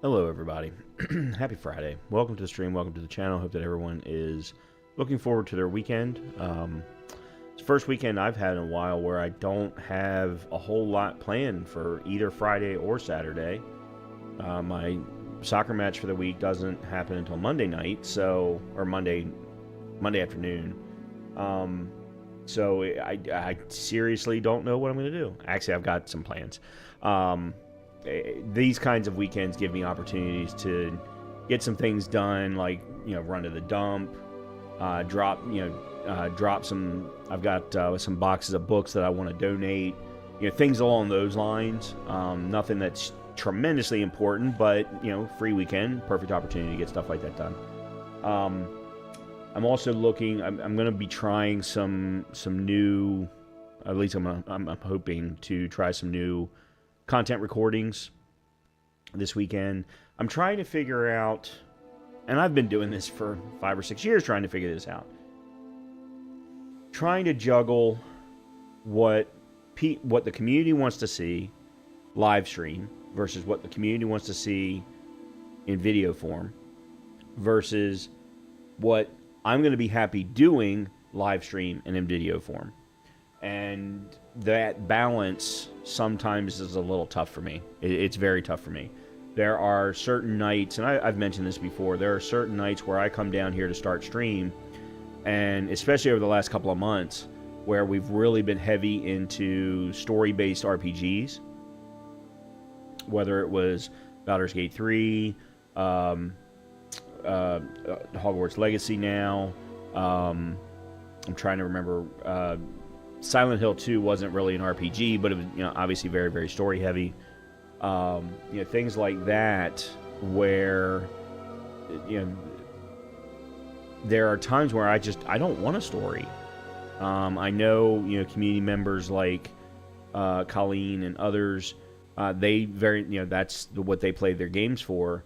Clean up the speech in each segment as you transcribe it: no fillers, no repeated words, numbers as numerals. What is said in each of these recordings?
Hello, everybody. Happy Friday. Welcome to the stream. Welcome to the channel. Hope that everyone is looking forward to their weekend. It's the first weekend I've had in a while where I don't have a whole lot planned for either Friday or Saturday. My soccer match for the week doesn't happen until Monday night, or Monday afternoon. So I seriously don't know what I'm going to do. Actually, I've got some plans. These kinds of weekends give me opportunities to get some things done, like run to the dump, drop some. I've got some boxes of books that I want to donate, things along those lines. Nothing that's tremendously important, but free weekend, perfect opportunity to get stuff like that done. I'm also looking. I'm going to be trying some new. At least I'm hoping to try some new content recordings this weekend. I'm trying to figure out, and I've been doing this for 5 or 6 years, trying to figure this out. Trying to juggle what the community wants to see live stream versus what the community wants to see in video form versus what I'm going to be happy doing live stream and in video form. And that balance sometimes is a little tough for me. It's very tough for me. There are certain nights, and I've mentioned this before, there are certain nights where I come down here to start stream, and especially over the last couple of months, where we've really been heavy into story-based RPGs, whether it was Baldur's Gate 3, Hogwarts Legacy now, I'm trying to remember... Silent Hill 2 wasn't really an RPG, but it was, obviously very, very story heavy. Things like that where, there are times where I don't want a story. I know, community members like Colleen and others, that's what they play their games for.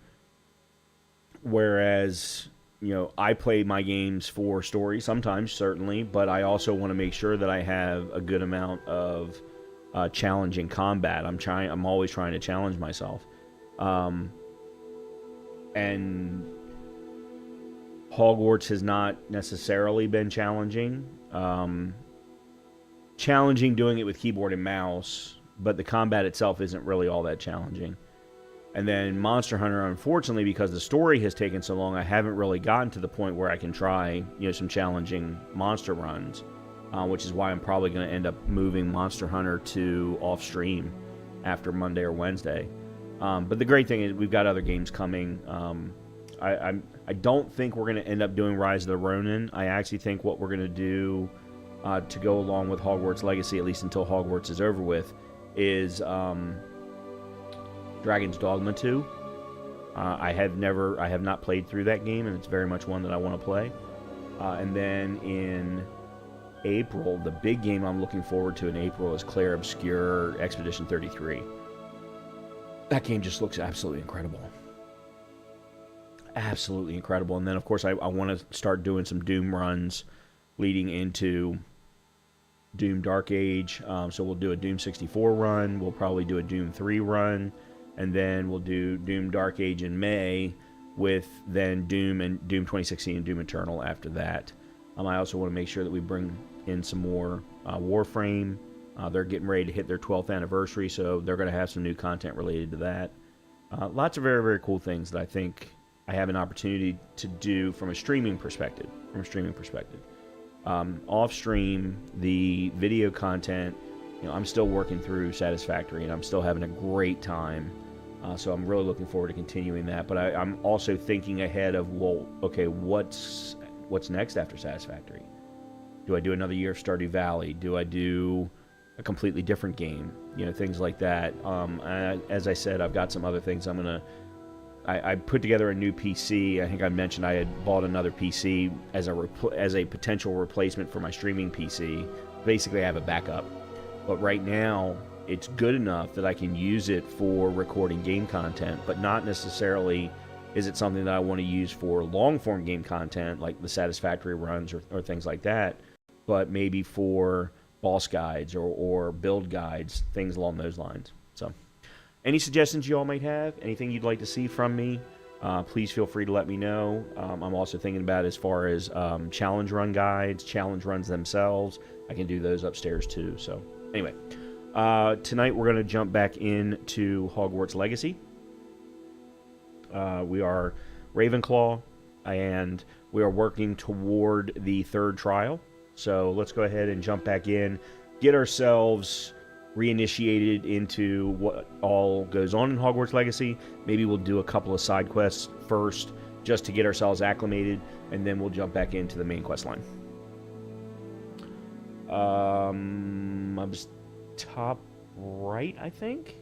Whereas, I play my games for story sometimes, certainly, but I also want to make sure that I have a good amount of challenging combat. I'm always trying to challenge myself. And Hogwarts has not necessarily been challenging. Challenging doing it with keyboard and mouse, but the combat itself isn't really all that challenging. And then Monster Hunter, unfortunately, because the story has taken so long, I haven't really gotten to the point where I can try, some challenging monster runs, which is why I'm probably going to end up moving Monster Hunter to off-stream after Monday or Wednesday. But the great thing is we've got other games coming. I don't think we're going to end up doing Rise of the Ronin. I actually think what we're going to do to go along with Hogwarts Legacy, at least until Hogwarts is over with, is... Dragon's Dogma 2. I have not played through that game, and it's very much one that I want to play. And then in April, the big game I'm looking forward to in April is Clair Obscur Expedition 33. That game just looks absolutely incredible. Absolutely incredible. And then, of course, I want to start doing some Doom runs leading into Doom Dark Age. So we'll do a Doom 64 run. We'll probably do a Doom 3 run. And then we'll do Doom Dark Age in May, with then Doom 2016 and Doom Eternal after that. I also want to make sure that we bring in some more Warframe. They're getting ready to hit their 12th anniversary, so they're going to have some new content related to that. Lots of very, very cool things that I think I have an opportunity to do from a streaming perspective. Off stream, the video content, I'm still working through Satisfactory, and I'm still having a great time. So I'm really looking forward to continuing that. But I'm also thinking ahead of, what's next after Satisfactory? Do I do another year of Stardew Valley? Do I do a completely different game? Things like that. As I said, I've got some other things I'm going to... I put together a new PC. I think I mentioned I had bought another PC as a potential replacement for my streaming PC. Basically, I have a backup. But right now, it's good enough that I can use it for recording game content, but not necessarily is it something that I want to use for long-form game content, like the Satisfactory runs or things like that, but maybe for boss guides or build guides, things along those lines. So Any suggestions you all might have, anything you'd like to see from me, please feel free to let me know. I'm also thinking about as far as challenge run guides, challenge runs themselves. I can do those upstairs too. So anyway, tonight we're going to jump back into Hogwarts Legacy. We are Ravenclaw, and we are working toward the third trial. So let's go ahead and jump back in, get ourselves reinitiated into what all goes on in Hogwarts Legacy. Maybe we'll do a couple of side quests first, just to get ourselves acclimated, and then we'll jump back into the main quest line. I was top right, I think.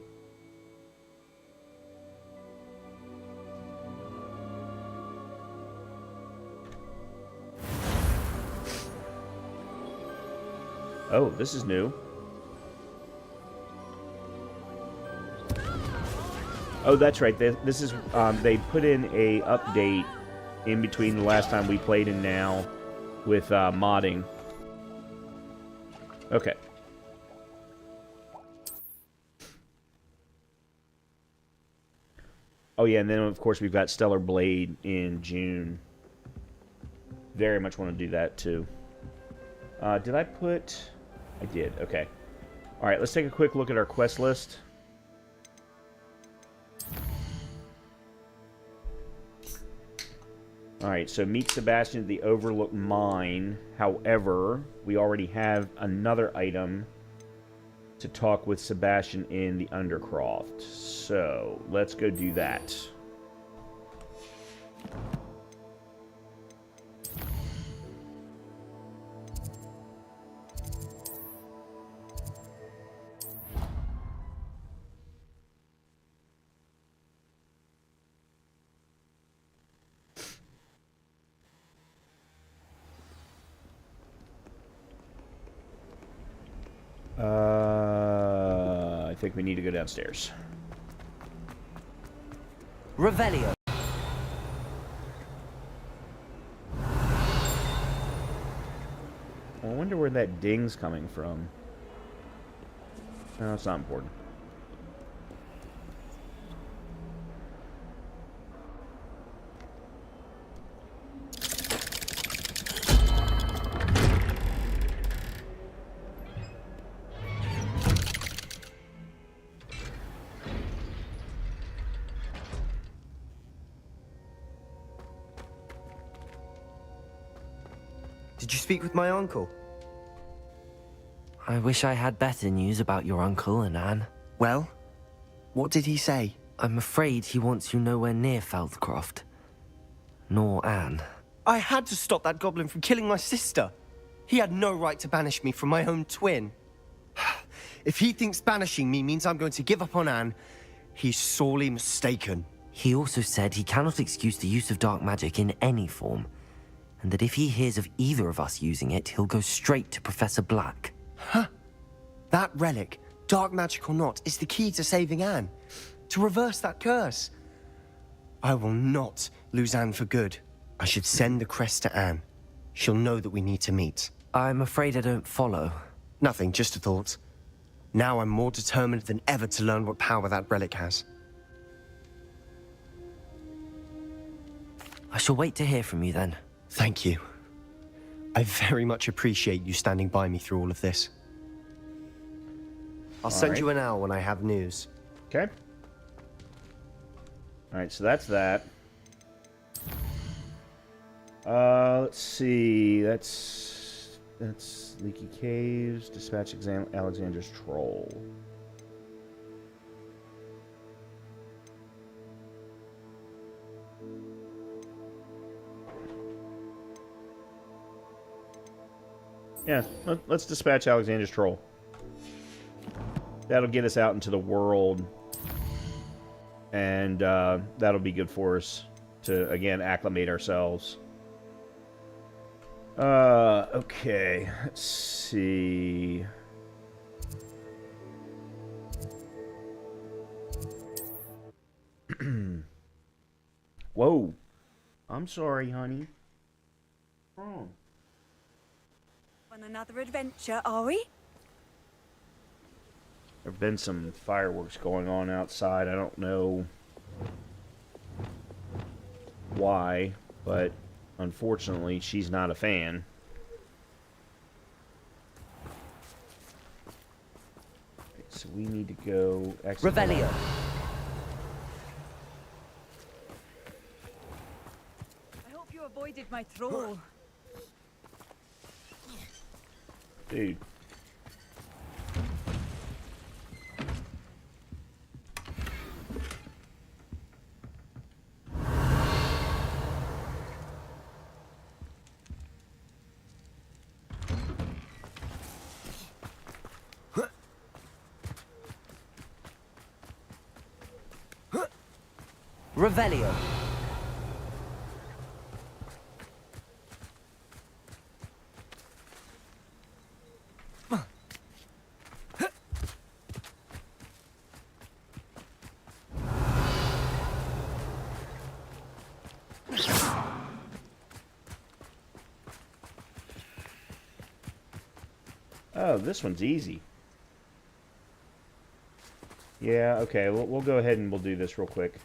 Oh, this is new. Oh, that's right. This is they put in a update in between the last time we played and now with modding. Okay. Oh yeah, and then of course we've got Stellar Blade in June. Very much want to do that too. Did I put? I did. Okay. All right. Let's take a quick look at our quest list. Alright, so meet Sebastian at the Overlook Mine. However, we already have another item to talk with Sebastian in the Undercroft. So, let's go do that. I think we need to go downstairs. Revelio. I wonder where that ding's coming from. No, it's not important. Did you speak with my uncle? I wish I had better news about your uncle and Anne. Well, what did he say? I'm afraid he wants you nowhere near Feldcroft. Nor Anne. I had to stop that goblin from killing my sister. He had no right to banish me from my own twin. If he thinks banishing me means I'm going to give up on Anne, he's sorely mistaken. He also said he cannot excuse the use of dark magic in any form, and that if he hears of either of us using it, he'll go straight to Professor Black. Huh? That relic, dark magic or not, is the key to saving Anne. To reverse that curse. I will not lose Anne for good. I should send the crest to Anne. She'll know that we need to meet. I'm afraid I don't follow. Nothing, just a thought. Now I'm more determined than ever to learn what power that relic has. I shall wait to hear from you then. Thank you. I very much appreciate you standing by me through all of this. I'll send you an owl when I have news. Okay. Alright, so that's that. Let's see. That's Leaky Caves. Dispatch Alexander's Troll. Yeah, let's dispatch Alexander's Troll. That'll get us out into the world, and that'll be good for us to, again, acclimate ourselves. Okay, let's see. Whoa. I'm sorry, honey. What's wrong? On another adventure, are we? There have been some fireworks going on outside. I don't know why, but unfortunately, she's not a fan. Okay, so we need to go... Revelio. I hope you avoided my troll. Dude. Revelio. Oh, this one's easy. Yeah, okay, we'll go ahead and we'll do this real quick.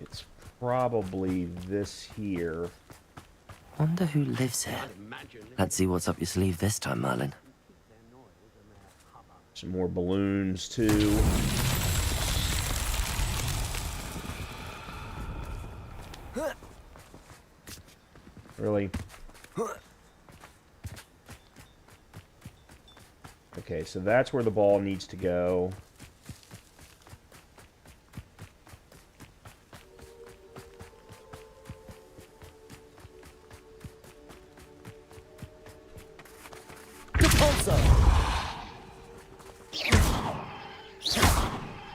It's probably this here. Wonder who lives here. Let's see what's up your sleeve this time, Merlin. Some more balloons, too. Really? Okay, so that's where the ball needs to go.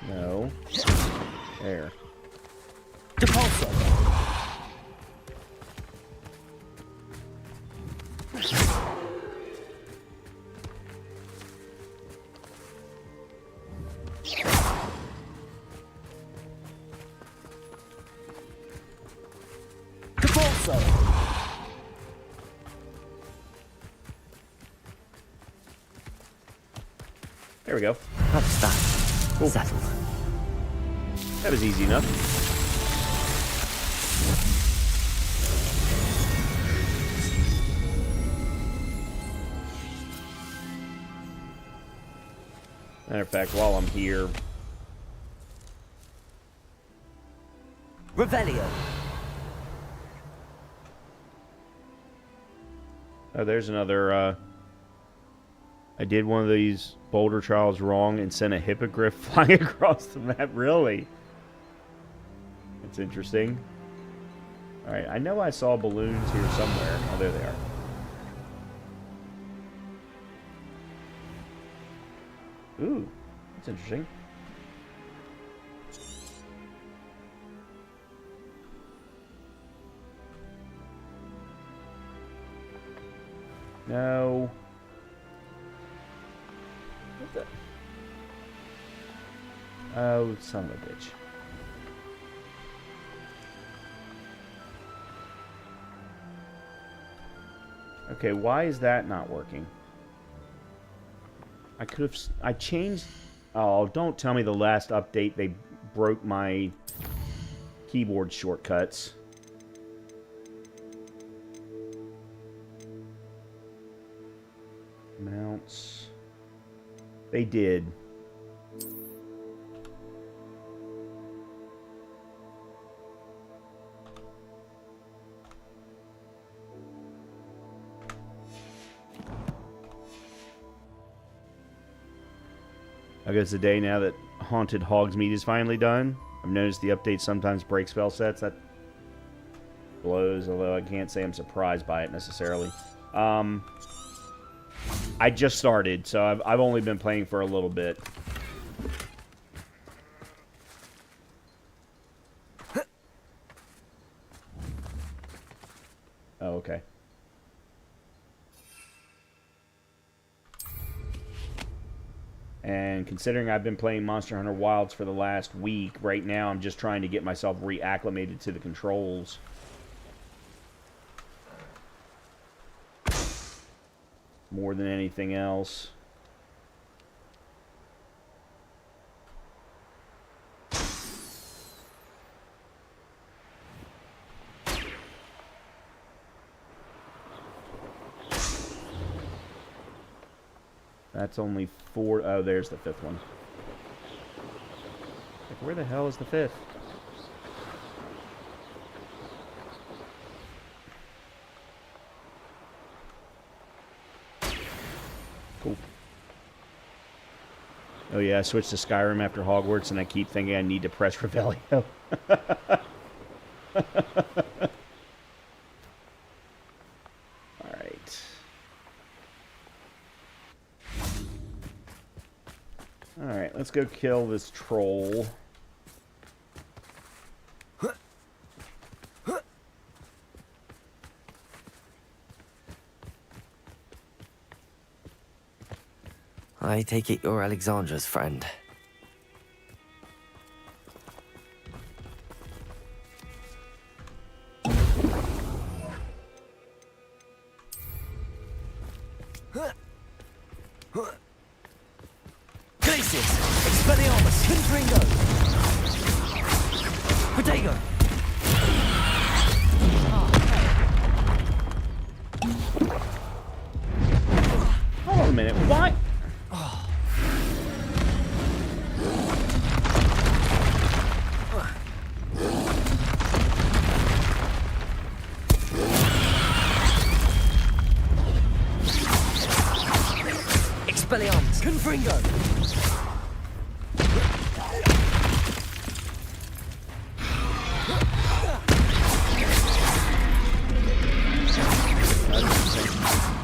No. There. There we go. That's that. Cool. Settled. That was easy enough. Matter of fact, while I'm here... Revelio. Oh, there's another, I did one of these boulder trials wrong and sent a hippogriff flying across the map. Really? That's interesting. Alright, I know I saw balloons here somewhere. Oh, there they are. Ooh, that's interesting. No. What the? Oh, son of a bitch. Okay, why is that not working? I could have... I changed... Oh, don't tell me the last update they broke my keyboard shortcuts. Mounts. They did. I guess the day now that Haunted Hogsmeade is finally done. I've noticed the update sometimes breaks spell sets. That blows, although I can't say I'm surprised by it necessarily. I just started, so I've only been playing for a little bit. Oh, okay. And considering I've been playing Monster Hunter Wilds for the last week, right now I'm just trying to get myself reacclimated to the controls. more than anything else. That's only 4. Oh, there's the 5th one. Like, where the hell is the 5th? Cool. Oh yeah, I switched to Skyrim after Hogwarts, and I keep thinking I need to press Revelio. Alright. Alright, let's go kill this troll. I take it you're Alexandra's friend. Glacius! Expelliarmus! Confringo! Protego! Hold on a minute, what? Expelliarmus! Confringo!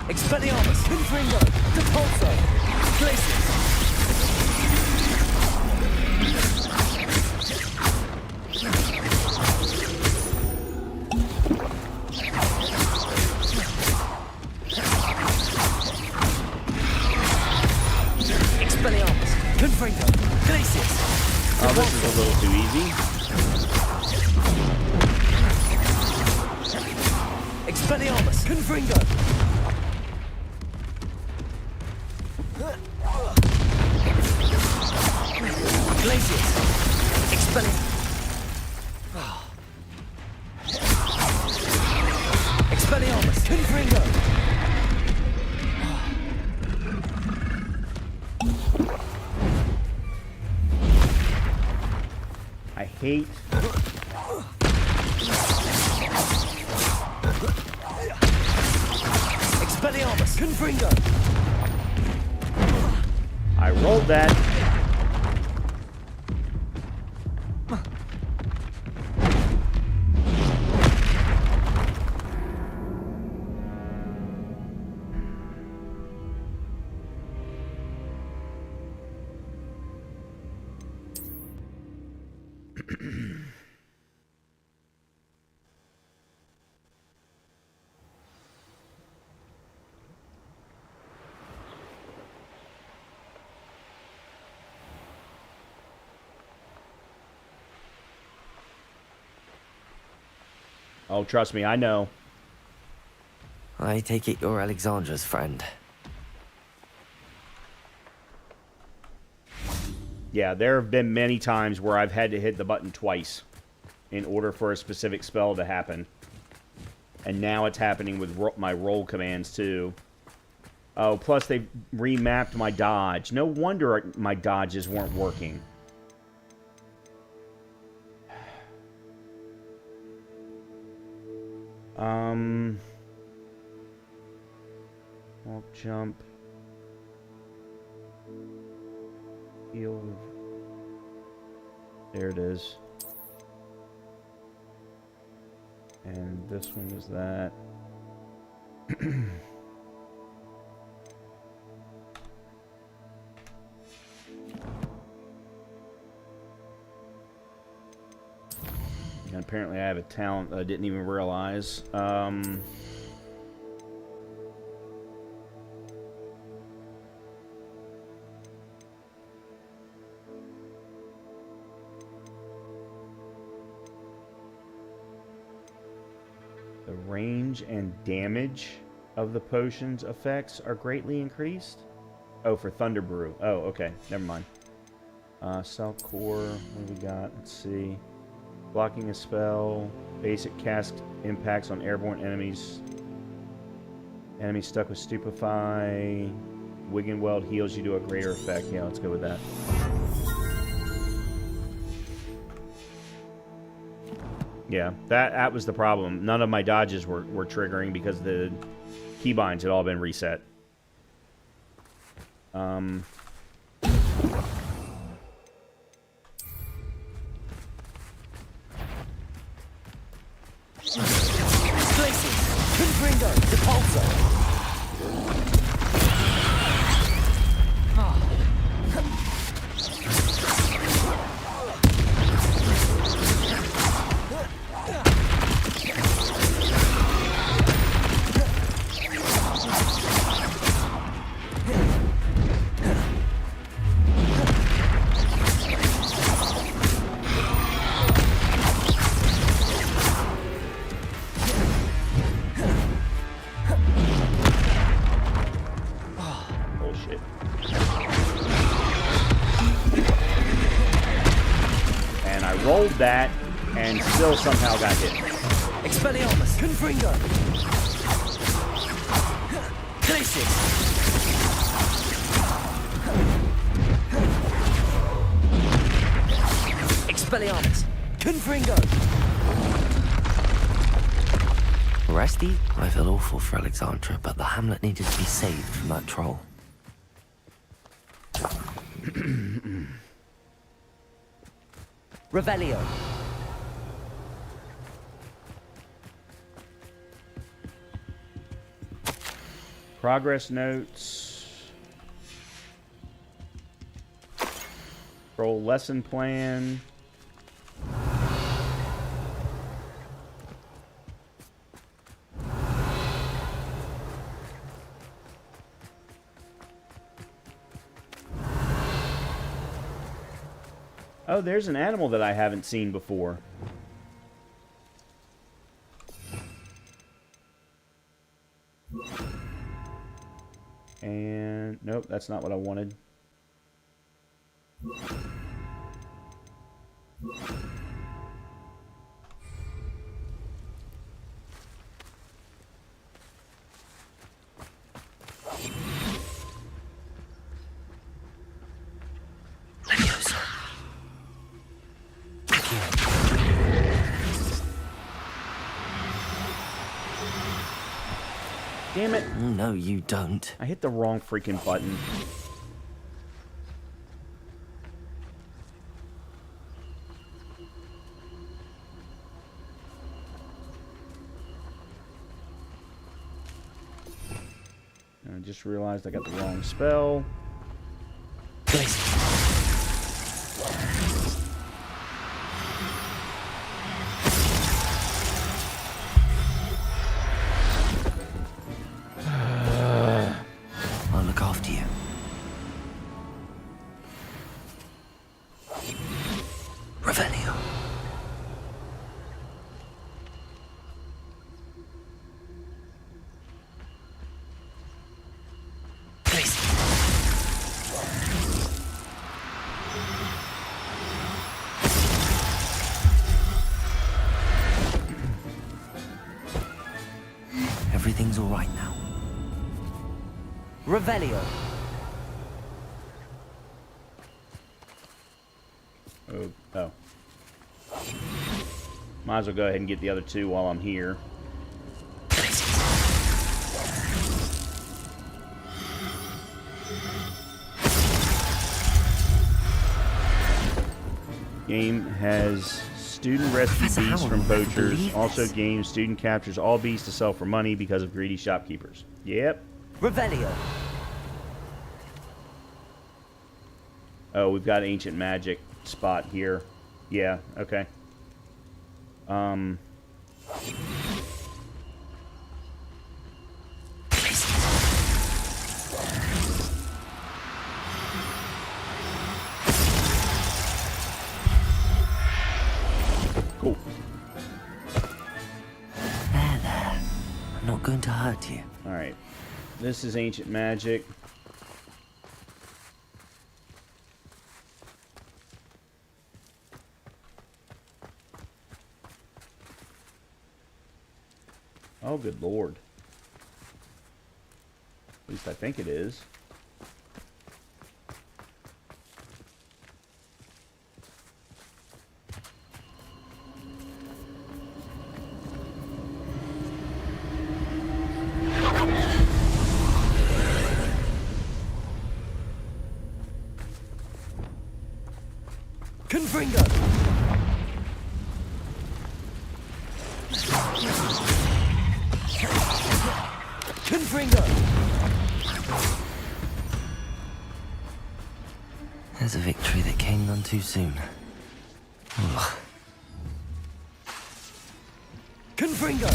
Expelliarmus! Confringo! Depulso! Glacius! Expelliarmus! Confringo! Glacius! Oh, this is a little too easy. Expelliarmus! Confringo! Glacius! Expelliarmus! Confringo! I hate... Expelliarmus! Confringo! I rolled that. Oh, trust me, I know. I take it you're Alexandra's friend. Yeah, there have been many times where I've had to hit the button twice in order for a specific spell to happen. And now it's happening with my roll commands, too. Oh, plus they remapped my dodge. No wonder my dodges weren't working. Walk, jump. Heal. There it is. And this one was that. And apparently I have a talent that I didn't even realize. The range and damage. of the potion's effects are greatly increased. Oh, for Thunder Brew. Oh, okay. Never mind. Salt Core. What do we got? Let's see. Blocking a spell. Basic cast impacts on airborne enemies. Enemies stuck with Stupefy. Wiggenweld heals you to a greater effect. Yeah, let's go with that. Yeah, that was the problem. None of my dodges were triggering because the keybinds had all been reset. Places. Confringo. Depulso. Bullshit. And I rolled that and still somehow got hit. Expelliarmus. Confringo. Places. Expelliarmus. Confringo. Rusty, I feel awful for Alexandra, but the hamlet needed to be saved from that troll. Revelio. Progress notes. Roll lesson plan. Oh, there's an animal that I haven't seen before. And nope, that's not what I wanted. Damn it. No, you don't. I hit the wrong freaking button. I just realized I got the wrong spell. I'll look after you. Revelio. Everything's all right now. Revelio. Oh. Might as well go ahead and get the other two while I'm here. Game has student rescue Professor beasts Howell from will never poachers. believe Also, this. game student captures all beasts to sell for money because of greedy shopkeepers. Yep. Revelio. Oh, we've got ancient magic spot here. Yeah, okay. Cool. There. I'm not going to hurt you. Alright. This is ancient magic. Oh, good lord. At least I think it is. Confringo! Confringo! There's a victory that came none too soon. Ugh. Confringo!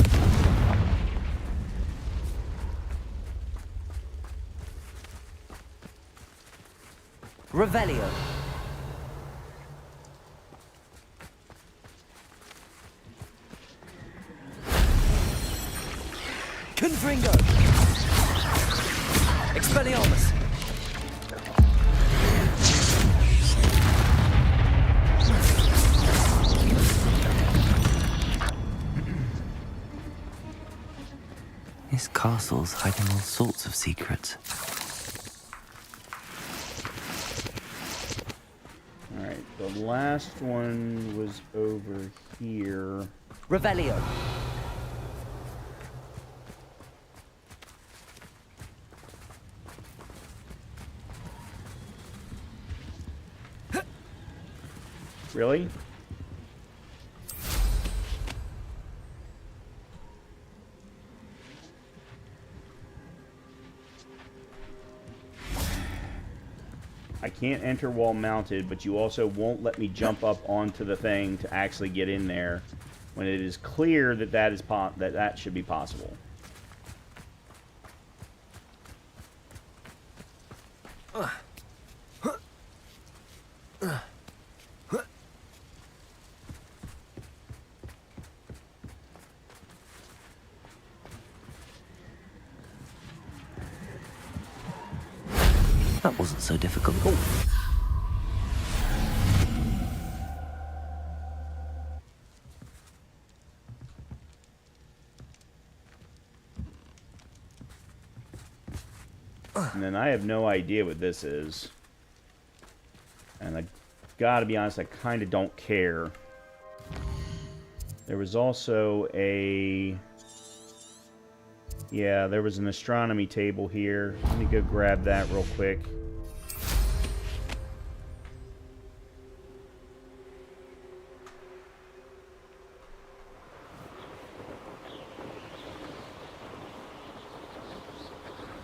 Revelio. Confringo! Expelliarmus! This castle's hiding all sorts of secrets. Alright, the last one was over here. Revelio. Really? I can't enter while mounted, but you also won't let me jump up onto the thing to actually get in there when it is clear that that should be possible. That wasn't so difficult. And then I have no idea what this is. And I gotta be honest, I kind of don't care. There was also a... Yeah, there was an astronomy table here. Let me go grab that real quick.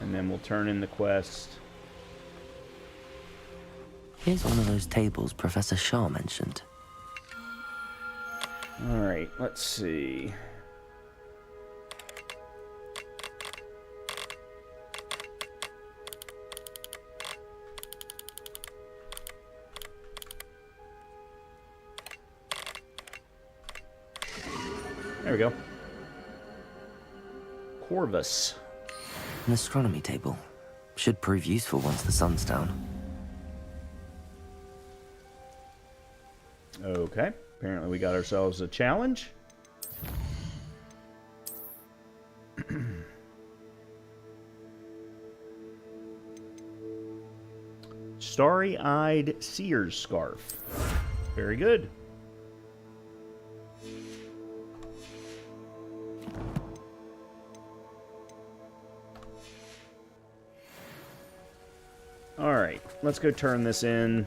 And then we'll turn in the quest. Here's one of those tables Professor Shah mentioned. Alright, let's see. There we go. Corvus. An astronomy table. Should prove useful once the sun's down. Okay. Apparently we got ourselves a challenge. Starry-eyed seer's scarf. Very good. Alright, let's go turn this in.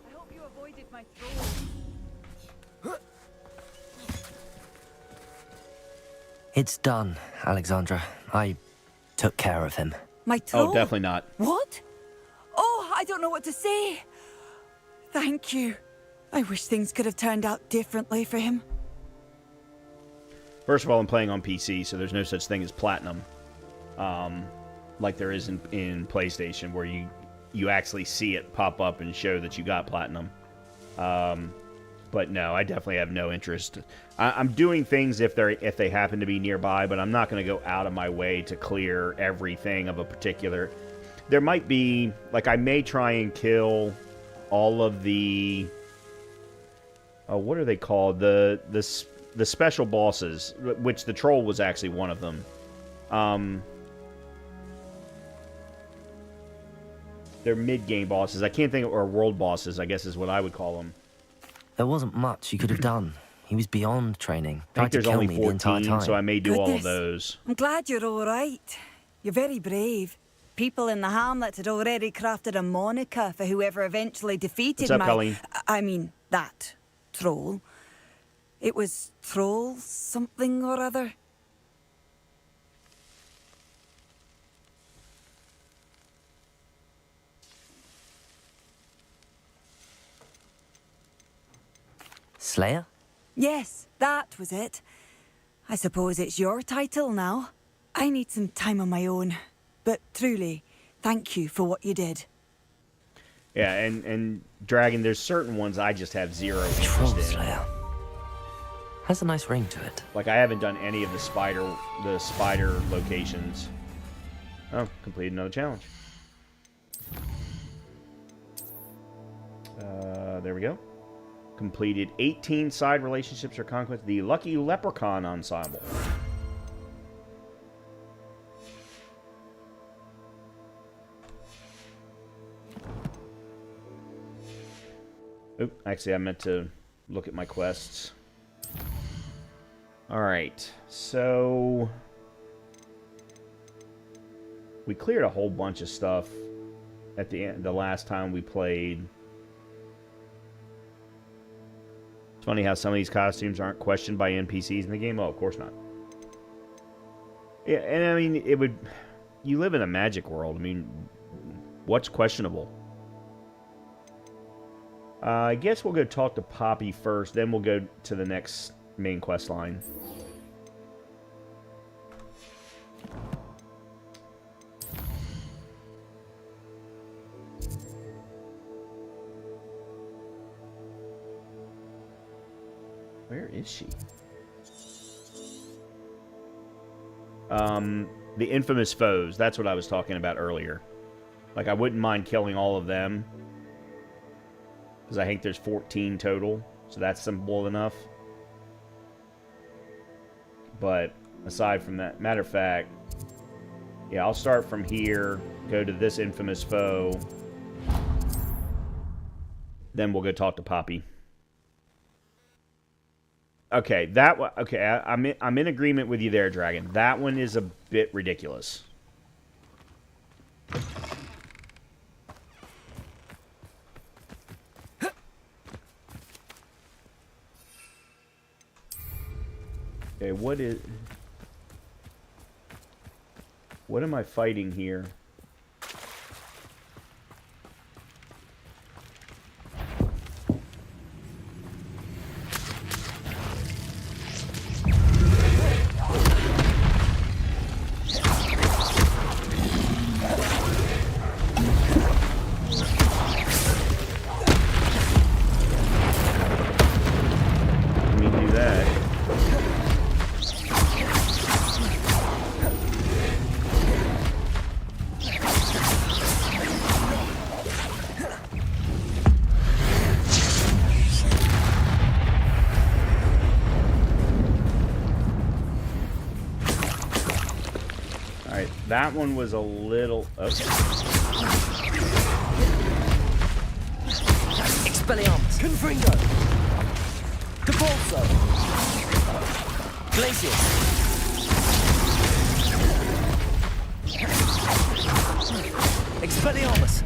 I hope you avoided my troll. It's done, Alexandra. I took care of him. My troll? Oh, definitely not. What? Oh, I don't know what to say. Thank you. I wish things could have turned out differently for him. First of all, I'm playing on PC, so there's no such thing as platinum. like there is in PlayStation, where you actually see it pop up and show that you got platinum. But no, I definitely have no interest. I'm doing things if they happen to be nearby, but I'm not going to go out of my way to clear everything of a particular. There might be, like, I may try and kill all of the. What are they called? The special bosses, which the troll was actually one of them. They're mid-game bosses. I can't think of, or world bosses, I guess is what I would call them. There wasn't much you could have done. He was beyond training. I think Tried to there's kill only me the entire 14, time. so I may do all of Goodness. those. I'm glad you're all right. You're very brave. People in the hamlet had already crafted a moniker for whoever eventually defeated What's up, my... Colleen? I mean, that troll. It was Troll something or other. Slayer? Yes, that was it. I suppose it's your title now. I need some time on my own. But truly, thank you for what you did. Yeah, and Dragon, there's certain ones I just have zero Troll interest in. Slayer. Has a nice ring to it. Like, I haven't done any of the spider locations. Oh, completed another challenge. There we go. Completed 18 side relationships or conquests. The Lucky Leprechaun Ensemble. Oop, actually, I meant to look at my quests. Alright, so... we cleared a whole bunch of stuff at the end, the last time we played. It's funny how some of these costumes aren't questioned by NPCs in the game. Oh, of course not. Yeah, and I mean, it would... you live in a magic world. I mean, what's questionable? I guess we'll go talk to Poppy first, then we'll go to the next main quest line. Where is she? The infamous foes. That's what I was talking about earlier. Like, I wouldn't mind killing all of them. Because I think there's 14 total. So that's simple enough. But aside from that, matter of fact, yeah, I'll start from here, go to this infamous foe. Then we'll go talk to Poppy. Okay, that one. Okay, I'm in agreement with you there, Dragon. That one is a bit ridiculous. Okay, what am I fighting here? That one was a little... okay. Expelliarmus. Confringo. Depulso. Glacius. Expelliarmus.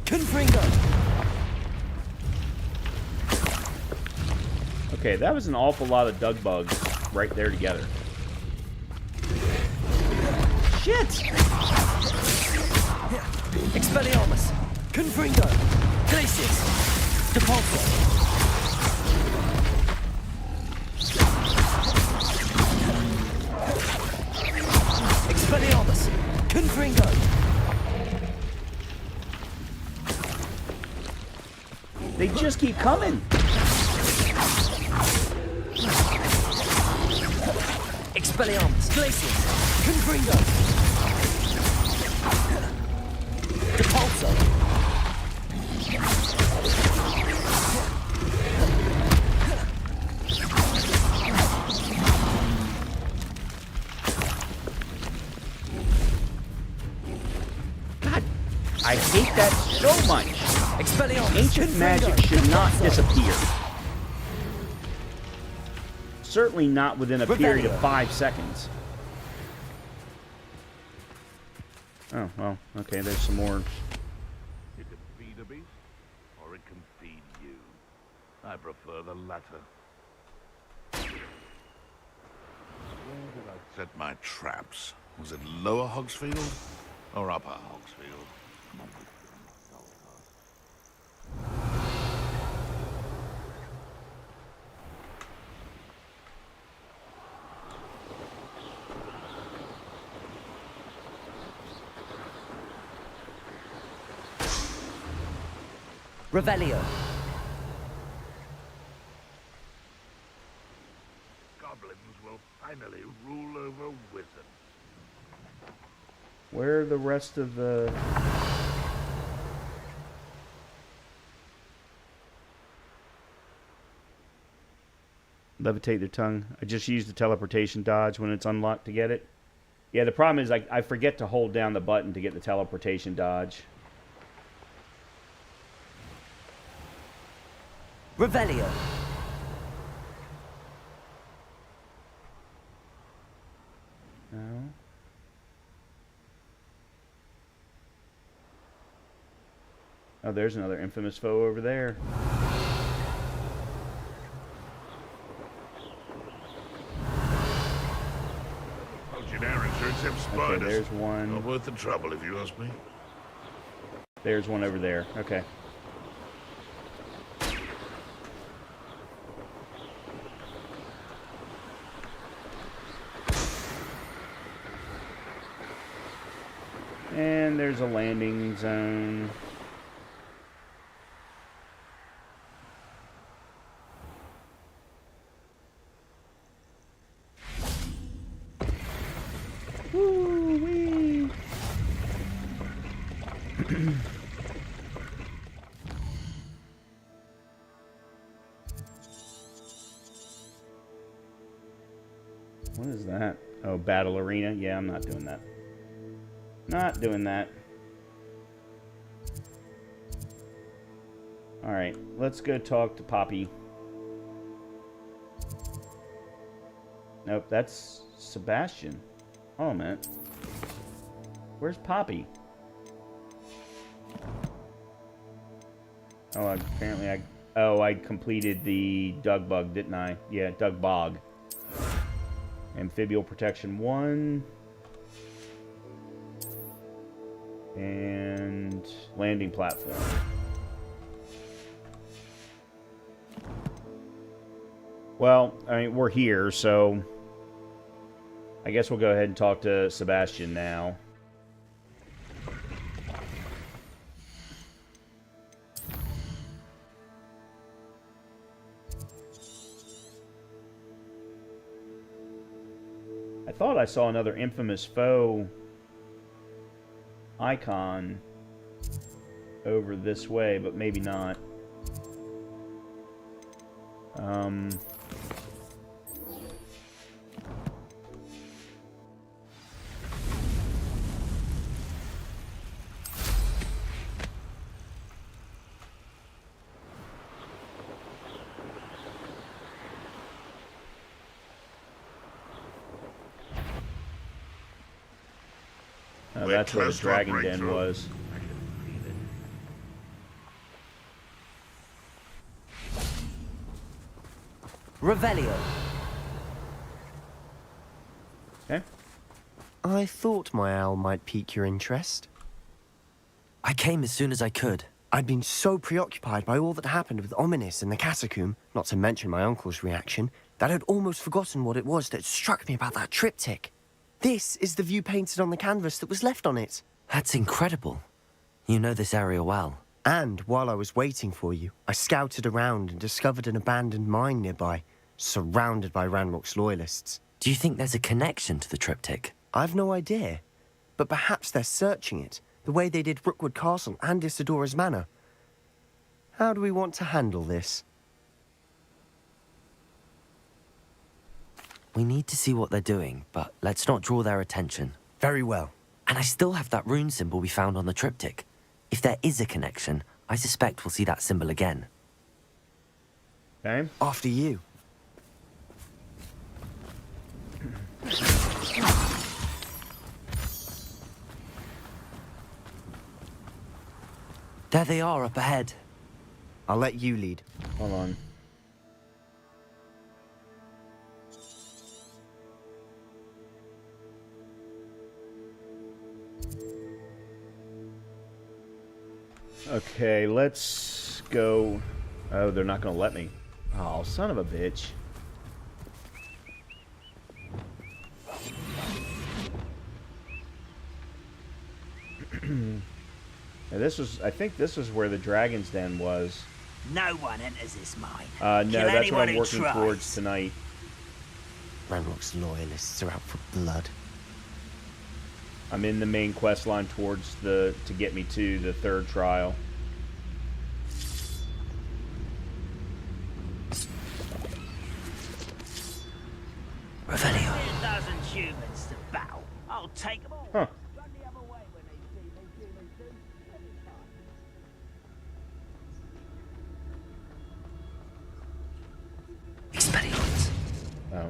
Confringo. Okay, that was an awful lot of Doug bugs right there together. Shit! Expelliarmus. Confringo. Glacius. Depulso. Expelliarmus. Confringo. just keep coming. Expelliarmus. Glacius. Confringo. Depulso. I hate that so much. Expelliarmus. Ancient magic should not disappear. Certainly not within a period of 5 seconds. Oh, well, okay, there's some more. It can feed a beast, or it can feed you. I prefer the latter. Where did I set my traps? Was it Lower Hogsfield or Upper Hogsfield? Revelio. Goblins will finally rule over wizards. Where are the rest of the... Levitate their tongue. I just use the teleportation dodge when it's unlocked to get it. Yeah, the problem is I forget to hold down the button to get the teleportation dodge. Revelio. No. Oh, there's another infamous foe over there. Legionnaires are exempt spiders. Okay, there's one. Not worth the trouble, if you ask me. There's one over there. Okay. And there's a landing zone. Woo-wee. What is that? Oh, battle arena? Yeah, I'm not doing that. Not doing that. Alright, let's go talk to Poppy. Nope, that's Sebastian. Oh, man. Where's Poppy? Oh, apparently I completed the Dug Bug, didn't I? Yeah, Dug Bog. Amphibial Protection 1. And landing platform. Well, I mean, we're here, so I guess we'll go ahead and talk to Sebastian now. I thought I saw another infamous foe icon over this way, but maybe not. That's where the dragon den was. Revelio. Okay. I thought my owl might pique your interest. I came as soon as I could. I'd been so preoccupied by all that happened with Ominis and the catacomb, not to mention my uncle's reaction, that I'd almost forgotten what it was that struck me about that triptych. This is the view painted on the canvas that was left on it. That's incredible. You know this area well. And while I was waiting for you, I scouted around and discovered an abandoned mine nearby, surrounded by Ranrock's loyalists. Do you think there's a connection to the triptych? I've no idea, but perhaps they're searching it, the way they did Rookwood Castle and Isidora's Manor. How do we want to handle this? We need to see what they're doing, but let's not draw their attention. Very well. And I still have that rune symbol we found on the triptych. If there is a connection, I suspect we'll see that symbol again. Okay. After you. There they are up ahead. I'll let you lead. Hold on. Okay, let's go. Oh, they're not going to let me. Oh, son of a bitch. Now this was, I think this was where the Dragon's Den was. No one enters this mine. No, Kill that's what anyone I'm who working tries. towards tonight. Ranrock's loyalists are out for blood. I'm in the main quest line towards to get me to the third trial. Revelio. 1,000 humans to battle. I'll take them all. Huh. Run the other way when they see me dealing too. Anytime. Expelliarmus. Oh.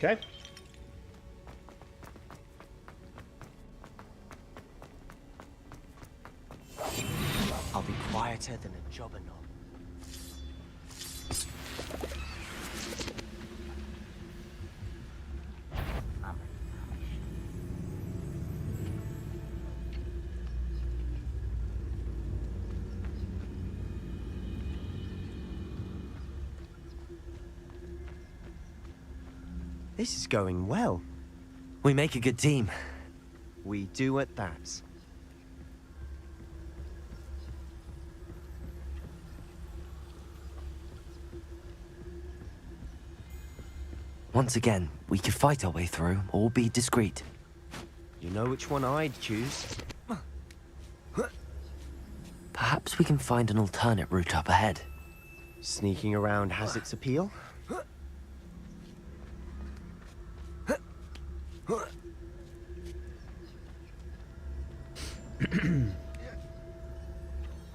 Okay. I'll be quieter than a jobberknoll. This is going well. We make a good team. We do at that. Once again, we could fight our way through or be discreet. You know which one I'd choose. Perhaps we can find an alternate route up ahead. Sneaking around has its appeal.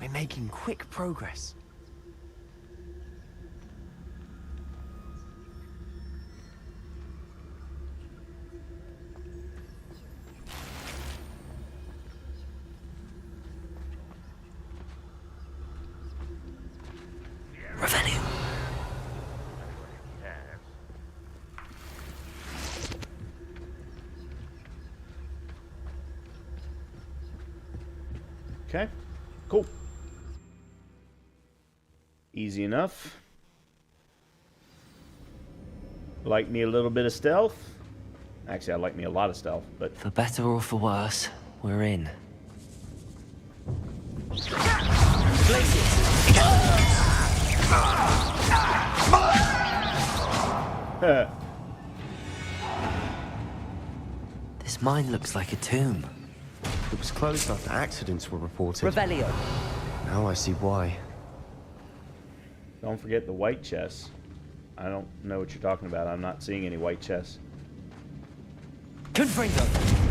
We're making quick progress. Revelio. Okay. Cool. Easy enough. Like me a little bit of stealth. Actually, I like me a lot of stealth, but For better or for worse, we're in. This mine looks like a tomb. It was closed after accidents were reported. Revelio. Now I see why. don't forget the white chests. I don't know what you're talking about. I'm not seeing any white chests. Confringo.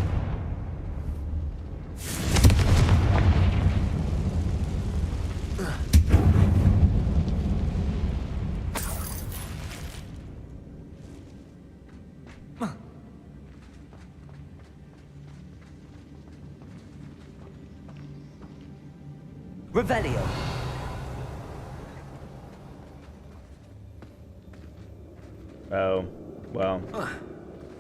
Revelio. Oh, well,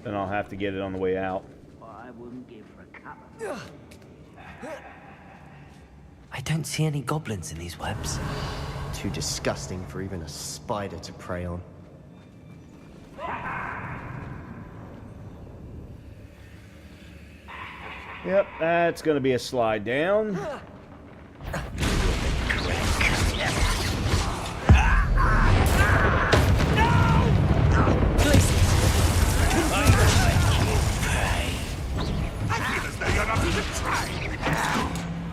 then I'll have to get it on the way out. I wouldn't give for a cup of... I don't see any goblins in these webs. Too disgusting for even a spider to prey on. Yep, that's going to be a slide down.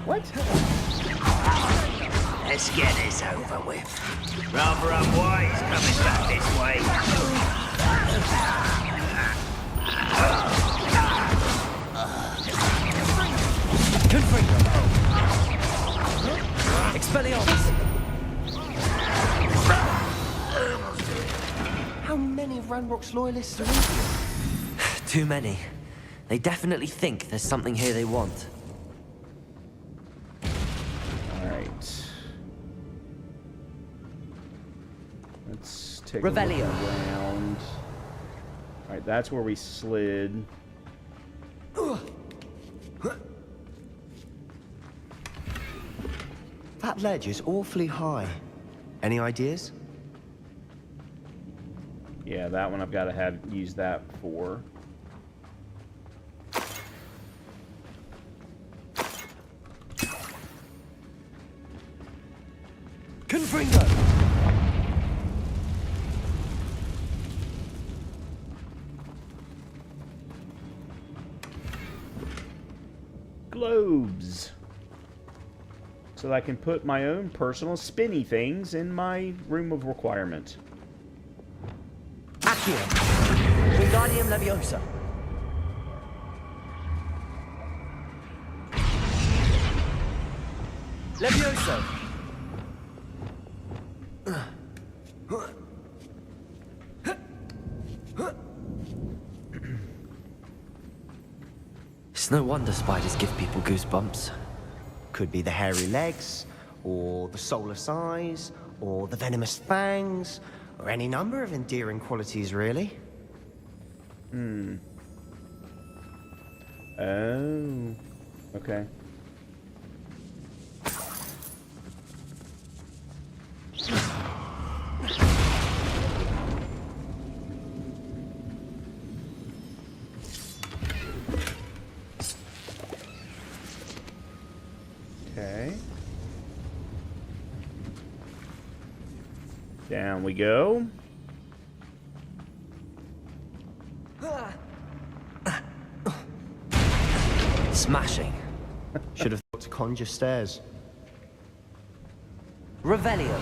What? Let's get this over with. Rather unwise coming back this way. Expelliarmus! How many of Ranrock's loyalists are in here? Too many. They definitely think there's something here they want. Alright. Let's take Revelio. a look around. Alright, that's where we slid. That ledge is awfully high. Any ideas? Yeah, that one I've got to use that for. Confringo! Globes. So that I can put my own personal spinny things in my room of requirement. Accio! Wingardium Leviosa! Levioso! It's no wonder spiders give people goosebumps. Could be the hairy legs, or the soulless eyes, or the venomous fangs, or any number of endearing qualities, really. Oh. Okay. Okay. Down we go. Smashing. Should have thought to conjure stairs. Revelio.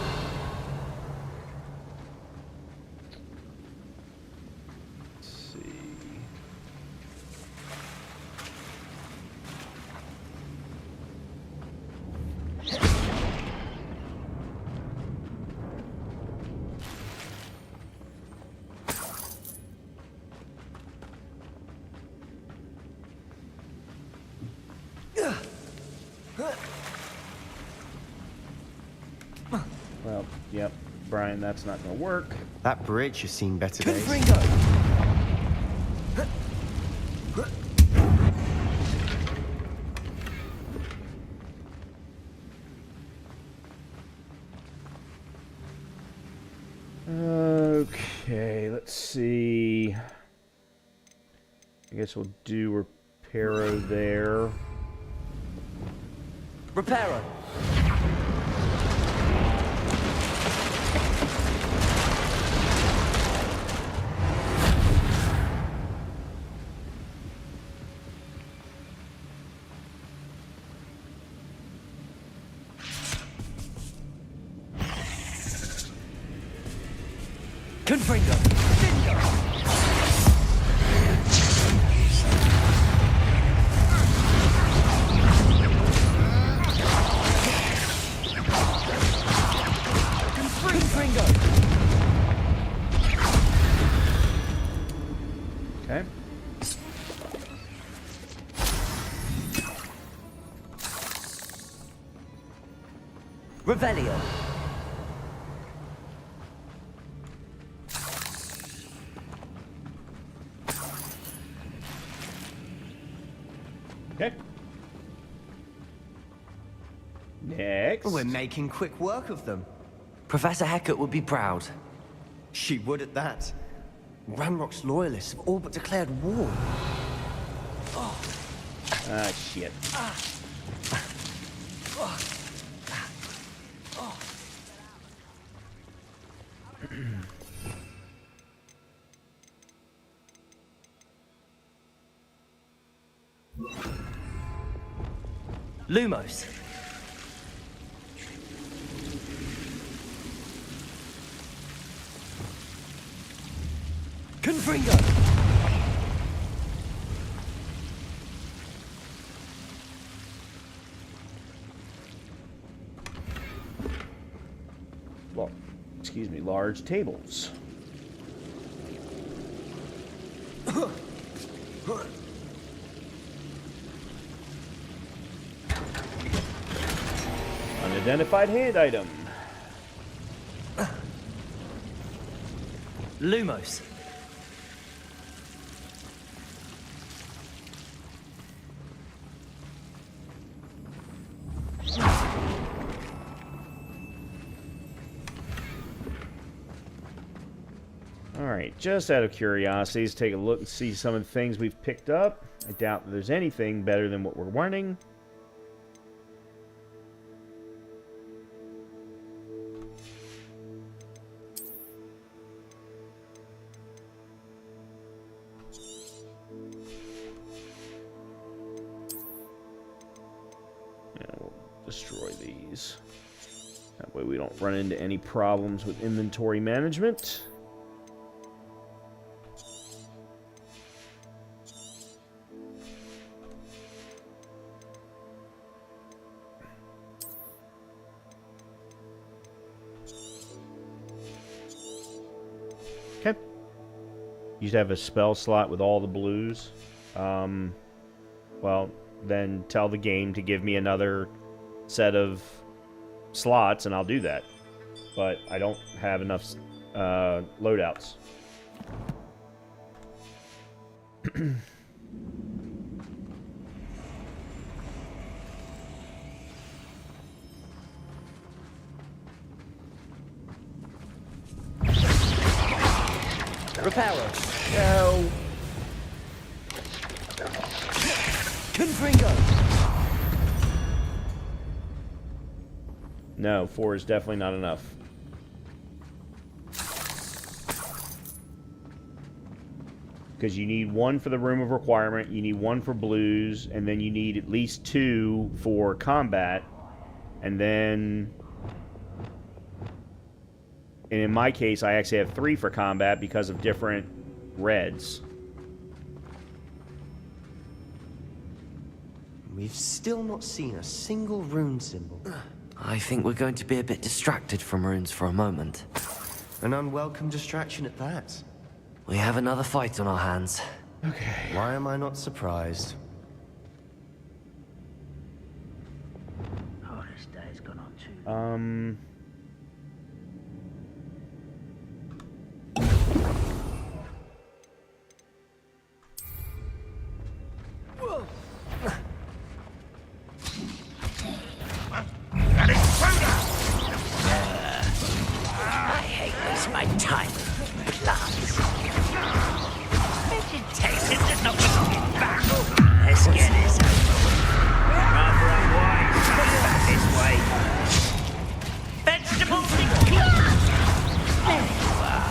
Let's see. Well, yep, Brian, that's not gonna work. That bridge has seen better days. Confringo! Okay, let's see. I guess we'll do Reparo there. Reparo! Confringo! Confringo! Okay. Revelio. Okay. Next. We're making quick work of them. Professor Hecat would be proud. She would at that. Ranrock's loyalists have all but declared war. Ah, shit. Lumos. Confringo. Excuse me, large tables. Unidentified hand item. Lumos. Alright, just out of curiosity, let's take a look and see some of the things we've picked up. I doubt that there's anything better than what we're running. Yeah, we'll destroy these. That way we don't run into any problems with inventory management. Okay. You should have a spell slot with all the blues. Well, then tell the game to give me another set of slots, and I'll do that. But I don't have enough loadouts. Reparo. No. Confringo. No, 4 is definitely not enough. Because you need 1 for the room of requirement, you need 1 for blues, and then you need at least 2 for combat, and then... And in my case, I actually have 3 for combat because of different reds. We've still not seen a single rune symbol. I think we're going to be a bit distracted from runes for a moment. An unwelcome distraction at that. We have another fight on our hands. Okay. Why am I not surprised? Oh, this day's gone on too. I hate waste my time with plants. Vegetation does not belong in battle. Let's get this over. Rather unwise coming back this way. Vegetables included. There you are.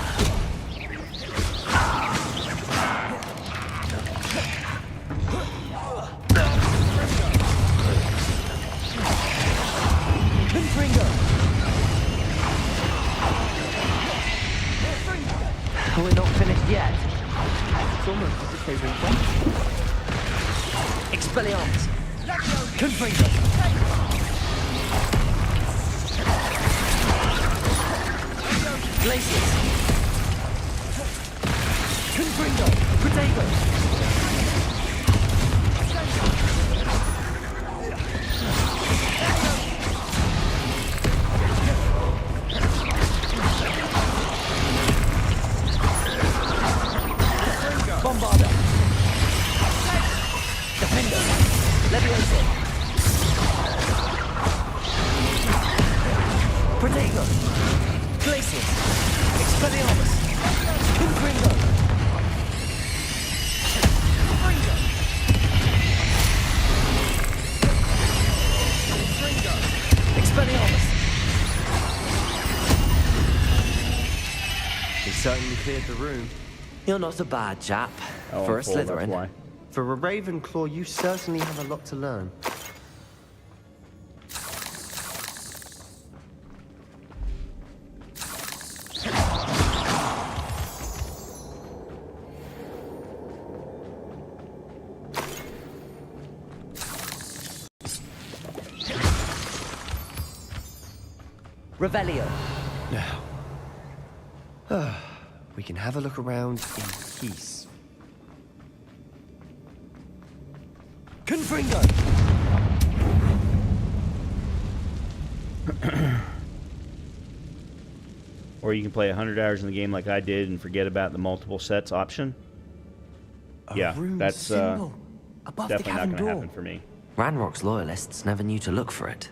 We're not finished yet. It's almost as if they refreshed. Expelliarmus. Confringo. Glaciers. Confringo. Protego. Bombarda. Defender. Levioso. Protego. Glaciers. Expelliarmus. Confringo. They certainly cleared the room. You're not a bad chap. Oh, for I'm a full, that's Slytherin. why. For a Ravenclaw, you certainly have a lot to learn. Revelio. Now, we can have a look around in peace. Confringo. Or you can play 100 hours in the game like I did and forget about the multiple sets option. Yeah, rune that's symbol above the definitely not cabin going to door. happen for me. Ranrock's loyalists never knew to look for it.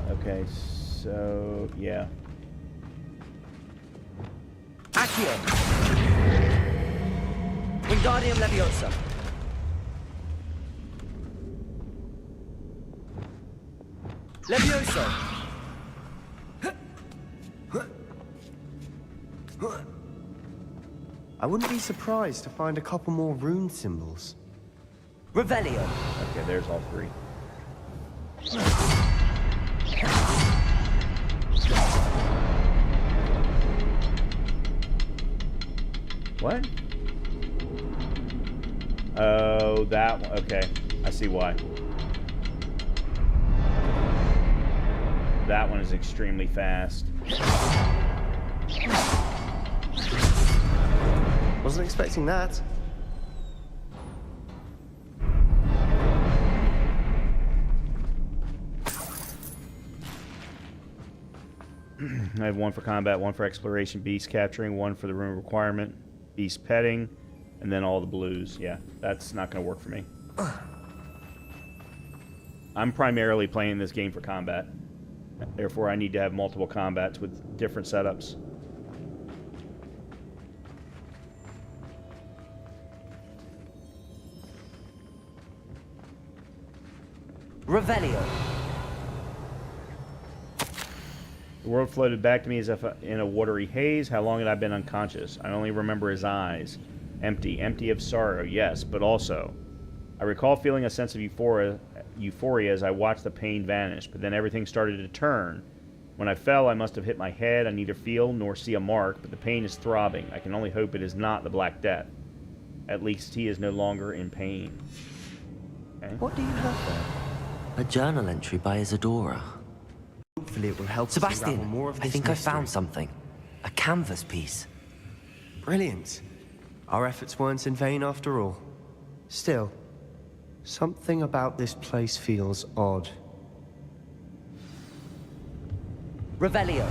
Okay, so yeah. Accio. Wingardium Leviosa. Levioso. I wouldn't be surprised to find a couple more rune symbols. Revelio. Okay, there's all three. What? Oh, that one. Okay, I see why. That one is extremely fast. Wasn't expecting that. I have one for combat, one for exploration, beast capturing, one for the room requirement, beast petting, and then all the blues. Yeah, that's not going to work for me. I'm primarily playing this game for combat. Therefore, I need to have multiple combats with different setups. Revelio. The world floated back to me as if in a watery haze. How long had I been unconscious? I only remember his eyes. Empty. Empty of sorrow, yes, but also. I recall feeling a sense of euphoria as I watched the pain vanish, but then everything started to turn. When I fell, I must have hit my head. I neither feel nor see a mark, but the pain is throbbing. I can only hope it is not the Black Death. At least he is no longer in pain. Okay. What do you have there? A journal entry by Isadora. Hopefully it will help us unravel Sebastian, more of I this think I mystery. found something. A canvas piece. Brilliant. Our efforts weren't in vain after all. Still, something about this place feels odd. Revelio.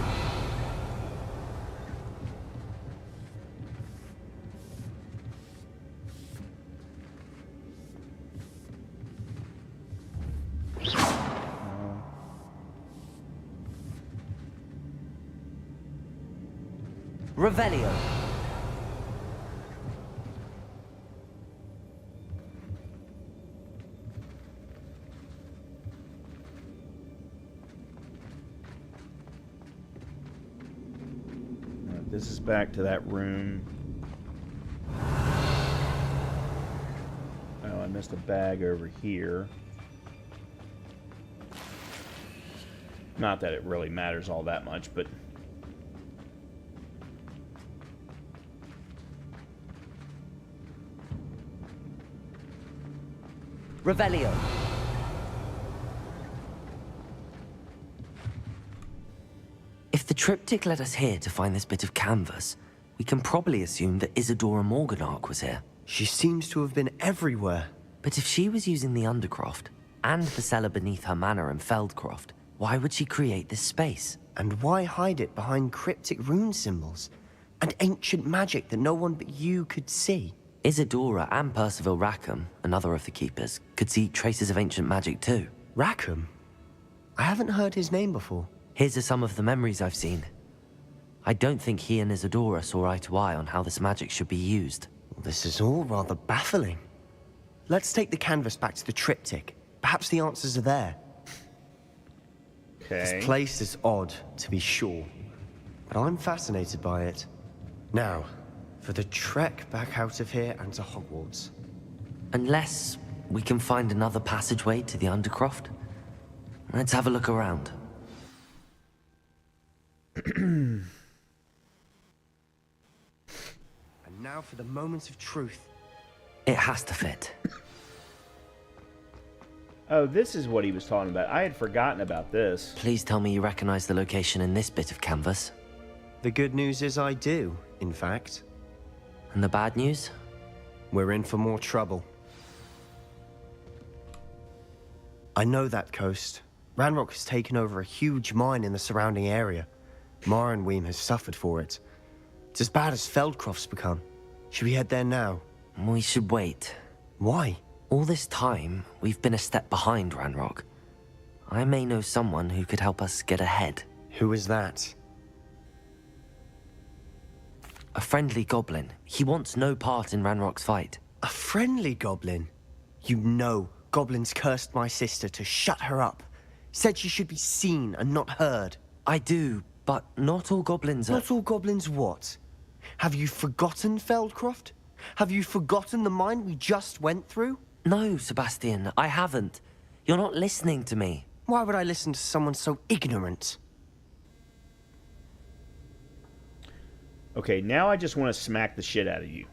Revelio. This is back to that room. Oh, I missed a bag over here. Not that it really matters all that much, but... Revelio. If the triptych led us here to find this bit of canvas, we can probably assume that Isadora Morganach was here. She seems to have been everywhere. But if she was using the Undercroft, and the cellar beneath her manor in Feldcroft, why would she create this space? And why hide it behind cryptic rune symbols? And ancient magic that no one but you could see? Isadora and Percival Rackham, another of the Keepers, could see traces of ancient magic too. Rackham? I haven't heard his name before. Here's some of the memories I've seen. I don't think he and Isadora saw eye to eye on how this magic should be used. This is all rather baffling. Let's take the canvas back to the triptych. Perhaps the answers are there. Okay. This place is odd, to be sure, but I'm fascinated by it. Now, for the trek back out of here and to Hogwarts. Unless we can find another passageway to the Undercroft. Let's have a look around. And now for the moment of truth. It has to fit. Oh, this is what he was talking about. I had forgotten about this. Please tell me you recognize the location in this bit of canvas. The good news is I do, in fact. And the bad news? We're in for more trouble. I know that coast. Ranrock has taken over a huge mine in the surrounding area. Mornweem has suffered for it. It's as bad as Feldcroft's become. Should we head there now? We should wait. Why? All this time, we've been a step behind Ranrock. I may know someone who could help us get ahead. Who is that? A friendly goblin. He wants no part in Ranrock's fight. A friendly goblin? You know, goblins cursed my sister to shut her up. Said she should be seen and not heard. I do, but not all goblins are... Not all goblins what? Have you forgotten Feldcroft? Have you forgotten the mine we just went through? No, Sebastian, I haven't. You're not listening to me. Why would I listen to someone so ignorant? Okay, now I just want to smack the shit out of you.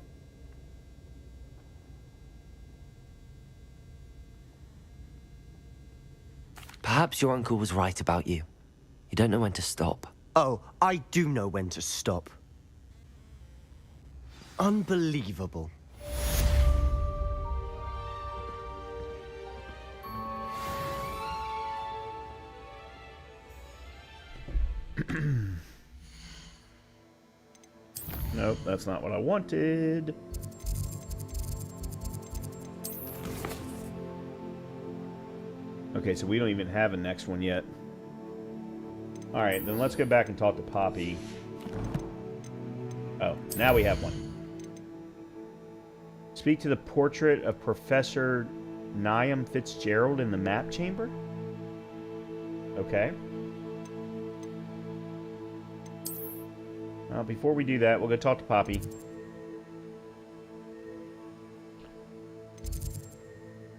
Perhaps your uncle was right about you. You don't know when to stop. Oh, I do know when to stop. Unbelievable. Nope, that's not what I wanted. Okay, so we don't even have a next one yet. Alright, then let's go back and talk to Poppy. Oh, now we have one. Speak to the portrait of Professor Niam Fitzgerald in the map chamber? Okay. Well, before we do that, we'll go talk to Poppy.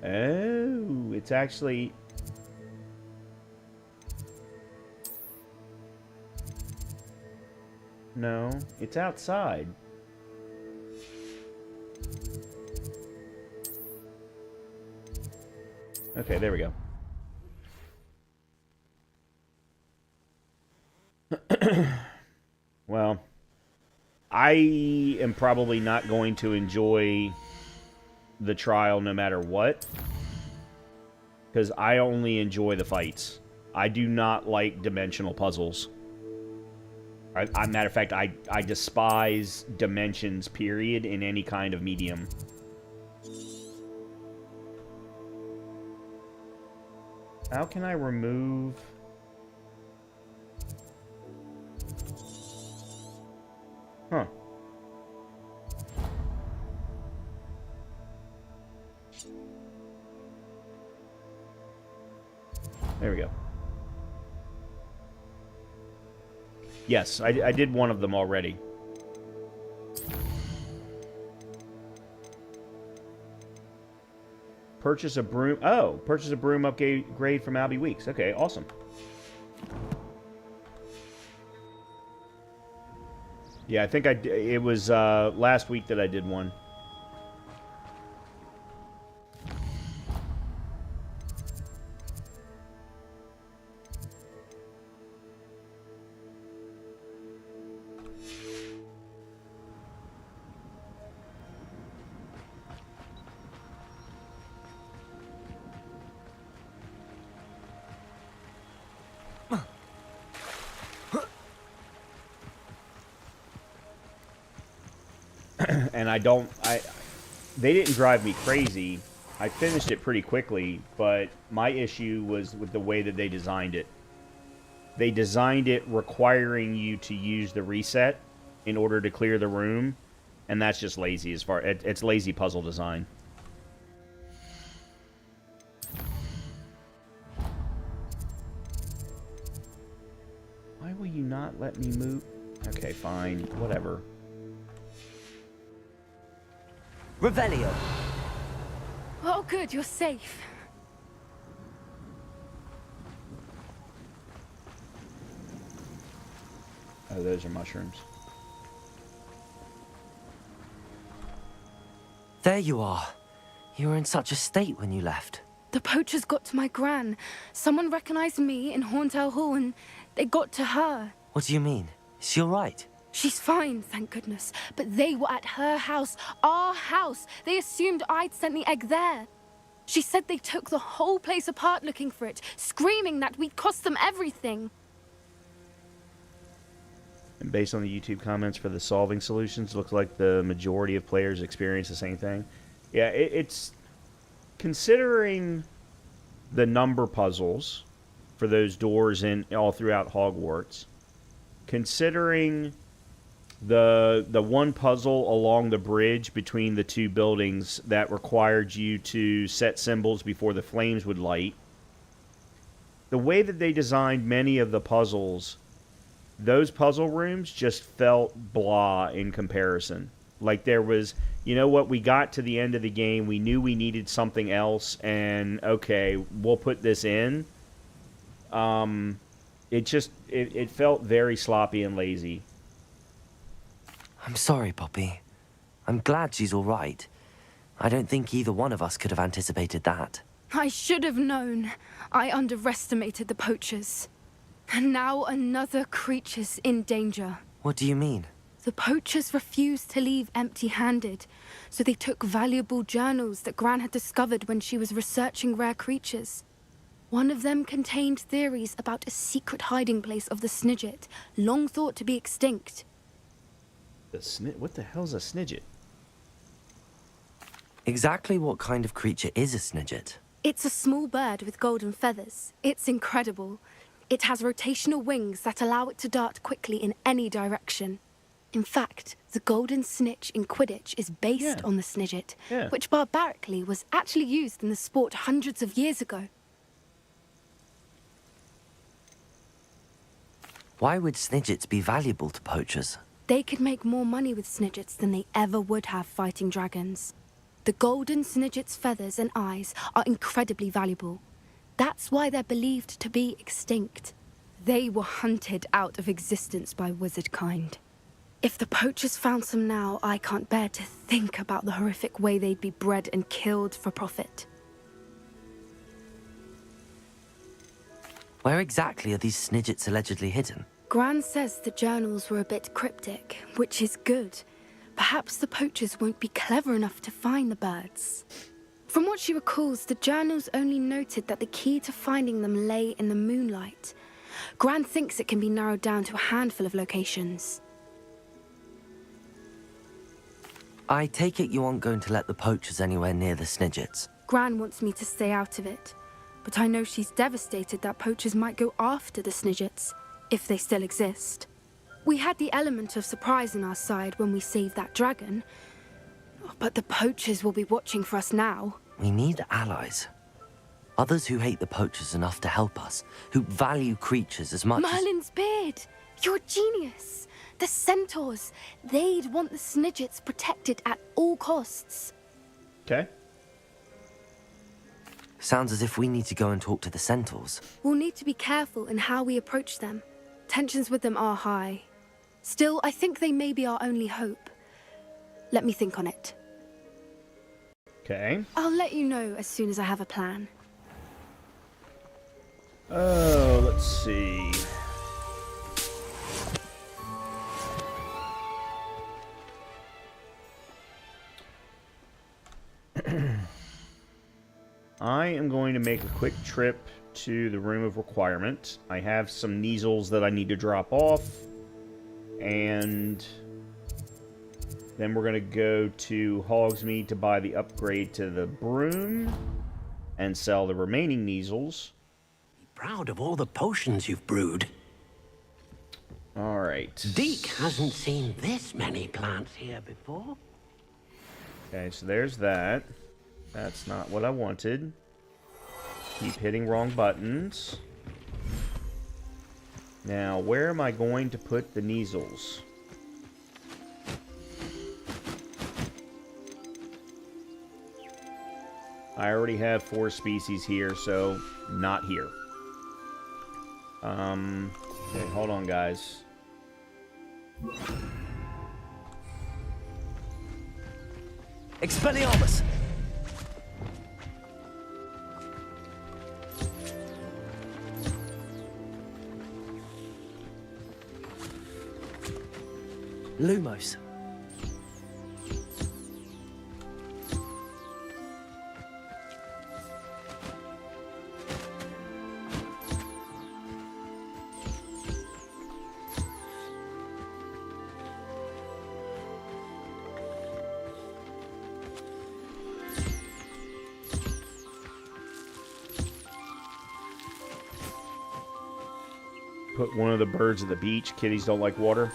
Oh, it's actually... No, it's outside. Okay, there we go. Well, I am probably not going to enjoy the trial no matter what, because I only enjoy the fights. I do not like dimensional puzzles. Matter of fact, I despise dimensions, period, in any kind of medium. How can I remove... Huh. There we go. Yes, I did one of them already. Purchase a broom. Oh, purchase a broom upgrade from Albie Weeks. Okay, awesome. Yeah, I think it was last week that I did one. And they didn't drive me crazy. I finished it pretty quickly, but my issue was with the way that they designed it. They designed it requiring you to use the reset in order to clear the room, and that's just lazy it's lazy puzzle design. Why will you not let me move? Okay, fine. Whatever. Revelio. Oh, good, you're safe. Oh, those are mushrooms. There you are. You were in such a state when you left. The poachers got to my gran. Someone recognized me in Horntail Hall and they got to her. What do you mean? Is she all right? She's fine, thank goodness. But they were at her house, our house. They assumed I'd sent the egg there. She said they took the whole place apart looking for it, screaming that we'd cost them everything. And based on the YouTube comments for the solving solutions, looks like the majority of players experience the same thing. Yeah, it's considering the number puzzles for those doors in all throughout Hogwarts, considering the one puzzle along the bridge between the two buildings that required you to set symbols before the flames would light, the way that they designed many of the puzzles, those puzzle rooms just felt blah in comparison. Like there was, you know what, we got to the end of the game, we knew we needed something else, and okay, we'll put this in. It felt very sloppy and lazy. I'm sorry, Poppy. I'm glad she's all right. I don't think either one of us could have anticipated that. I should have known. I underestimated the poachers. And now another creature's in danger. What do you mean? The poachers refused to leave empty-handed, so they took valuable journals that Gran had discovered when she was researching rare creatures. One of them contained theories about a secret hiding place of the Snidget, long thought to be extinct. What the hell's a Snidget? Exactly what kind of creature is a Snidget? It's a small bird with golden feathers. It's incredible. It has rotational wings that allow it to dart quickly in any direction. In fact, the golden snitch in Quidditch is based on the Snidget, which barbarically was actually used in the sport hundreds of years ago. Why would Snidgets be valuable to poachers? They could make more money with Snidgets than they ever would have fighting dragons. The golden Snidget's feathers and eyes are incredibly valuable. That's why they're believed to be extinct. They were hunted out of existence by wizard kind. If the poachers found some now, I can't bear to think about the horrific way they'd be bred and killed for profit. Where exactly are these Snidgets allegedly hidden? Gran says the journals were a bit cryptic, which is good. Perhaps the poachers won't be clever enough to find the birds. From what she recalls, the journals only noted that the key to finding them lay in the moonlight. Gran thinks it can be narrowed down to a handful of locations. I take it you aren't going to let the poachers anywhere near the Snidgets. Gran wants me to stay out of it, but I know she's devastated that poachers might go after the Snidgets, if they still exist. We had the element of surprise on our side when we saved that dragon, but the poachers will be watching for us now. We need allies. Others who hate the poachers enough to help us, who value creatures as much Merlin's beard! You're a genius! The centaurs! They'd want the Snidgets protected at all costs. Okay. Sounds as if we need to go and talk to the centaurs. We'll need to be careful in how we approach them. Tensions with them are high. Still, I think they may be our only hope. Let me think on it. Okay. I'll let you know as soon as I have a plan. Oh, let's see. I am going to make a quick trip to the Room of Requirement. I have some Kneazles that I need to drop off. And then we're going to go to Hogsmeade to buy the upgrade to the broom and sell the remaining Kneazles. Proud of all the potions you've brewed. Alright. Deke hasn't seen this many plants here before. Okay, so there's that. That's not what I wanted. Keep hitting wrong buttons. Now, where am I going to put the Kneasels? I already have 4 species here, so not here. Okay, hold on, guys. Expelliarmus! Lumos. Put one of the birds at the beach. Kitties don't like water.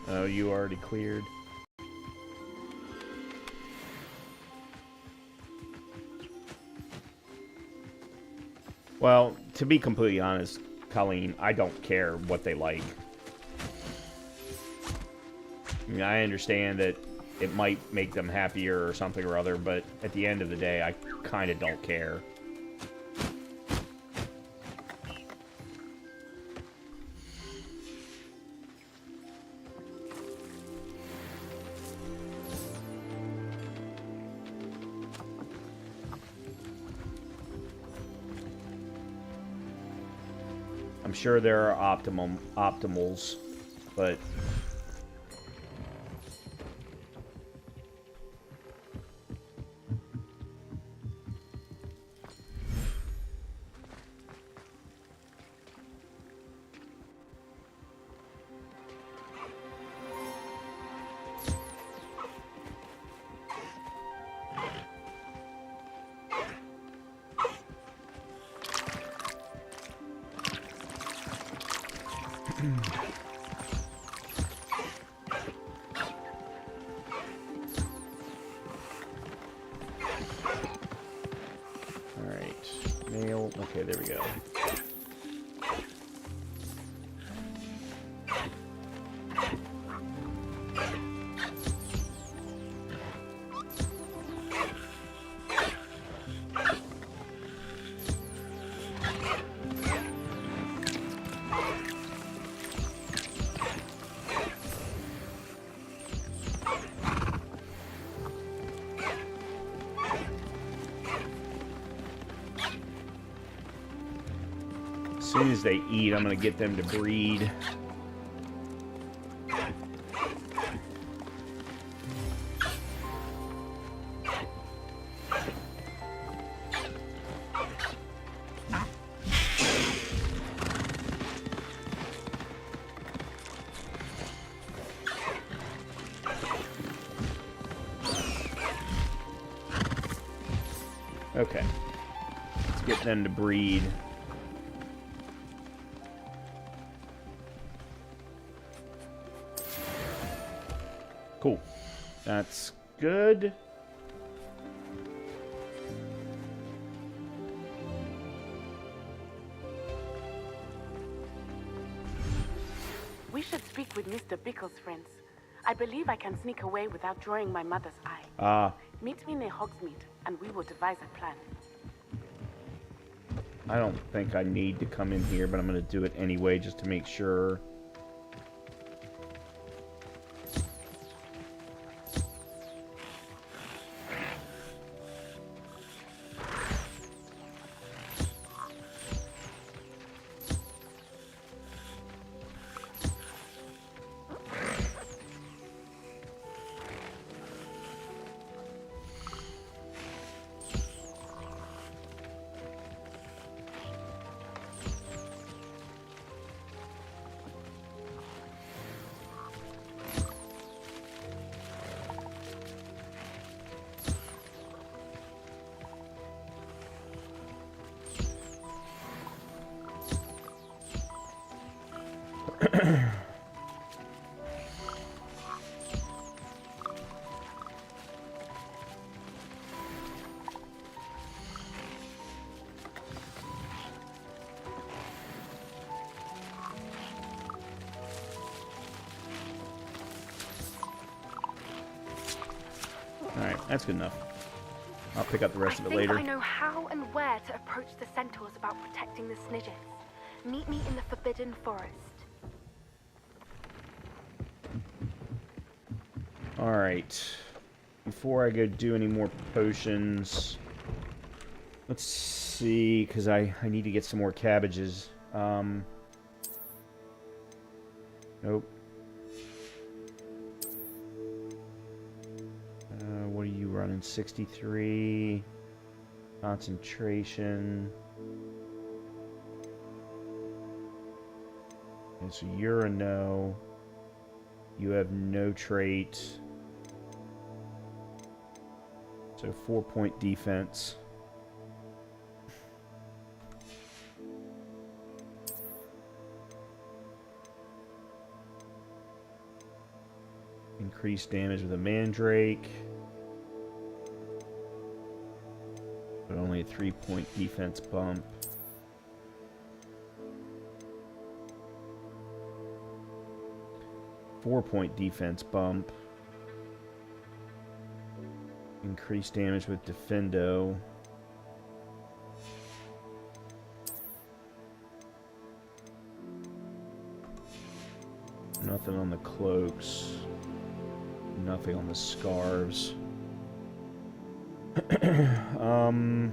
Oh, you already cleared. Well, to be completely honest, Colleen, I don't care what they like. I mean, I understand that it might make them happier or something or other, but at the end of the day, I kind of don't care. I'm sure there are optimals, but Alright, nail, okay, there we go. As soon as they eat, I'm going to get them to breed. Okay. Let's get them to breed. Cool. That's good. We should speak with Mr. Bickle's friends. I believe I can sneak away without drawing my mother's eye. Ah. Meet me near Hogsmeade, and we will devise a plan. I don't think I need to come in here, but I'm going to do it anyway just to make sure. That's good enough. I'll pick up the rest of it I think later. I know how and where to approach the centaurs about protecting the Snidgets. Meet me in the Forbidden Forest. Alright. Before I go do any more potions, let's see, because I need to get some more cabbages. Nope. What are you running? 63. Concentration. Okay, so you're a no. You have no trait. So 4-point defense. Increased damage with a mandrake. But only a 3-point defense bump. Four-point defense bump. Increased damage with Defendo. Nothing on the cloaks. Nothing on the scarves. No,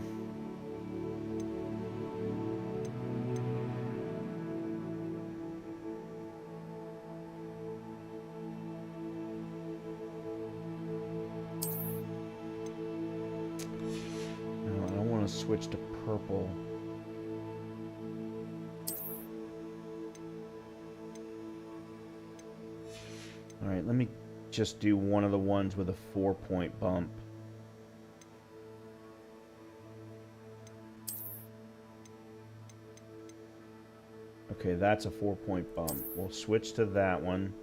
I don't want to switch to purple. Alright, let me just do one of the ones with a 4-point bump. Okay, that's a 4-point bump. We'll switch to that one.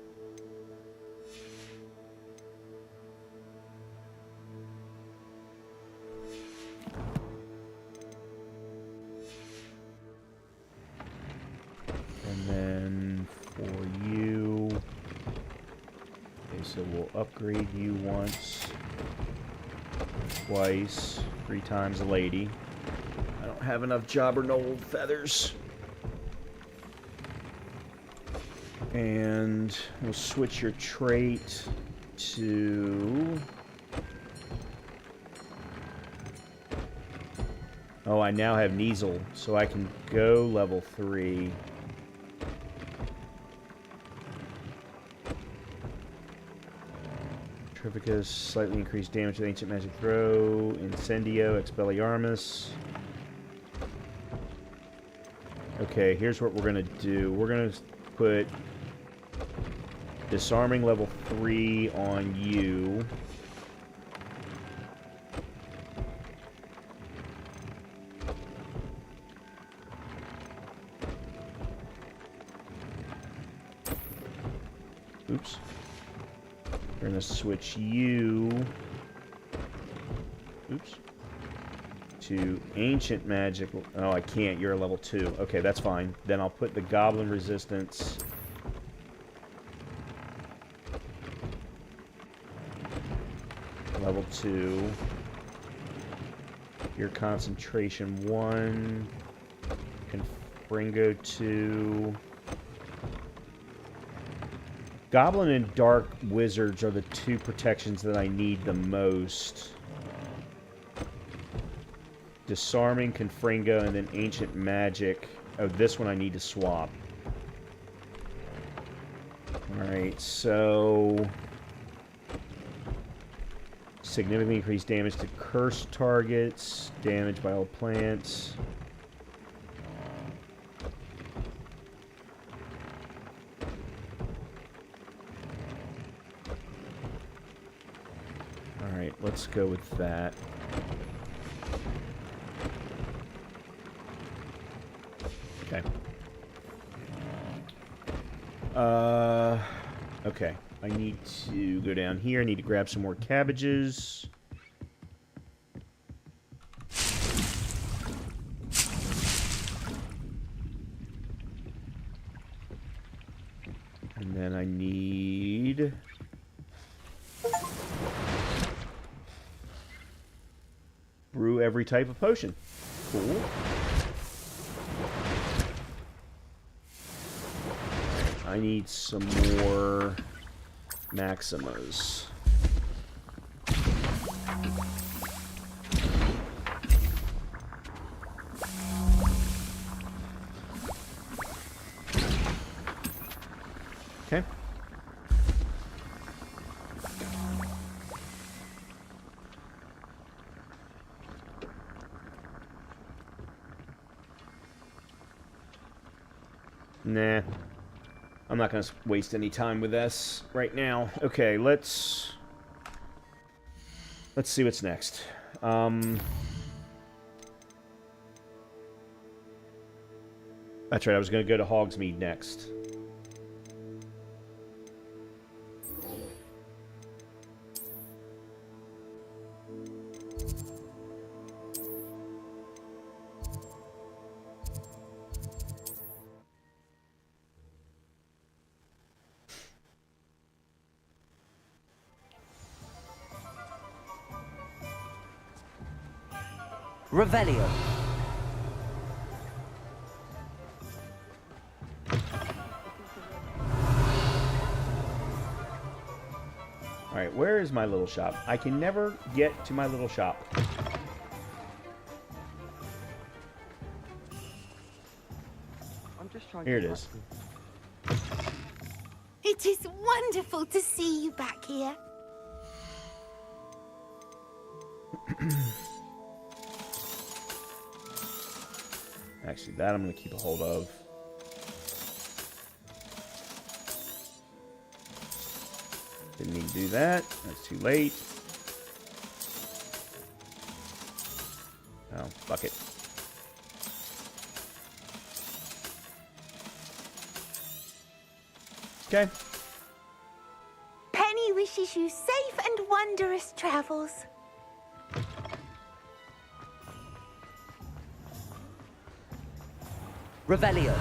And then for you... Okay, so we'll upgrade you once, twice, 3 times a lady. I don't have enough jobber knoll feathers. And we'll switch your trait to... Oh, I now have Kneasel, so I can go level 3. Trificus, slightly increased damage with Ancient Magic Throw. Incendio, Expelliarmus. Okay, here's what we're gonna do. We're gonna put Disarming level 3 on you. Oops. We're gonna switch you. Oops. To Ancient Magic. Oh, I can't. You're a level 2. Okay, that's fine. Then I'll put the Goblin Resistance. Level 2. Your Concentration 1. Confringo 2. Goblin and Dark Wizards are the 2 protections that I need the most. Disarming, Confringo, and then Ancient Magic. Oh, this one I need to swap. Alright, so... Significantly increased damage to cursed targets. Damage by all plants. Alright, let's go with that. Okay. Okay. I need to go down here. I need to grab some more cabbages. And then I need every type of potion. Cool. I need some more Maximas. Okay. Nah. I'm not going to waste any time with this right now. Okay, let's see what's next. That's right, I was going to go to Hogsmeade next. Revelio. Alright, where is my little shop? I can never get to my little shop. Here it is. It is wonderful to see you back here. Actually, that I'm going to keep a hold of. Didn't need to do that. That's too late. Oh, fuck it. Okay. Penny wishes you safe and wondrous travels. Revelio.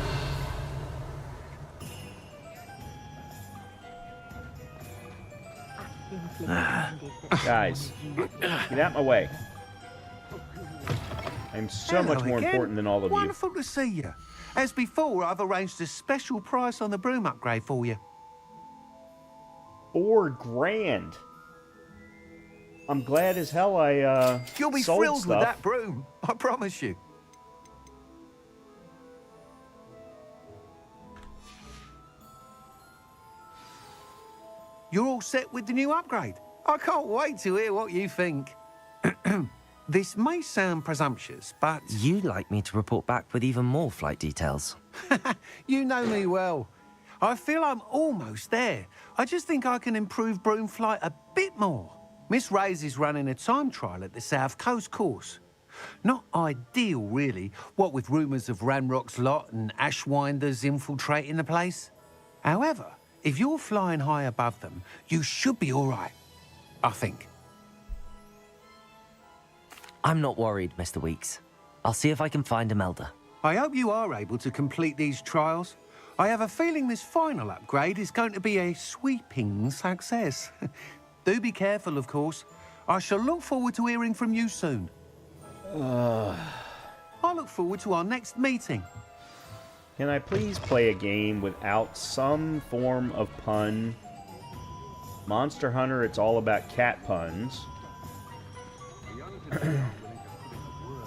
Guys, get out my way. I'm so much more important than all of you. Wonderful to see you. As before, I've arranged a special price on the broom upgrade for you. $4 grand. I'm glad as hell I You'll be sold thrilled stuff. with that broom, I promise you. You're all set with the new upgrade. I can't wait to hear what you think. This may sound presumptuous, but... You'd like me to report back with even more flight details. You know me well. I feel I'm almost there. I just think I can improve broom flight a bit more. Miss Ray's is running a time trial at the South Coast course. Not ideal, really, what with rumours of Ranrock's lot and Ashwinders infiltrating the place. However, if you're flying high above them, you should be all right, I think. I'm not worried, Mr. Weeks. I'll see if I can find Imelda. I hope you are able to complete these trials. I have a feeling this final upgrade is going to be a sweeping success. Do be careful, of course. I shall look forward to hearing from you soon. I look forward to our next meeting. Can I please play a game without some form of pun? Monster Hunter, it's all about cat puns.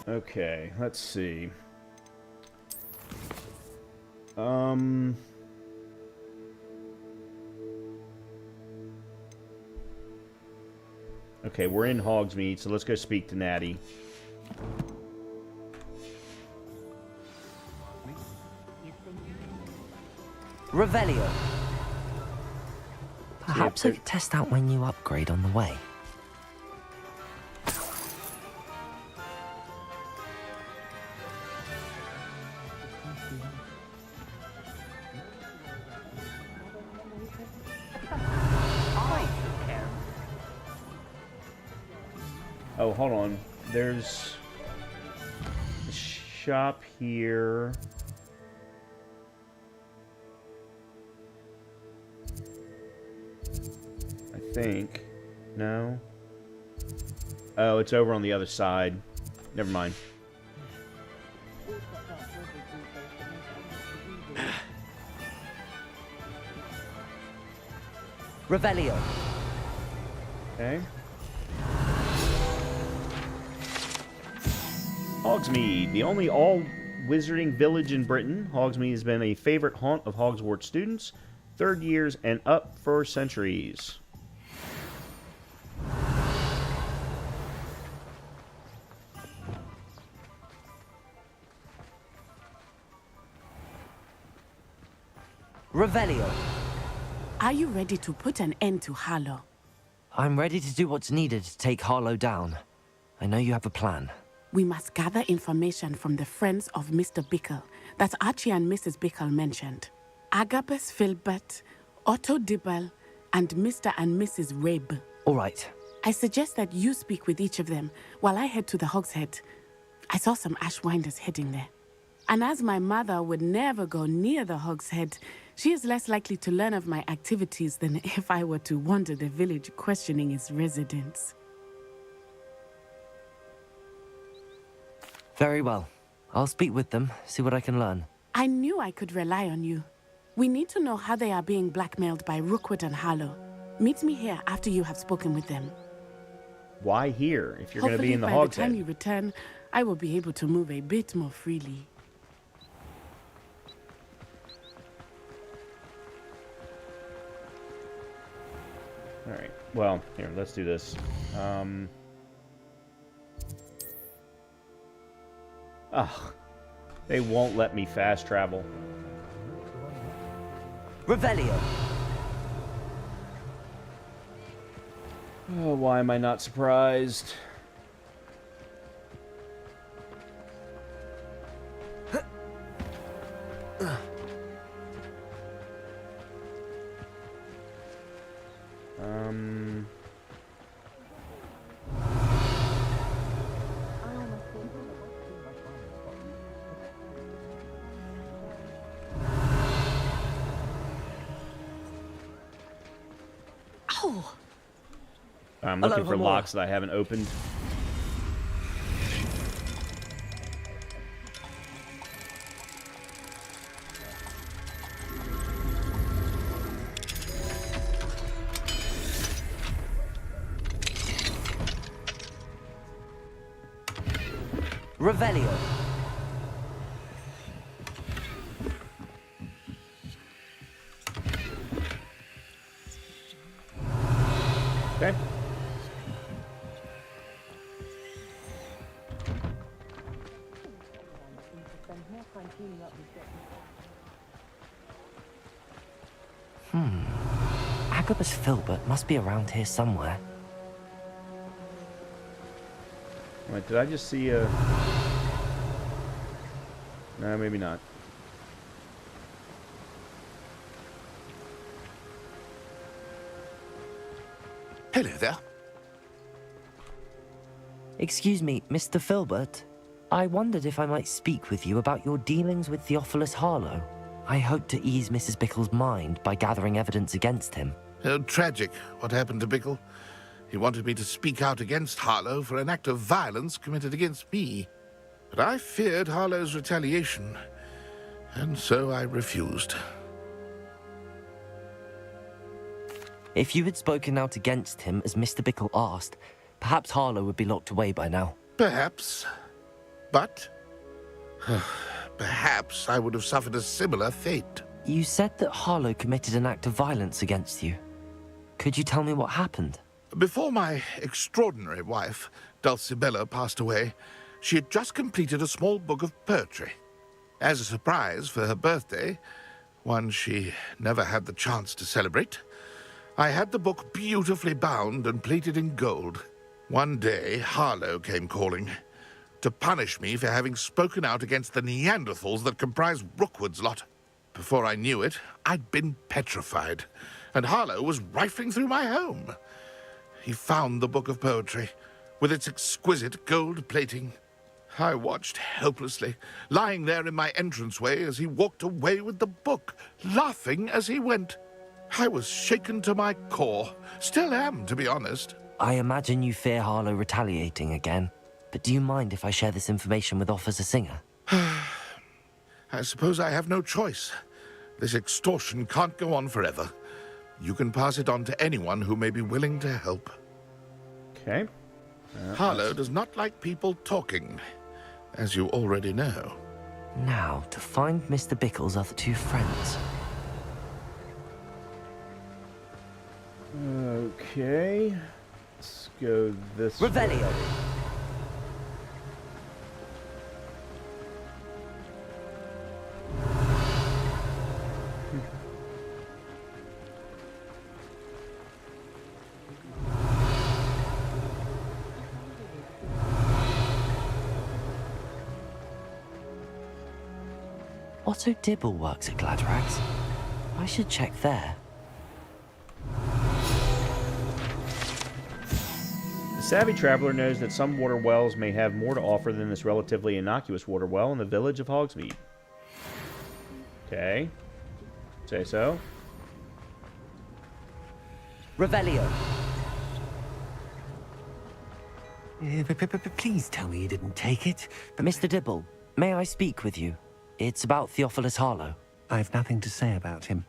Okay, let's see. Okay, we're in Hogsmeade, so let's go speak to Natty. Revelio. Perhaps I could test out my new upgrade on the way. Oh, hold on. There's a shop here. I think. No? Oh, it's over on the other side. never mind. Revelio. Okay. Hogsmeade, the only all-wizarding village in Britain. Hogsmeade has been a favorite haunt of Hogwarts students, third years and up for centuries. Revelio. Are you ready to put an end to Harlow? I'm ready to do what's needed to take Harlow down. I know you have a plan. We must gather information from the friends of Mr. Bickle that Archie and Mrs. Bickle mentioned. Agabus Filbert, Otto Dibble, and Mr. and Mrs. Rabe. All right. I suggest that you speak with each of them while I head to the Hogshead. I saw some Ashwinders heading there. And as my mother would never go near the Hogshead, she is less likely to learn of my activities than if I were to wander the village questioning its residents. Very well. I'll speak with them, see what I can learn. I knew I could rely on you. We need to know how they are being blackmailed by Rookwood and Harlow. Meet me here after you have spoken with them. Why here, if you're going to be Hopefully in the by the time Hogshead? you return, I will be able to move a bit more freely. Alright, well, here, let's do this. Ugh, they won't let me fast travel. Revelio. Oh, why am I not surprised? Oh! I'm looking for Hamor. locks that I haven't opened. Revelio. Okay. Agabus Filbert must be around here somewhere. Wait, did I just see a... No, maybe not. Hello there. Excuse me, Mr. Filbert. I wondered if I might speak with you about your dealings with Theophilus Harlow. I hope to ease Mrs. Bickle's mind by gathering evidence against him. Oh, tragic what happened to Bickle. He wanted me to speak out against Harlow for an act of violence committed against me. But I feared Harlow's retaliation, and so I refused. If you had spoken out against him as Mr. Bickle asked, perhaps Harlow would be locked away by now. Perhaps. But perhaps I would have suffered a similar fate. You said that Harlow committed an act of violence against you. Could you tell me what happened? Before my extraordinary wife, Dulcibella, passed away, she had just completed a small book of poetry. As a surprise for her birthday, one she never had the chance to celebrate, I had the book beautifully bound and plated in gold. One day, Harlow came calling to punish me for having spoken out against the Neanderthals that comprise Rookwood's lot. Before I knew it, I'd been petrified, and Harlow was rifling through my home. He found the book of poetry, with its exquisite gold plating. I watched helplessly, lying there in my entranceway as he walked away with the book, laughing as he went. I was shaken to my core. Still am, to be honest. I imagine you fear Harlow retaliating again. but do you mind if I share this information with Officer Singer? I suppose I have no choice. This extortion can't go on forever. You can pass it on to anyone who may be willing to help. Okay. Harlow does not like people talking, as you already know. Now, to find Mr. Bickle's other two friends. Okay. Let's go this Revelio. way. Otto Dibble works at Gladrags. I should check there. The savvy traveler knows that some water wells may have more to offer than this relatively innocuous water well in the village of Hogsmeade. Okay. Say so. Revelio. Please tell me you didn't take it. Mr. Dibble, may I speak with you? It's about Theophilus Harlow. I've nothing to say about him.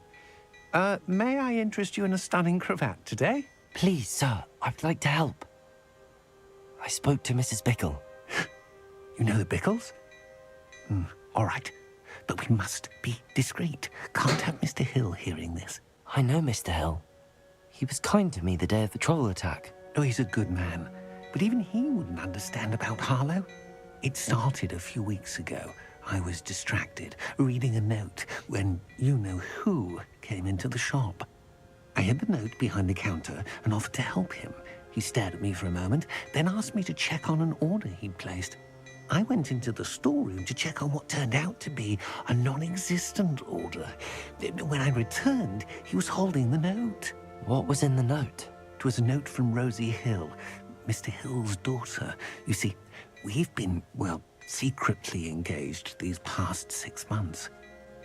May I interest you in a stunning cravat today? Please, sir, I'd like to help. I spoke to Mrs. Bickle. You know the Bickles? All right. But we must be discreet. Can't have Mr. Hill hearing this. I know Mr. Hill. He was kind to me the day of the troll attack. Oh, he's a good man. But even he wouldn't understand about Harlow. It started a few weeks ago. I was distracted, reading a note, when you-know-who came into the shop. I hid the note behind the counter and offered to help him. He stared at me for a moment, then asked me to check on an order he'd placed. I went into the storeroom to check on what turned out to be a non-existent order. When I returned, he was holding the note. What was in the note? It was a note from Rosie Hill, Mr. Hill's daughter. You see, we've been, well, secretly engaged these past 6 months.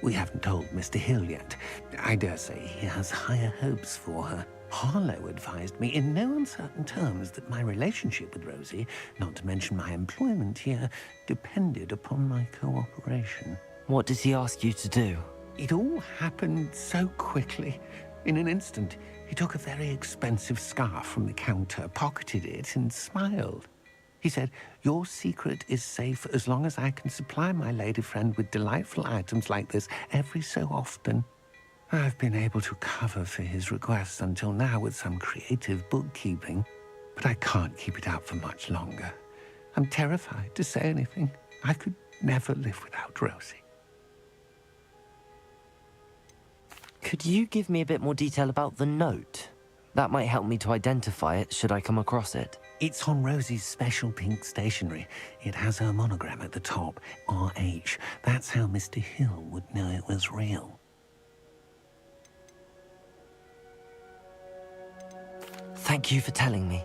We haven't told Mr. Hill yet. I dare say he has higher hopes for her. Harlow advised me in no uncertain terms that my relationship with Rosie, not to mention my employment here, depended upon my cooperation. What did he ask you to do? It all happened so quickly. In an instant, he took a very expensive scarf from the counter, pocketed it, and smiled. He said, "Your secret is safe as long as I can supply my lady friend with delightful items like this every so often." I've been able to cover for his requests until now with some creative bookkeeping, but I can't keep it up for much longer. I'm terrified to say anything. I could never live without Rosie. Could you give me a bit more detail about the note? That might help me to identify it should I come across it. It's on Rosie's special pink stationery. It has her monogram at the top, RH. That's how Mr. Hill would know it was real. Thank you for telling me.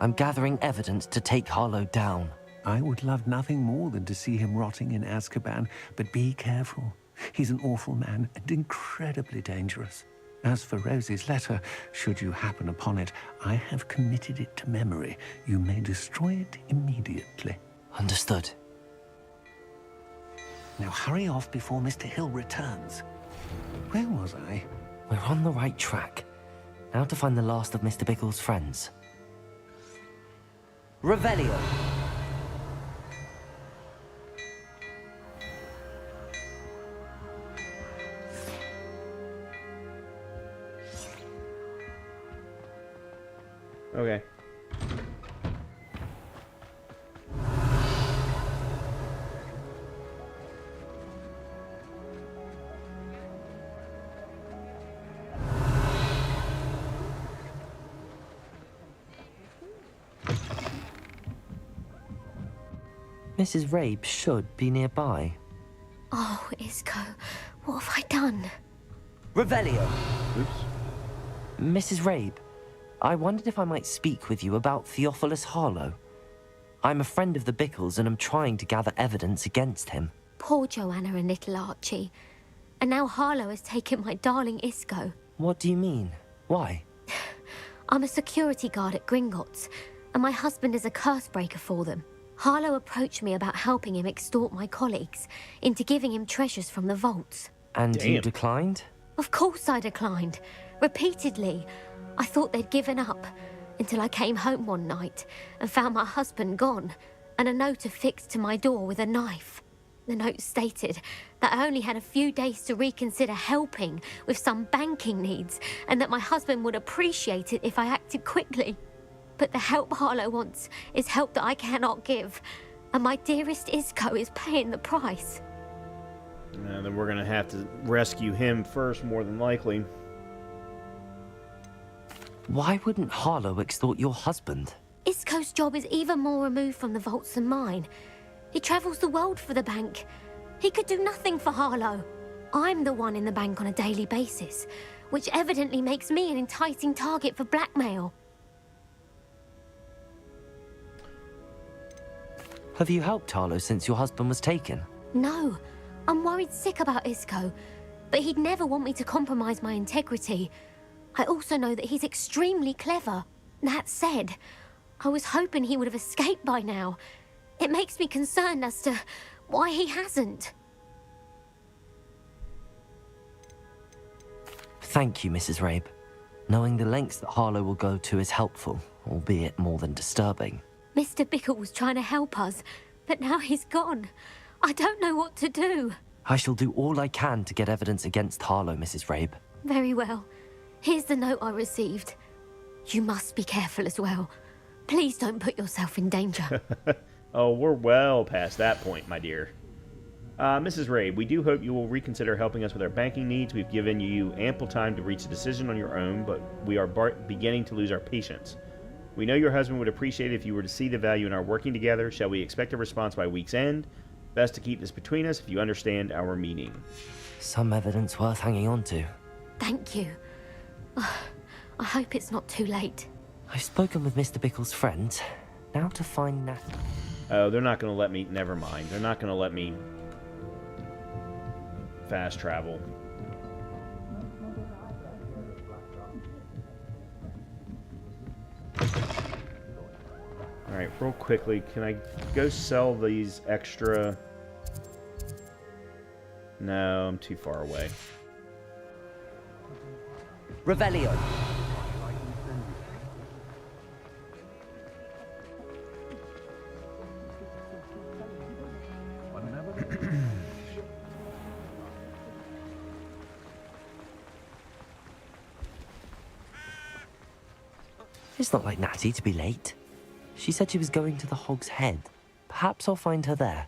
I'm gathering evidence to take Harlow down. I would love nothing more than to see him rotting in Azkaban, but be careful. He's an awful man and incredibly dangerous. As for Rosie's letter, should you happen upon it, I have committed it to memory. You may destroy it immediately. Understood. Now hurry off before Mr. Hill returns. Where was I? We're on the right track. Now to find the last of Mr. Bickle's friends. Revelio. Okay. Mrs. Rabe should be nearby. Oh, Isco, what have I done? Revelio. Oops. Mrs. Rabe, I wondered if I might speak with you about Theophilus Harlow. I'm a friend of the Bickles and I'm trying to gather evidence against him. Poor Joanna and little Archie. And now Harlow has taken my darling Isco. What do you mean? Why? I'm a security guard at Gringotts, and my husband is a curse breaker for them. Harlow approached me about helping him extort my colleagues into giving him treasures from the vaults. And you Damn. declined? Of course I declined. Repeatedly. I thought they'd given up, until I came home one night and found my husband gone, and a note affixed to my door with a knife. The note stated that I only had a few days to reconsider helping with some banking needs, and that my husband would appreciate it if I acted quickly. But the help Harlow wants is help that I cannot give, and my dearest Isco is paying the price. Then we're going to have to rescue him first, more than likely. Why wouldn't Harlow extort your husband? Isco's job is even more removed from the vaults than mine. He travels the world for the bank. He could do nothing for Harlow. I'm the one in the bank on a daily basis, which evidently makes me an enticing target for blackmail. Have you helped Harlow since your husband was taken? No, I'm worried sick about Isco, but he'd never want me to compromise my integrity. I also know that he's extremely clever. That said, I was hoping he would have escaped by now. It makes me concerned as to why he hasn't. Thank you, Mrs. Rabe. Knowing the lengths that Harlow will go to is helpful, albeit more than disturbing. Mr. Bickle was trying to help us, but now he's gone. I don't know what to do. I shall do all I can to get evidence against Harlow, Mrs. Rabe. Very well. Here's the note I received. You must be careful as well. Please don't put yourself in danger. Oh, we're well past that point, my dear. Mrs. Rabe, we do hope you will reconsider helping us with our banking needs. We've given you ample time to reach a decision on your own, but we are beginning to lose our patience. We know your husband would appreciate it if you were to see the value in our working together. Shall we expect a response by week's end? Best to keep this between us if you understand our meaning. Some evidence worth hanging on to. Thank you. I hope it's not too late. I've spoken with Mr. Bickle's friends. Now to find Natty. Oh, they're not going to let me... Never mind. They're not going to let me fast travel. Alright, real quickly, can I go sell these extra... No, I'm too far away. Revelio. It's not like Natty to be late. She said she was going to the Hog's Head. Perhaps I'll find her there.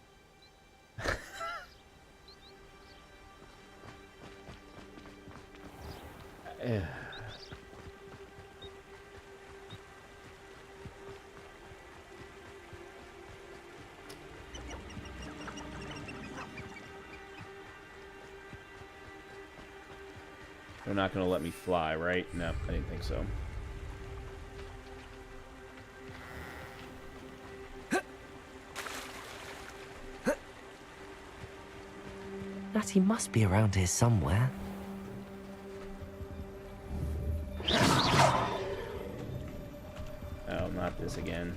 They're not going to let me fly, right? No, I didn't think so. Natty must be around here somewhere. Oh, not this again.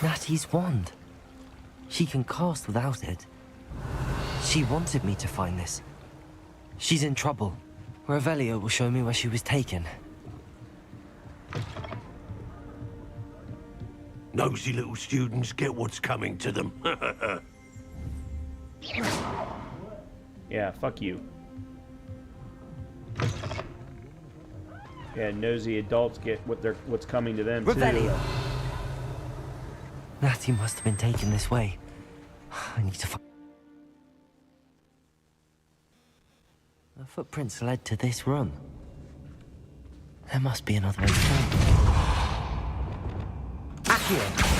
Natty's wand. She can cast without it. She wanted me to find this. She's in trouble. Revelio will show me where she was taken. Nosy little students get what's coming to them. Yeah, fuck you. Yeah, nosy adults get what's coming to them, Revelio. too. Natty must have been taken this way. I need to find... The footprints led to this room. There must be another way through. Accio!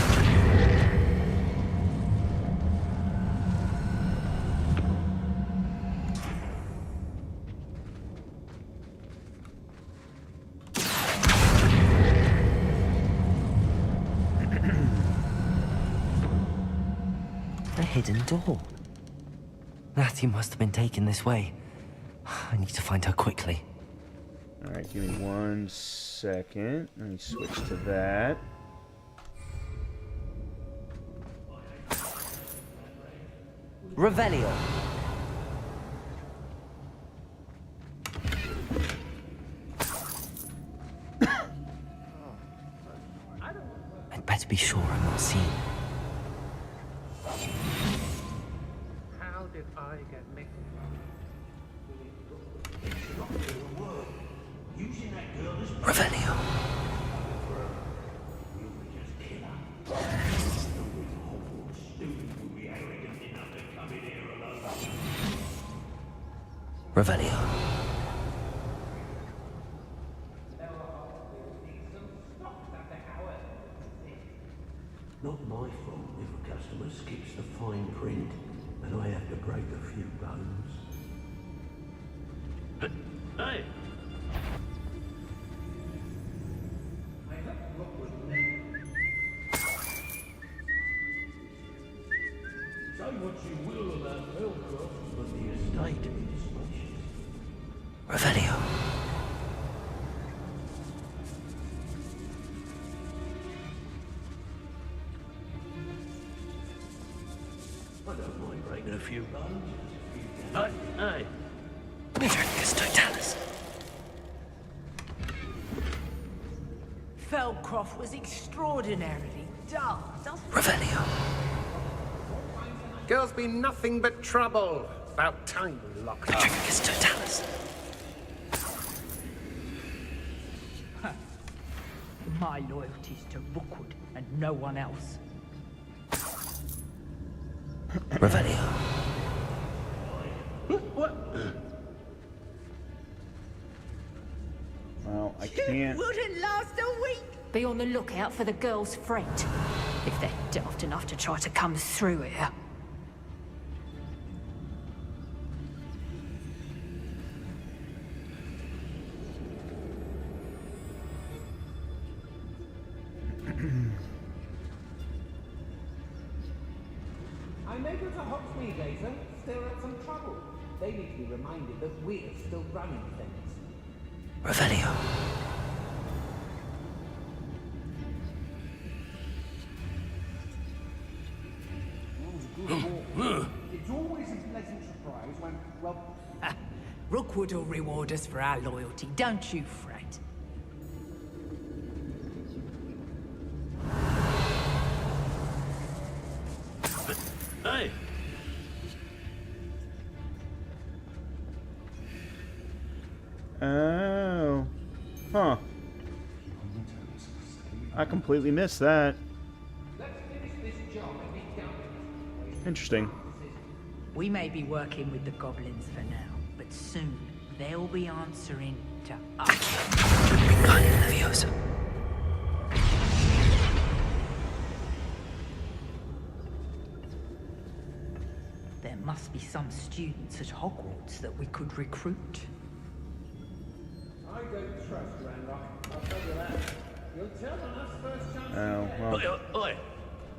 hidden door. Natty must have been taken this way. I need to find her quickly. Alright, give me 1 second. Let me switch to that. Revelio. I'd better be sure I'm not seen. How did I get mixed? Revelio. Revelio. Not my fault if a customer skips the fine print and I have to break a few bones. Hey! Say what you will about Hellcroft, but the estate is spacious. Revelio. I don't mind breaking a few bones. Hey! Metricus totalis. Feldcroft was extraordinarily dull, doesn't it? Revelio. Girls be nothing but trouble. About time we locked up. Metricus totalis. My loyalty's to Rookwood and no one else. Revelio. Well, I can't. Wouldn't last a week. Be on the lookout for the girl's friend. If they're daft enough to try to come through here. I know there's a Hogsmeade laser still at some trouble. They need to be reminded that we're still running things. Revelio. It's always a pleasant surprise when, well... Rookwood will reward us for our loyalty, don't you fret. Hey! Oh. Huh. I completely missed that. Interesting. We may be working with the goblins for now, but soon they'll be answering to us. There must be some students at Hogwarts that we could recruit. I don't trust Ranrock, I'll tell you that. You'll tell on us first chance. Oh, well.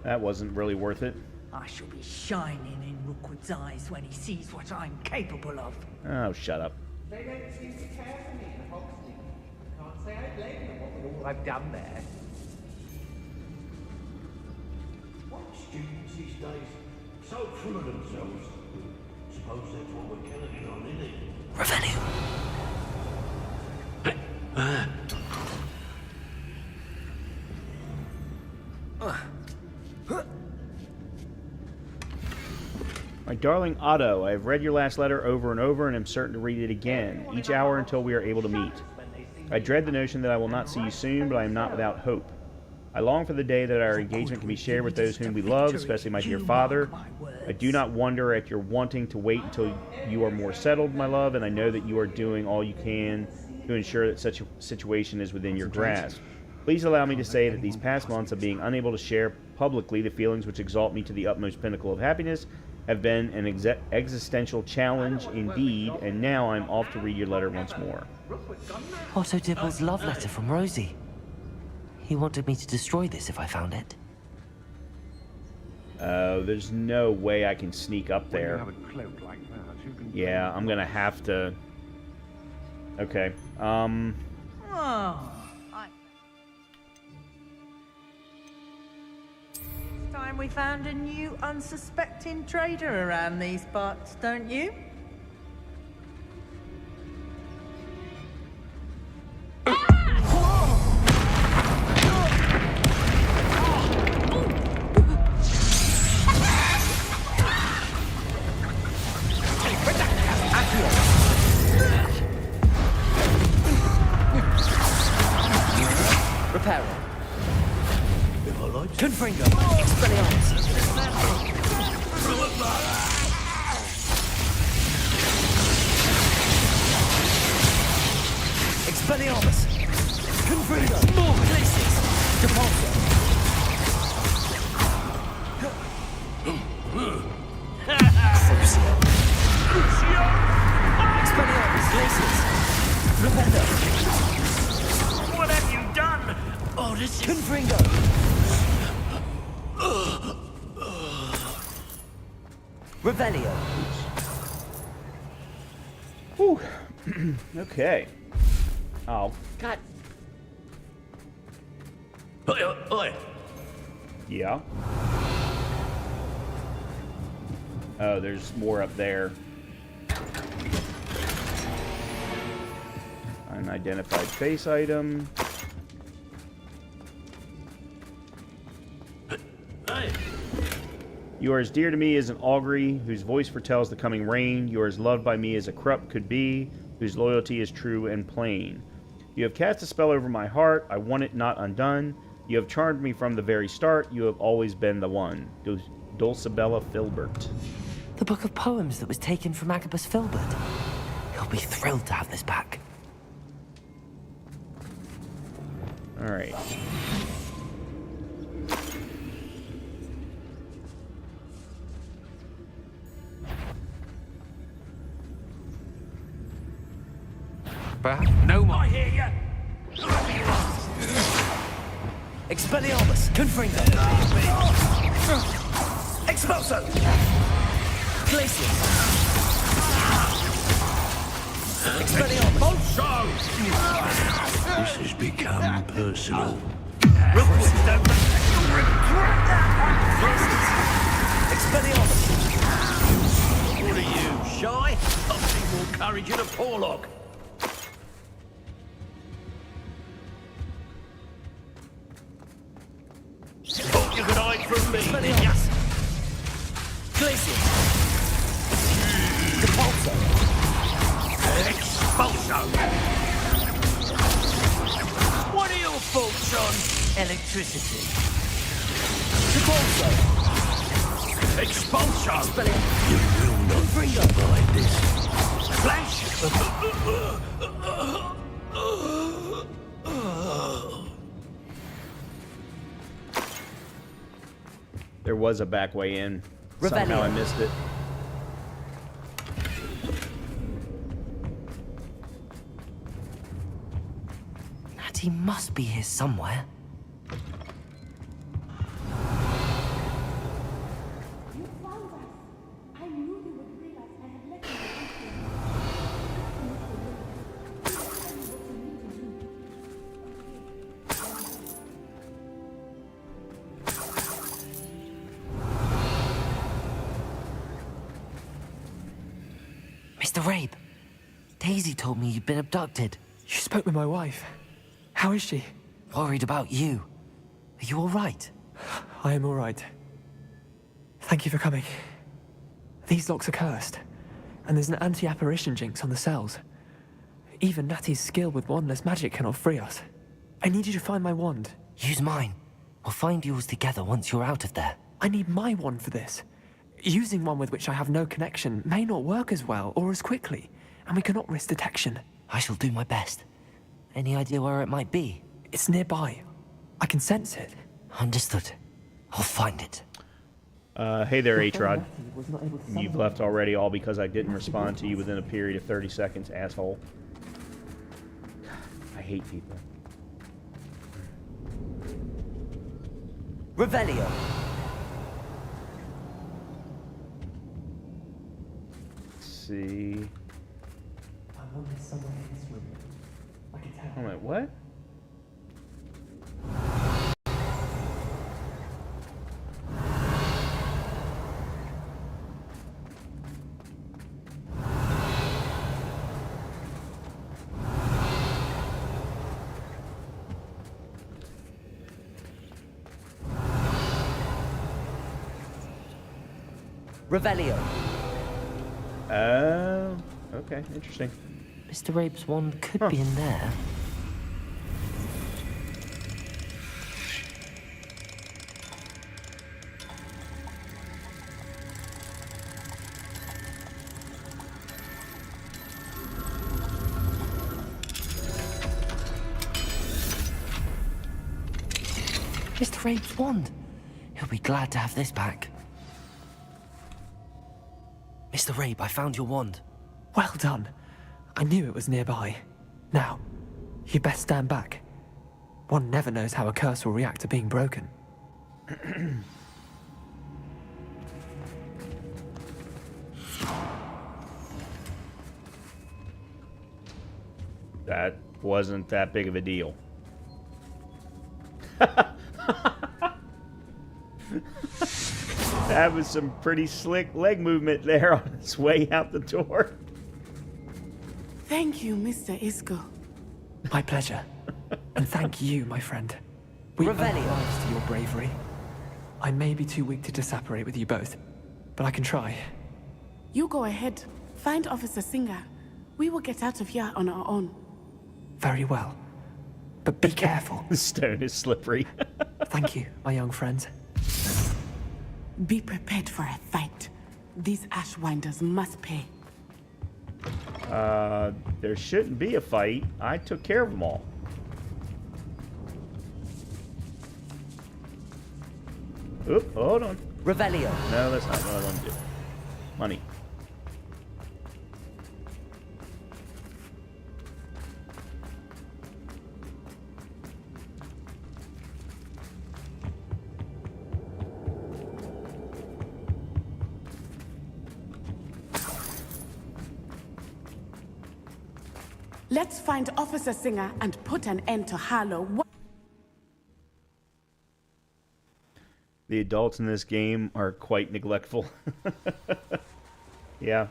That wasn't really worth it. I shall be shining in Rookwood's eyes when he sees what I'm capable of. Oh, shut up. They don't seem to care for me in Hogsmeade. Can't say I blame them with all I've done there. What students these days? So full of themselves. Suppose that's what we're counting on, isn't it? Revelio. My darling Otto, I have read your last letter over and over and am certain to read it again, each hour until we are able to meet. I dread the notion that I will not see you soon, but I am not without hope. I long for the day that our engagement can be shared with those whom we love, especially my dear father. I do not wonder at your wanting to wait until you are more settled, my love, and I know that you are doing all you can to ensure that such a situation is within your grasp. Please allow me to say that these past months of being unable to share publicly the feelings which exalt me to the utmost pinnacle of happiness have been an existential challenge indeed, and now I'm off to read your letter once more. Otto Dibble's love letter from Rosie. He wanted me to destroy this if I found it. There's no way I can sneak up there. When you have a cloak like that, you can... Yeah, I'm gonna have to... Okay, Oh, it's time we found a new unsuspecting trader around these parts, don't you? Reparo. Confringo. Expelliarmus. Expelliarmus. Confringo. Glacius. Depulso. Crucio. Expelliarmus. Glacius. Rependo. What have you done? Oh, this is... Confringo. Revelio. Whew. Okay. Oh, God. Oi. Yeah. Oh, there's more up there. Unidentified face item. You are as dear to me as an augury, whose voice foretells the coming rain. You are as loved by me as a corrupt could be, whose loyalty is true and plain. You have cast a spell over my heart, I want it not undone. You have charmed me from the very start, you have always been the one. Dulcibella Filbert. The book of poems that was taken from Agabus Filbert. He'll be thrilled to have this back. Alright. No more. I hear ya. Expelliarmus. Confringo. Expulso. Glacius. Expelliarmus. Bolso. This has become personal. Real wisdom. You'll regret that. Expelliarmus. What are you, shy? I'll see more courage in a porlock. Thought you could hide from me, did ya? Glacius. Depulso. Expulso. What are your thoughts on electricity? Depulso. Expulso. You will not survive this. Flash. There was a back way in. Revelio. Somehow I missed it. Natty must be here somewhere. Mr. Rabe, Daisy told me you'd been abducted. You spoke with my wife. How is she? Worried about you. Are you all right? I am all right. Thank you for coming. These locks are cursed, and there's an anti-apparition jinx on the cells. Even Natty's skill with wandless magic cannot free us. I need you to find my wand. Use mine. We'll find yours together once you're out of there. I need my wand for this. Using one with which I have no connection may not work as well or as quickly, and we cannot risk detection. I shall do my best. Any idea where it might be? It's nearby. I can sense it. Understood. I'll find it. Hey there, Atrod. You've left already, all because I didn't respond to you within a period of 30 seconds, asshole. I hate people. Revelio. see. I wanted someone in this room. I can tell. I'm like, what? Revelio. Oh, okay, interesting. Mr. Rabe's wand could be in there. Mr. Rabe's wand. He'll be glad to have this back. Mr. Rabe, I found your wand. Well done. I knew it was nearby. Now, you best stand back. One never knows how a curse will react to being broken. That wasn't that big of a deal. That was some pretty slick leg movement there on its way out the door. Thank you, Mr. Isco. My pleasure. And thank you, my friend. We owe lives to your bravery. I may be too weak to disapparate with you both, but I can try. You go ahead. Find Officer Singer. We will get out of here on our own. Very well. But be careful. The stone is slippery. Thank you, my young friends. Be prepared for a fight. These Ashwinders must pay. There shouldn't be a fight. I took care of them all. Oop, hold on. Revelio. No, that's not what I want to do. Money. Let's find Officer Singer and put an end to Harlow. The adults in this game are quite neglectful. Yeah.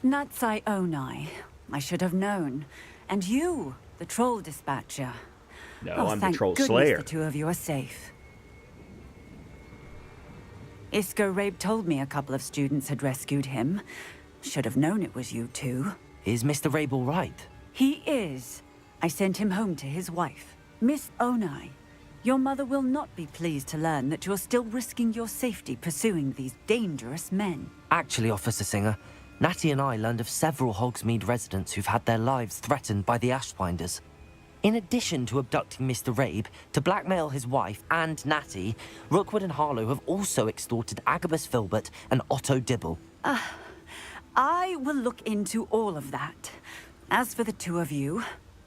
Natsai Onai. I should have known. And you, the troll dispatcher. No, Oh, I'm the thank troll goodness slayer. the two of you are safe. Isco Rabe told me a couple of students had rescued him. Should have known it was you two. Is Mr. Rabe all right? He is. I sent him home to his wife. Miss Onai, your mother will not be pleased to learn that you're still risking your safety pursuing these dangerous men. Actually, Officer Singer, Natty and I learned of several Hogsmeade residents who've had their lives threatened by the Ashwinders. In addition to abducting Mr. Rabe, to blackmail his wife and Natty, Rookwood and Harlow have also extorted Agabus Filbert and Otto Dibble. I will look into all of that. As for the two of you,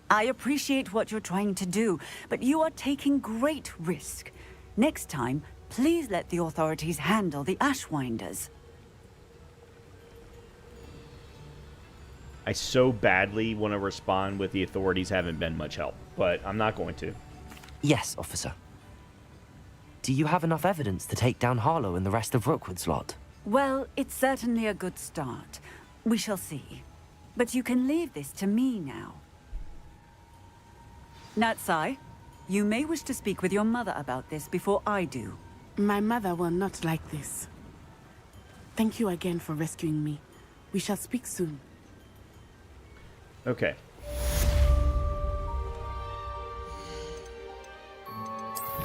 I appreciate what you're trying to do, but you are taking great risk. Next time, please let the authorities handle the Ashwinders. I so badly want to respond with the authorities haven't been much help, but I'm not going to. Yes, officer. Do you have enough evidence to take down Harlow and the rest of Rookwood's lot? Well, it's certainly a good start. We shall see. But you can leave this to me now. Natsai, you may wish to speak with your mother about this before I do. My mother will not like this. Thank you again for rescuing me. We shall speak soon. Okay.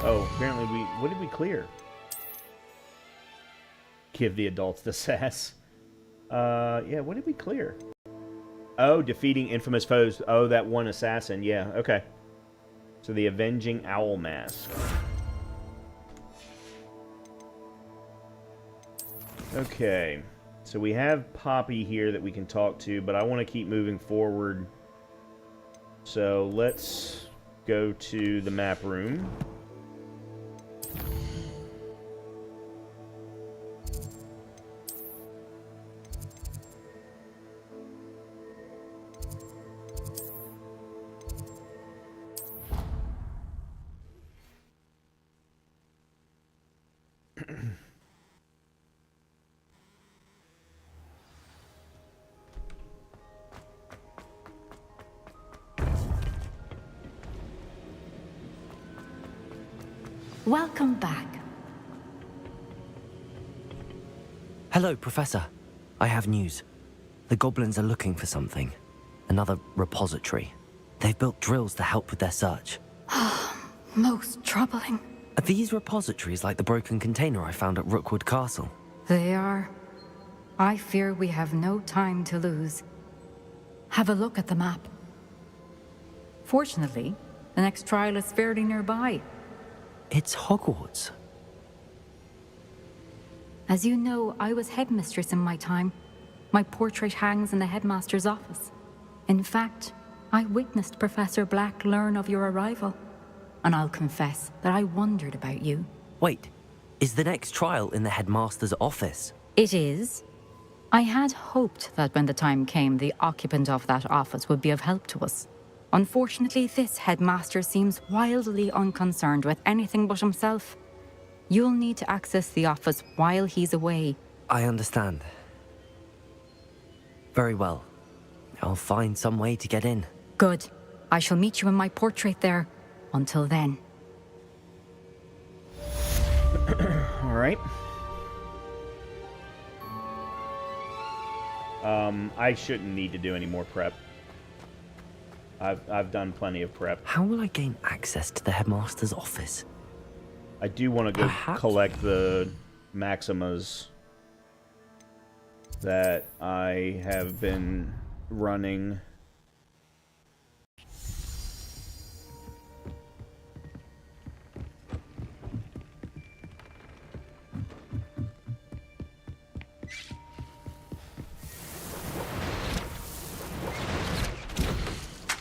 Oh, apparently what did we clear? Give the adults the sass. Yeah, what did we clear? Oh, defeating infamous foes. Oh, that one assassin. Yeah, okay. So the Avenging Owl Mask. Okay. So we have Poppy here that we can talk to, but I want to keep moving forward. So let's go to the map room. Welcome back. Hello, Professor. I have news. The goblins are looking for something. Another repository. They've built drills to help with their search. Most troubling. Are these repositories like the broken container I found at Rookwood Castle? They are. I fear we have no time to lose. Have a look at the map. Fortunately, the next trial is fairly nearby. It's Hogwarts. As you know, I was headmistress in my time. My portrait hangs in the headmaster's office. In fact, I witnessed Professor Black learn of your arrival. And I'll confess that I wondered about you. Wait, is the next trial in the headmaster's office? It is. I had hoped that when the time came, the occupant of that office would be of help to us. Unfortunately, this headmaster seems wildly unconcerned with anything but himself. You'll need to access the office while he's away. I understand. Very well. I'll find some way to get in. Good. I shall meet you in my portrait there. Until then. All right. I shouldn't need to do any more prep. I've done plenty of prep. How will I gain access to the headmaster's office? I do want to go collect the Maximas that I have been running.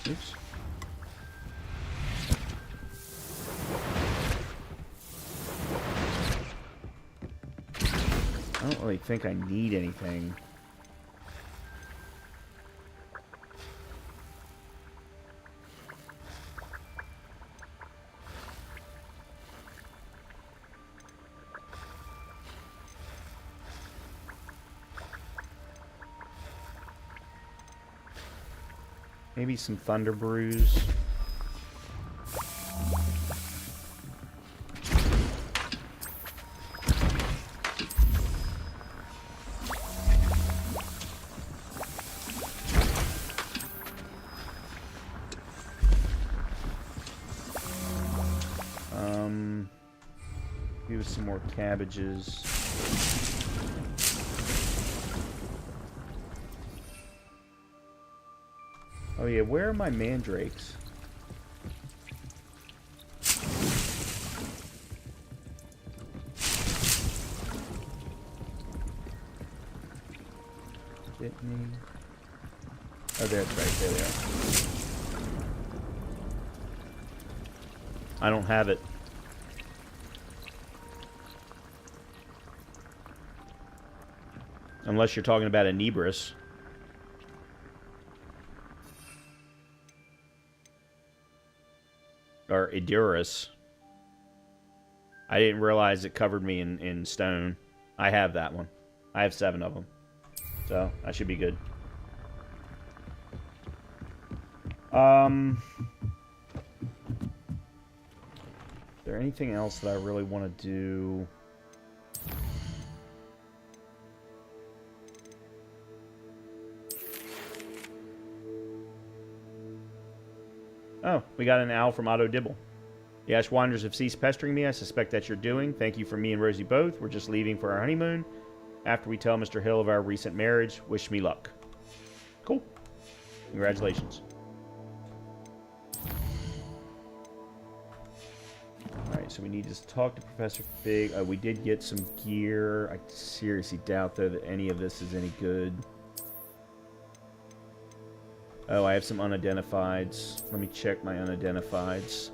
Oops. I don't really think I need anything. Maybe some Thunder Brews. Maybe some more cabbages. Oh yeah, where are my mandrakes? Didn't Oh, that's right, there they are. I don't have it. Unless you're talking about Anibris. Or Edurus. I didn't realize it covered me in stone. I have that one. I have 7 of them. So, I should be good. Is there anything else that I really want to do? Oh, we got an owl from Otto Dibble. The Ashwinders have ceased pestering me. I suspect that's your doing. Thank you for me and Rosie both. We're just leaving for our honeymoon. After we tell Mr. Hill of our recent marriage, wish me luck. Cool. Congratulations. Alright, so we need to talk to Professor Fig. We did get some gear. I seriously doubt, though, that any of this is any good. Oh, I have some unidentifieds. Let me check my unidentifieds.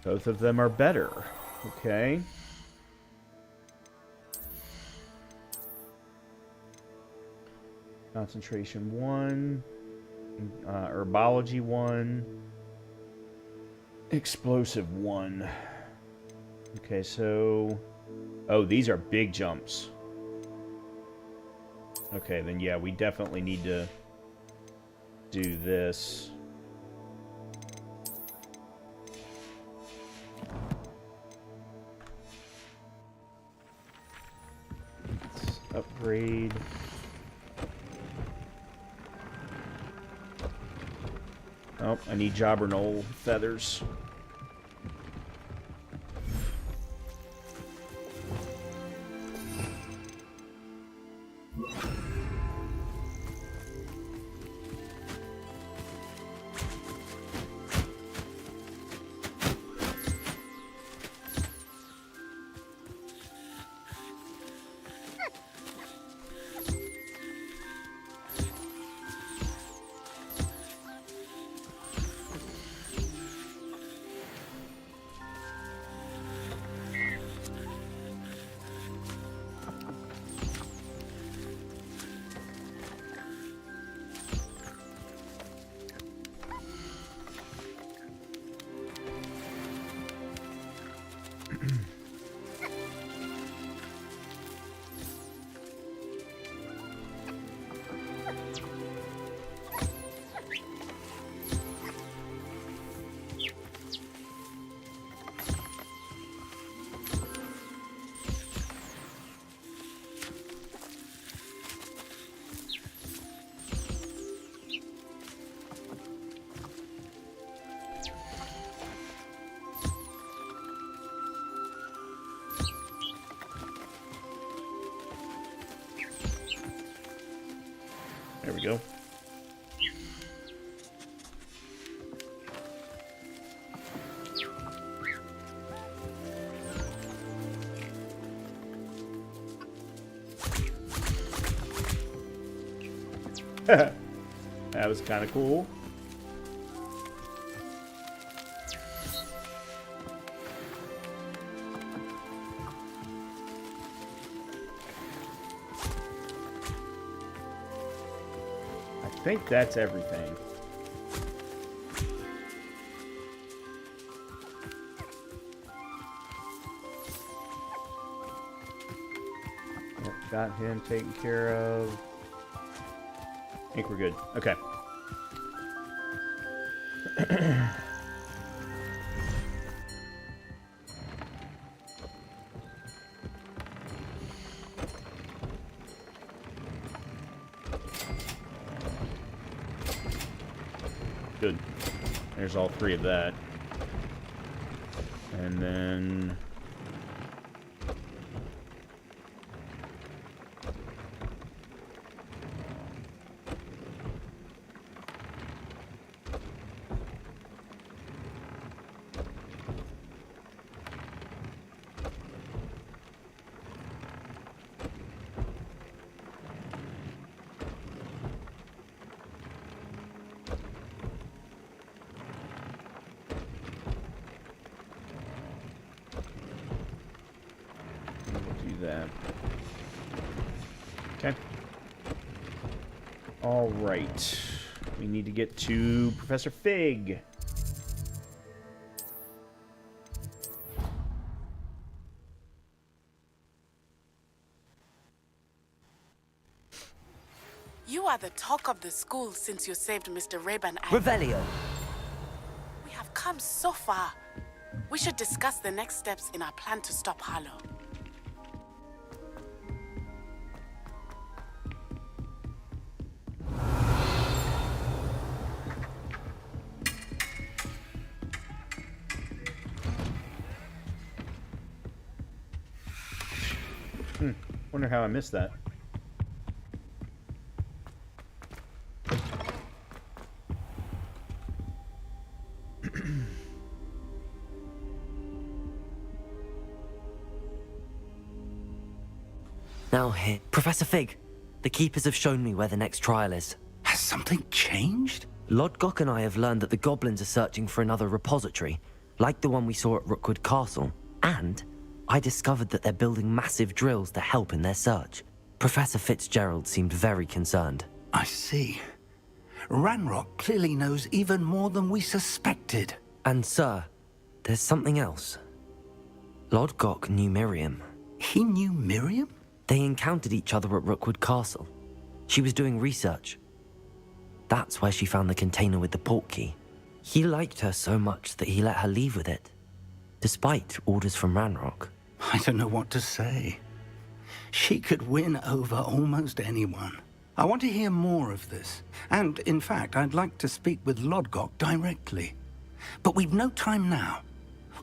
Both of them are better. Okay. Concentration 1. Herbology 1. Explosive 1. Okay, so... Oh, these are big jumps. Okay, then yeah, we definitely need to do this. Let's upgrade. Oh, I need Jobberknoll feathers. There we go. That was kind of cool. I think that's everything. Yep, got him taken care of. I think we're good. Okay. Good. There's all three of that. And then... that. Okay. All right. We need to get to Professor Fig. You are the talk of the school since you saved Mr. Rabe and I. Revelio. We have come so far. We should discuss the next steps in our plan to stop Harlow. Wonder how I missed that. Now here, Professor Fig. The Keepers have shown me where the next trial is. Has something changed? Lodgok and I have learned that the goblins are searching for another repository, like the one we saw at Rookwood Castle. And I discovered that they're building massive drills to help in their search. Professor Fitzgerald seemed very concerned. I see. Ranrock clearly knows even more than we suspected. And sir, there's something else. Lodgok knew Miriam. He knew Miriam? They encountered each other at Rookwood Castle. She was doing research. That's where she found the container with the portkey. He liked her so much that he let her leave with it, despite orders from Ranrock. I don't know what to say. She could win over almost anyone. I want to hear more of this. And, in fact, I'd like to speak with Lodgok directly. But we've no time now.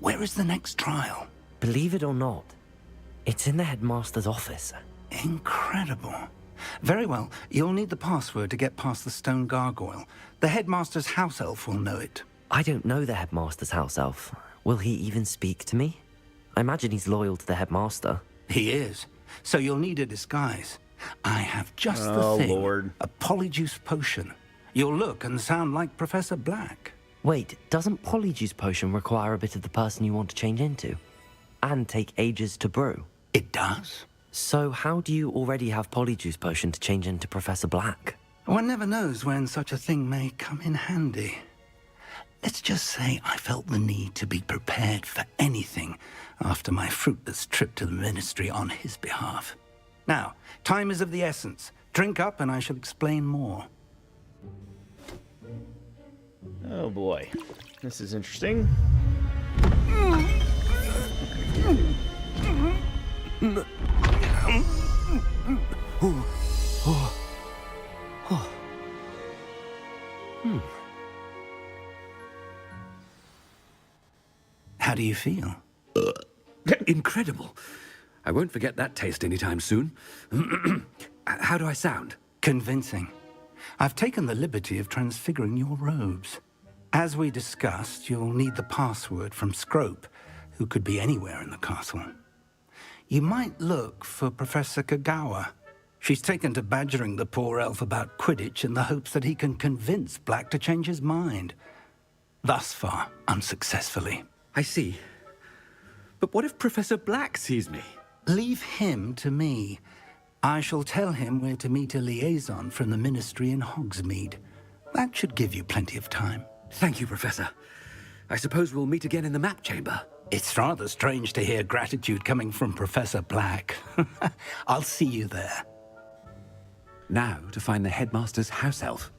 Where is the next trial? Believe it or not, it's in the headmaster's office. Incredible. Very well. You'll need the password to get past the stone gargoyle. The headmaster's house elf will know it. I don't know the headmaster's house elf. Will he even speak to me? I imagine he's loyal to the headmaster. He is. So you'll need a disguise. I have just the thing. Lord. A polyjuice potion. You'll look and sound like Professor Black. Wait, doesn't Polyjuice Potion require a bit of the person you want to change into? And take ages to brew? It does. So how do you already have Polyjuice Potion to change into Professor Black? One never knows when such a thing may come in handy. Let's just say I felt the need to be prepared for anything after my fruitless trip to the Ministry on his behalf. Now, time is of the essence. Drink up and I shall explain more. Oh boy, this is interesting. How do you feel? Incredible. I won't forget that taste anytime soon. How do I sound? Convincing. I've taken the liberty of transfiguring your robes. As we discussed, you'll need the password from Scrope, who could be anywhere in the castle. You might look for Professor Kagawa. She's taken to badgering the poor elf about Quidditch in the hopes that he can convince Black to change his mind. Thus far, unsuccessfully. I see. But what if Professor Black sees me? Leave him to me. I shall tell him where to meet a liaison from the Ministry in Hogsmeade. That should give you plenty of time. Thank you, Professor. I suppose we'll meet again in the map chamber. It's rather strange to hear gratitude coming from Professor Black. I'll see you there. Now to find the headmaster's house elf.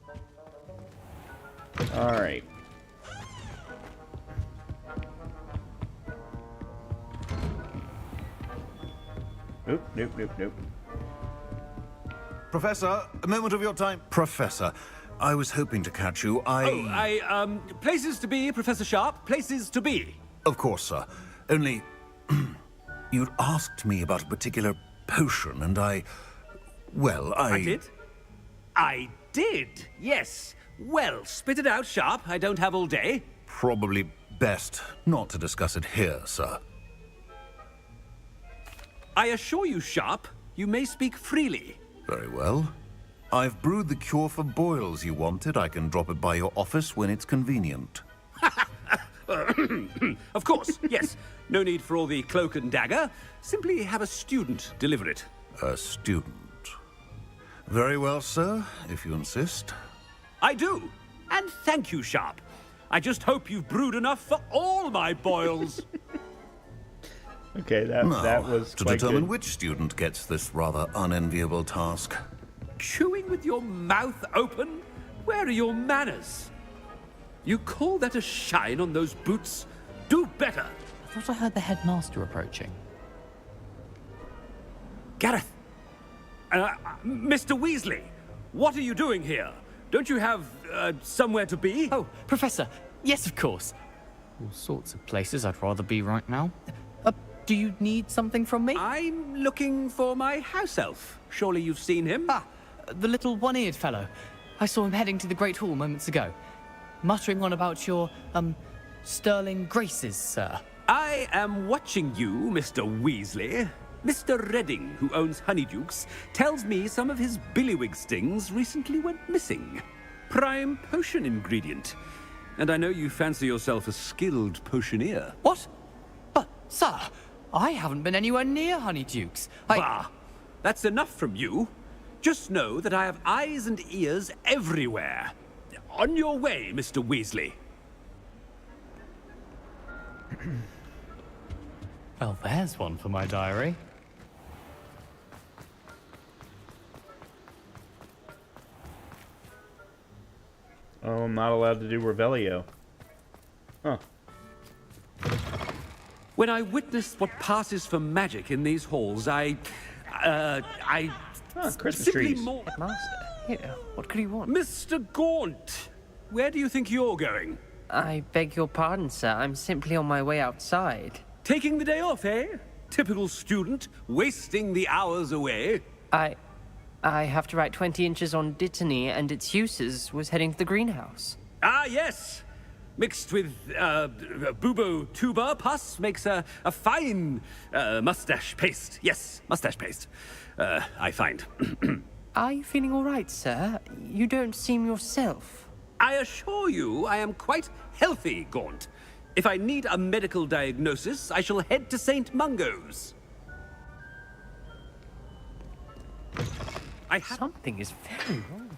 All right. Nope. Professor, a moment of your time. Professor, I was hoping to catch you. Places to be, Professor Sharp. Places to be. Of course, sir. Only, you'd asked me about a particular potion, and I did? I did, yes. Well, spit it out, Sharp. I don't have all day. Probably best not to discuss it here, sir. I assure you, Sharp, you may speak freely. Very well. I've brewed the cure for boils you wanted. I can drop it by your office when it's convenient. Of course, yes. No need for all the cloak and dagger. Simply have a student deliver it. A student. Very well, sir, if you insist. I do. And thank you, Sharp. I just hope you've brewed enough for all my boils. Okay, that was to quite determine good. which student gets this rather unenviable task. Chewing with your mouth open? Where are your manners? You call that a shine on those boots? Do better. I thought I heard the headmaster approaching. Gareth! Mr. Weasley, what are you doing here? Don't you have, somewhere to be? Oh, Professor, yes, of course. All sorts of places I'd rather be right now. Do you need something from me? I'm looking for my house elf. Surely you've seen him? Ah, the little one-eared fellow. I saw him heading to the Great Hall moments ago. Muttering on about your, sterling graces, sir. I am watching you, Mr. Weasley. Mr. Redding, who owns Honeydukes, tells me some of his billywig stings recently went missing. Prime potion ingredient. And I know you fancy yourself a skilled potioneer. What? Sir, I haven't been anywhere near Honeydukes. Bah! That's enough from you. Just know that I have eyes and ears everywhere. On your way, Mr. Weasley. Well, there's one for my diary. Oh, I'm not allowed to do Revelio. Huh. When I witness what passes for magic in these halls, Christmas simply trees. Master, here, what could you want? Mr. Gaunt, where do you think you're going? I beg your pardon, sir. I'm simply on my way outside. Taking the day off, eh? Typical student, wasting the hours away. I have to write 20 inches on Dittany and its uses. Was heading to the greenhouse. Ah, yes! Mixed with bubo tuber pus makes a fine mustache paste. Yes, mustache paste. I find. Are you feeling all right, sir? You don't seem yourself. I assure you I am quite healthy, Gaunt. If I need a medical diagnosis, I shall head to St. Mungo's. Something is very wrong.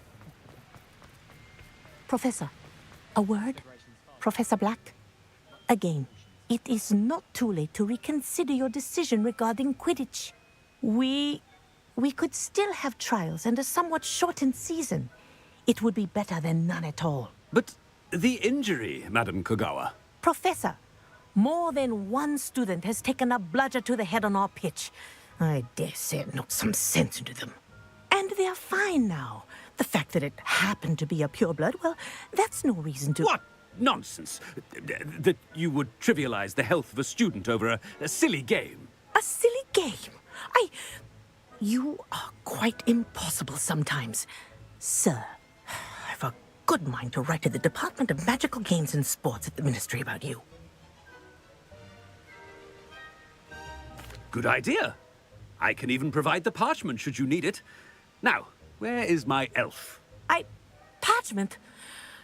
Professor, a word? Professor Black? Again, it is not too late to reconsider your decision regarding Quidditch. We could still have trials and a somewhat shortened season. It would be better than none at all. But the injury, Madam Kogawa. Professor, more than one student has taken a bludger to the head on our pitch. I dare say it knocked some sense into them. And they're fine now. The fact that it happened to be a pureblood, well, that's no reason to... What nonsense! That you would trivialize the health of a student over a silly game. A silly game? You are quite impossible sometimes. Sir, I've a good mind to write to the Department of Magical Games and Sports at the Ministry about you. Good idea. I can even provide the parchment should you need it. Now, where is my elf? Parchment?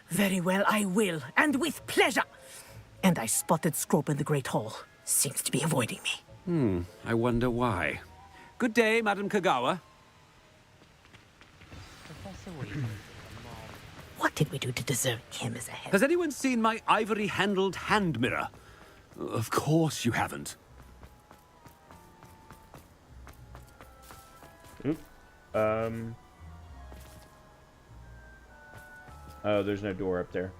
Very well, I will, and with pleasure. And I spotted Scrope in the Great Hall. Seems to be avoiding me. I wonder why. Good day, Madam Kogawa. What did we do to deserve him as a head? Has anyone seen my ivory-handled hand mirror? Of course you haven't. Oh, there's no door up there.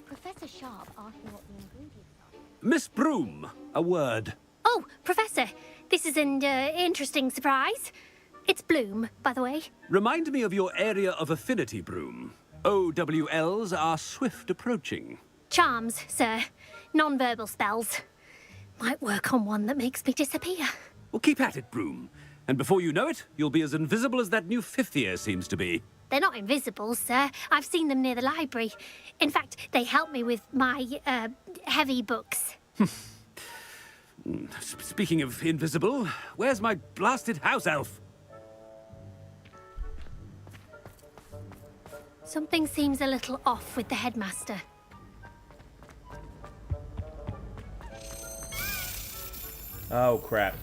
Professor Sharp asked me what the ingredients are. Miss Broom, a word. Oh, Professor, this is an interesting surprise. It's Bloom, by the way. Remind me of your area of affinity, Broom. OWLs are swift approaching. Charms, sir. Non-verbal spells. Might work on one that makes me disappear. Well, keep at it, Broom. And before you know it, you'll be as invisible as that new fifth year seems to be. They're not invisible, sir. I've seen them near the library. In fact, they help me with my, heavy books. Speaking of invisible, where's my blasted house elf? Something seems a little off with the headmaster. Oh, crap.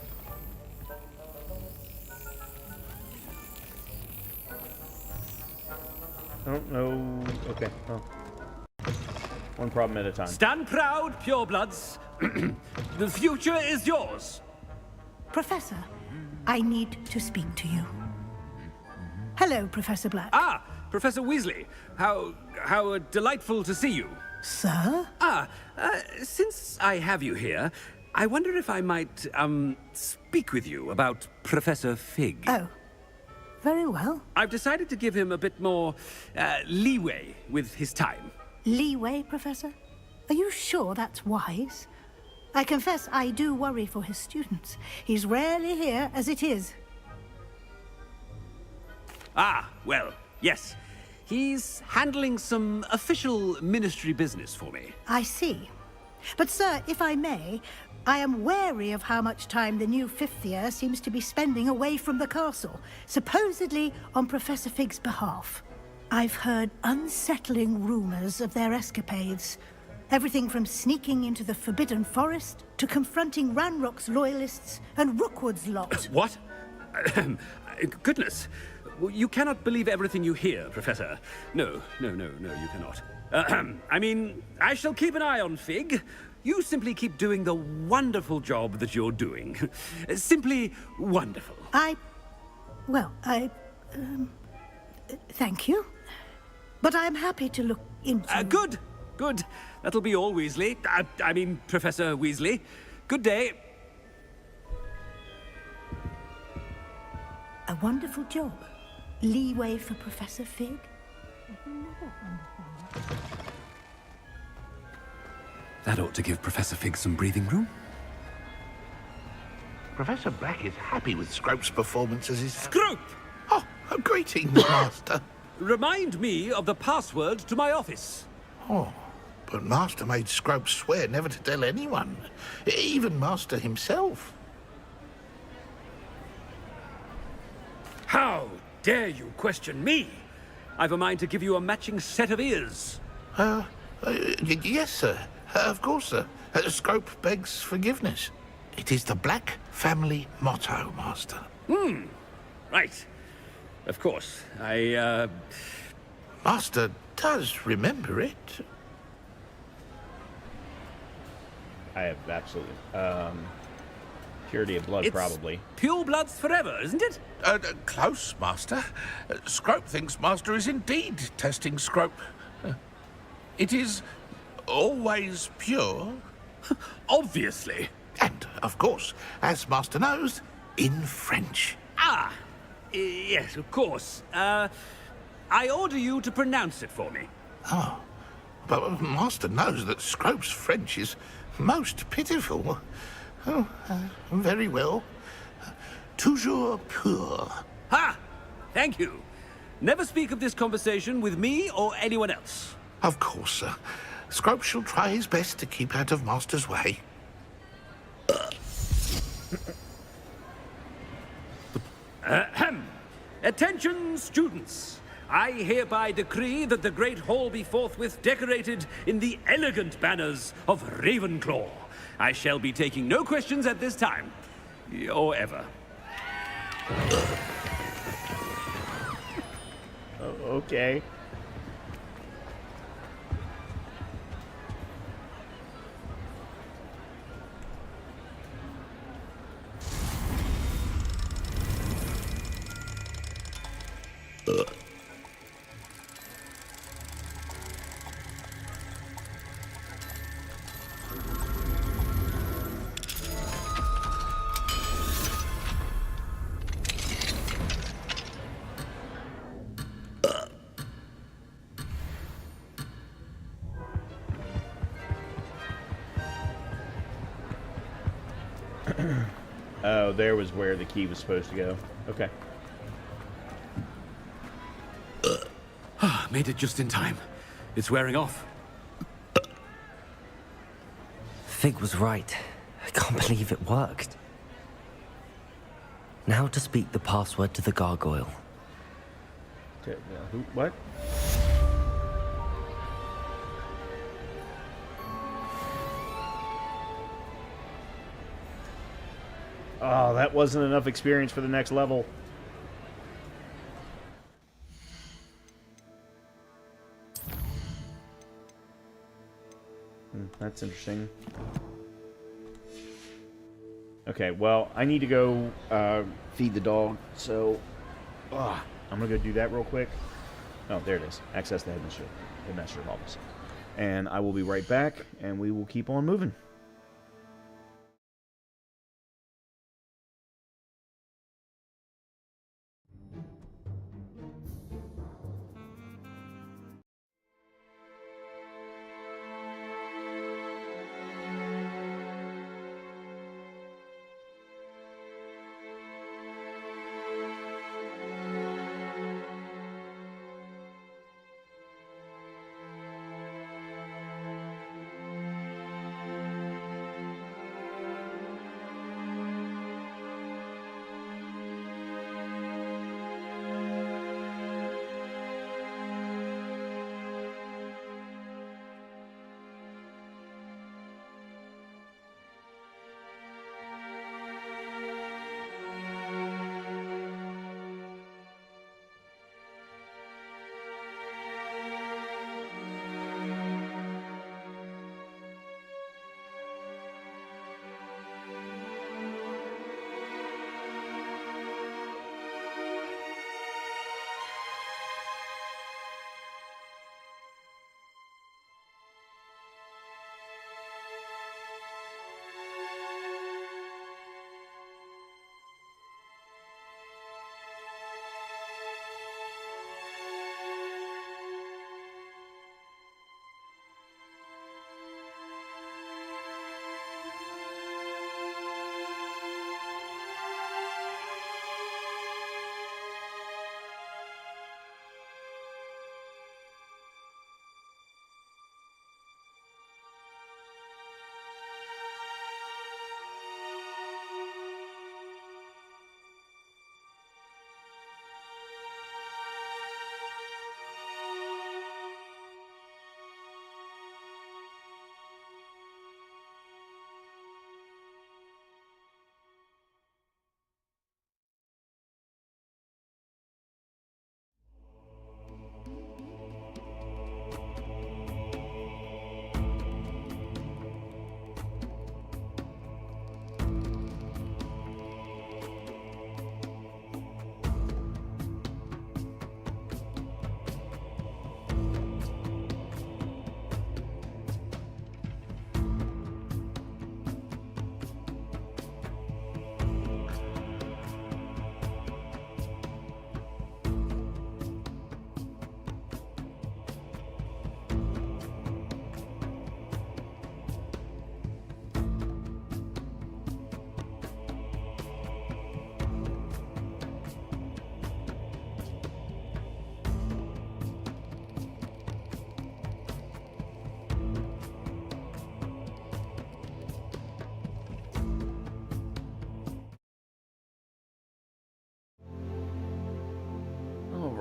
Oh, no. Okay. Oh. One problem at a time. Stand proud, purebloods. The future is yours. Professor, I need to speak to you. Hello, Professor Black. Ah, Professor Weasley. How delightful to see you. Sir? Since I have you here, I wonder if I might, speak with you about Professor Fig. Oh, very well. I've decided to give him a bit more, leeway with his time. Leeway, Professor? Are you sure that's wise? I confess I do worry for his students. He's rarely here as it is. Ah, well, yes. He's handling some official ministry business for me. I see. But, sir, if I may, I am wary of how much time the new fifth year seems to be spending away from the castle, supposedly on Professor Fig's behalf. I've heard unsettling rumors of their escapades. Everything from sneaking into the Forbidden Forest to confronting Ranrock's loyalists and Rookwood's lot. What? Goodness. You cannot believe everything you hear, Professor. No, you cannot. I mean, I shall keep an eye on Fig. You simply keep doing the wonderful job that you're doing. Simply wonderful. Thank you. But I'm happy to look into... Good. That'll be all, Weasley. I mean, Professor Weasley. Good day. A wonderful job. Leeway for Professor Fig. That ought to give Professor Fig some breathing room. Professor Black is happy with Scrope's performance as his... Scrope! Oh, greetings, Master. Remind me of the password to my office. Oh, but Master made Scrope swear never to tell anyone, even Master himself. How dare you question me? I've a mind to give you a matching set of ears. Yes, sir. Of course, sir. Scrope begs forgiveness. It is the Black family motto, Master. Right. Of course. Master does remember it. I have absolutely. Purity of blood, probably. Pure bloods forever, isn't it? Close, Master. Scrope thinks Master is indeed testing Scrope. It is always pure. Obviously. And, of course, as Master knows, in French. Yes, of course. I order you to pronounce it for me. Oh, but Master knows that Scrope's French is most pitiful. Oh, very well. Toujours pur. Ha! Thank you. Never speak of this conversation with me or anyone else. Of course, sir. Scrope shall try his best to keep out of Master's way. Attention, students. I hereby decree that the Great Hall be forthwith decorated in the elegant banners of Ravenclaw. I shall be taking no questions at this time. Or ever. Okay. Oh, there was where the key was supposed to go. Okay. Made it just in time. It's wearing off. Fig was right. I can't believe it worked. Now to speak the password to the gargoyle. Who? What? Oh, that wasn't enough experience for the next level. That's interesting. Okay, well, I need to go feed the dog, so I'm going to go do that real quick. Oh, there it is. Access the headmaster's office. And I will be right back, and we will keep on moving.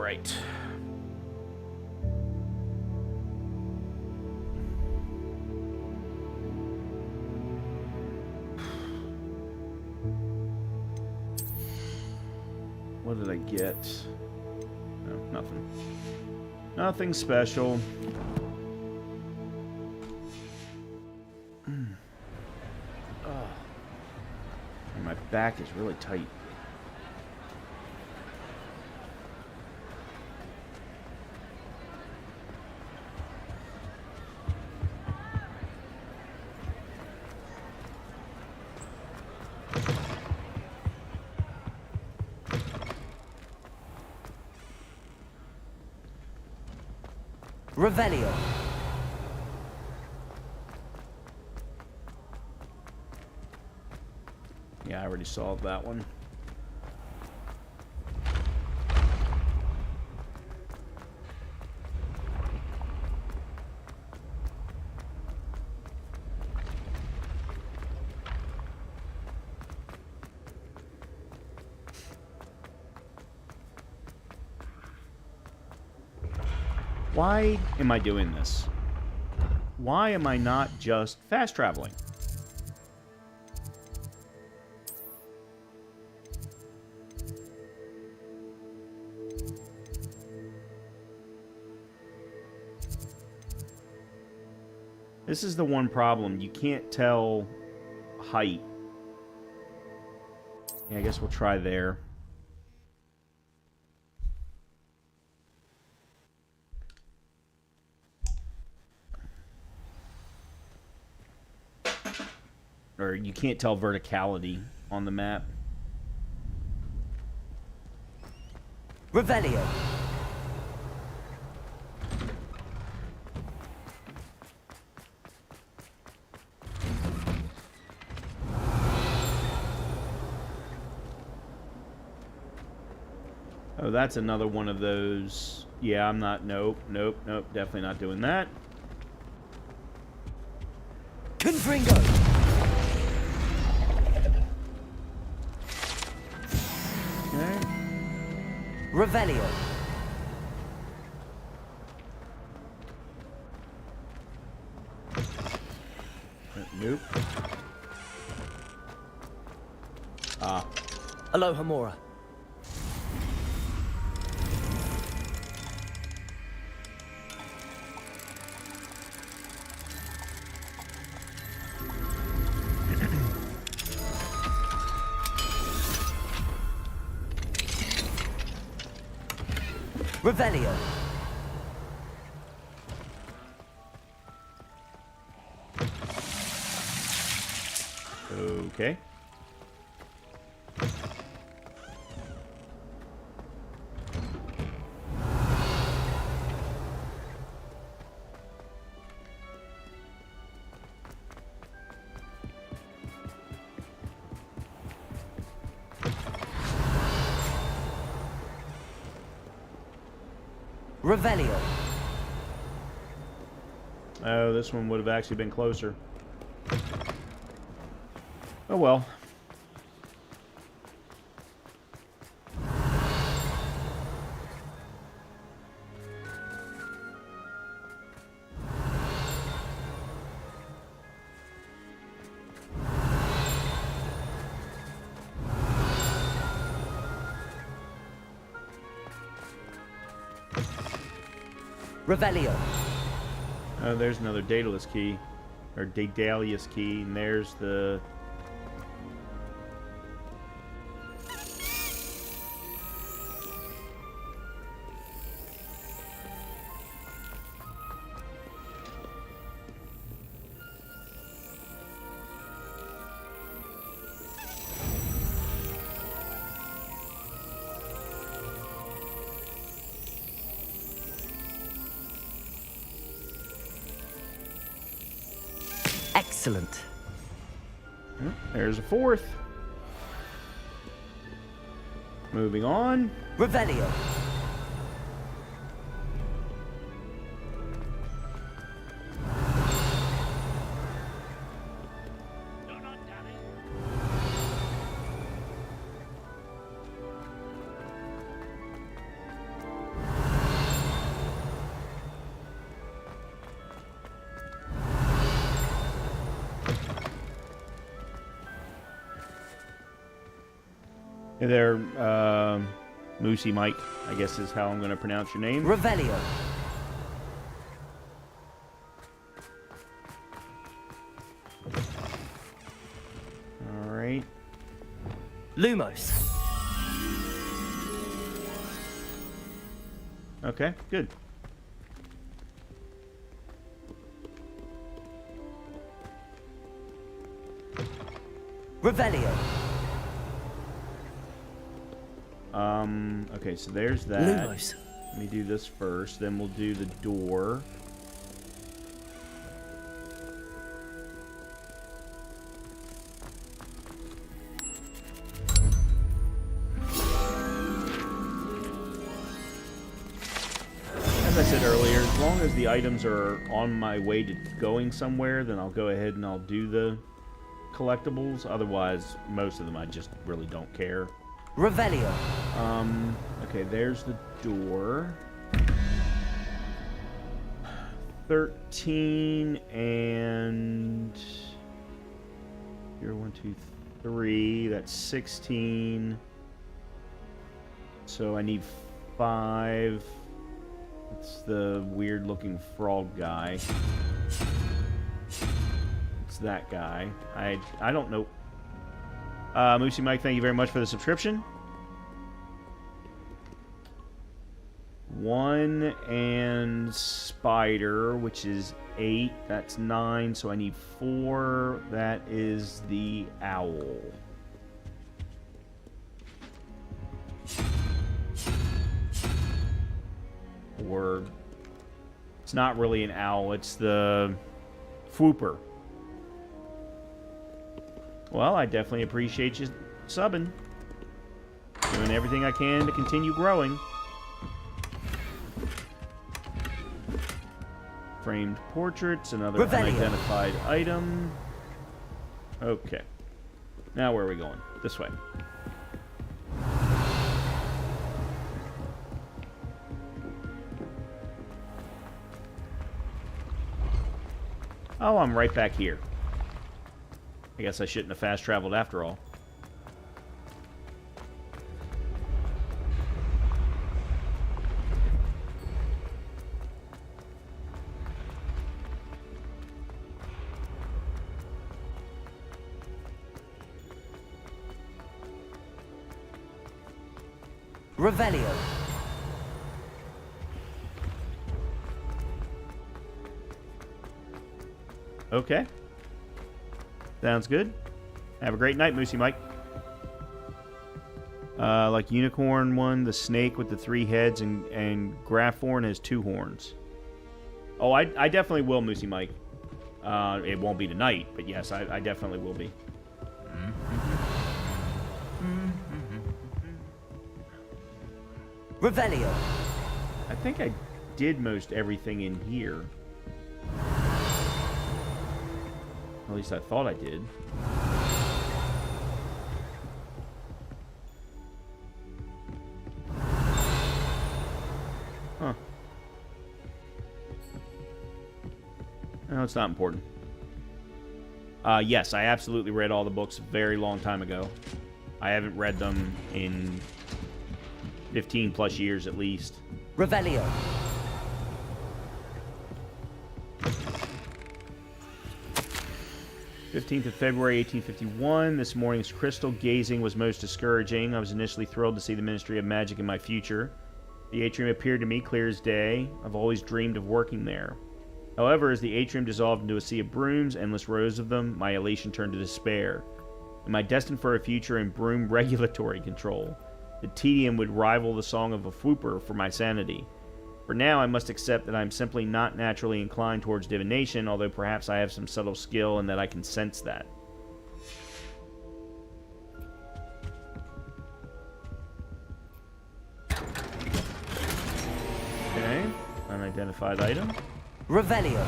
right. What did I get? No, nothing. Nothing special. Oh. And my back is really tight. Revelio. Yeah, I already solved that one. Why am I doing this? Why am I not just fast traveling? This is the one problem. You can't tell height. Yeah, I guess we'll try there. Or you can't tell verticality on the map. Revelio. Oh, that's another one of those. Yeah, I'm not. Nope, nope, nope. Definitely not doing that. Confringo. Okay. Revelio. Nope. Ah. Aloha Mora. Revelio. Okay. Revelio. Oh, this one would have actually been closer. Oh well. Revelio. Oh, there's another Daedalus key. Or Daedalus key, and there's the... Excellent. There's a fourth. Moving on. Revelio. Hey there, Moosey Mike, I guess is how I'm going to pronounce your name. Revelio. All right. Lumos. Okay, good. Revelio. Okay, so there's that. Lumos. Let me do this first, then we'll do the door. As I said earlier, as long as the items are on my way to going somewhere, then I'll go ahead and I'll do the collectibles. Otherwise, most of them I just really don't care. Revelio. Okay, there's the door. 13 and... Here, 1, 2, 3. That's 16. So I need 5. It's the weird-looking frog guy. It's that guy. I don't know. Moosey Mike, thank you very much for the subscription. 1 and spider, which is 8. That's 9. So I need 4. That is the owl. Or it's not really an owl. It's the Fwooper. Well, I definitely appreciate you subbing. Doing everything I can to continue growing. Framed portraits, another unidentified item. Okay. Now where are we going? This way. Oh, I'm right back here. I guess I shouldn't have fast traveled after all. Revelio. Okay. Sounds good. Have a great night, Moosey Mike. Like unicorn one, the snake with the 3 heads, and Graphorn has 2 horns. Oh, I definitely will, Moosey Mike. It won't be tonight, but yes, I definitely will be. Revelio. I think I did most everything in here. At least I thought I did. Huh. No, it's not important. Yes, I absolutely read all the books a very long time ago. I haven't read them in 15 plus years at least. Revelio. '15th of February, 1851. This morning's crystal gazing was most discouraging. I was initially thrilled to see the Ministry of Magic in my future. The atrium appeared to me clear as day. I've always dreamed of working there. However, as the atrium dissolved into a sea of brooms, endless rows of them, my elation turned to despair. Am I destined for a future in broom regulatory control? The tedium would rival the song of a Fwooper for my sanity. For now, I must accept that I am simply not naturally inclined towards divination, although perhaps I have some subtle skill and that I can sense that. Okay, unidentified item. Revelio.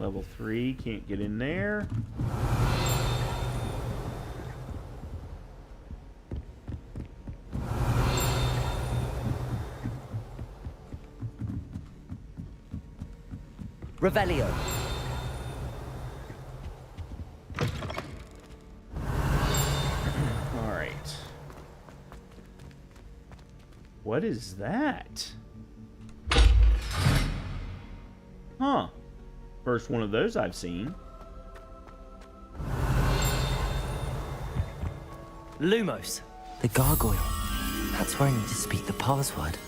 Level 3, can't get in there. Revelio. All right. What is that? Huh. First one of those I've seen. Lumos. The gargoyle. That's where I need to speak the password.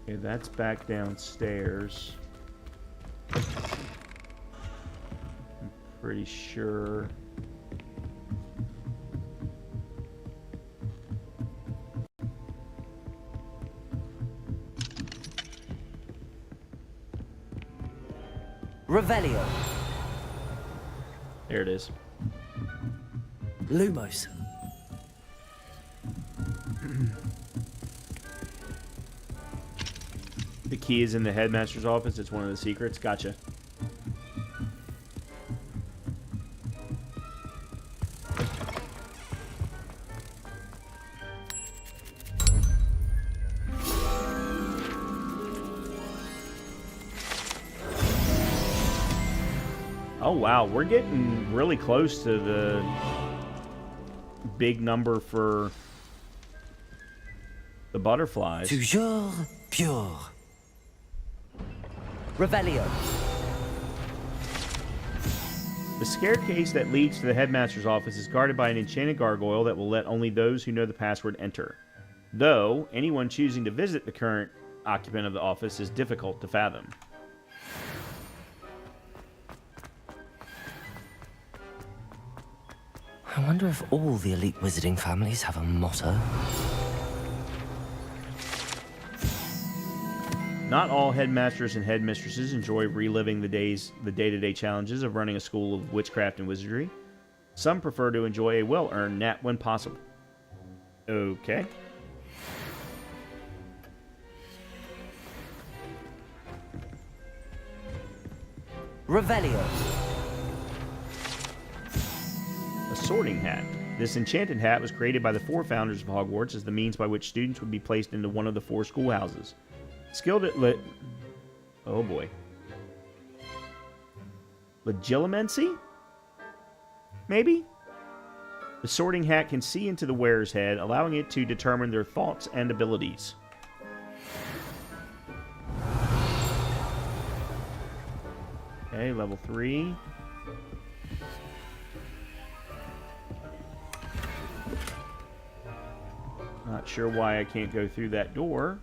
Okay, that's back downstairs. I'm pretty sure. Revelio. There it is. Lumos. The key is in the headmaster's office. It's one of the secrets. Gotcha. Oh wow, we're getting really close to the big number for the butterflies. Toujours pure. Revelio. The staircase that leads to the headmaster's office is guarded by an enchanted gargoyle that will let only those who know the password enter. Though, anyone choosing to visit the current occupant of the office is difficult to fathom. I wonder if all the elite wizarding families have a motto. Not all headmasters and headmistresses enjoy reliving the day-to-day challenges of running a school of witchcraft and wizardry. Some prefer to enjoy a well-earned nap when possible. Okay. Revelio. A sorting hat. This enchanted hat was created by the 4 founders of Hogwarts as the means by which students would be placed into one of the 4 schoolhouses. Skilled at oh boy. Legilimency? Maybe? The sorting hat can see into the wearer's head, allowing it to determine their thoughts and abilities. Okay, level 3. Not sure why I can't go through that door.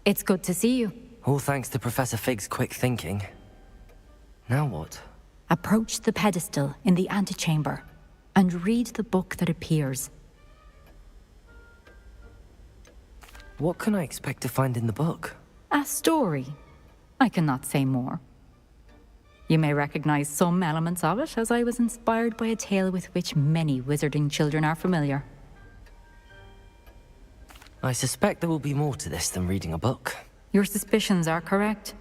It's good to see you. All thanks to Professor Fig's quick thinking. Now what? Approach the pedestal in the antechamber and read the book that appears. What can I expect to find in the book? A story. I cannot say more. You may recognize some elements of it, as I was inspired by a tale with which many wizarding children are familiar. I suspect there will be more to this than reading a book. Your suspicions are correct.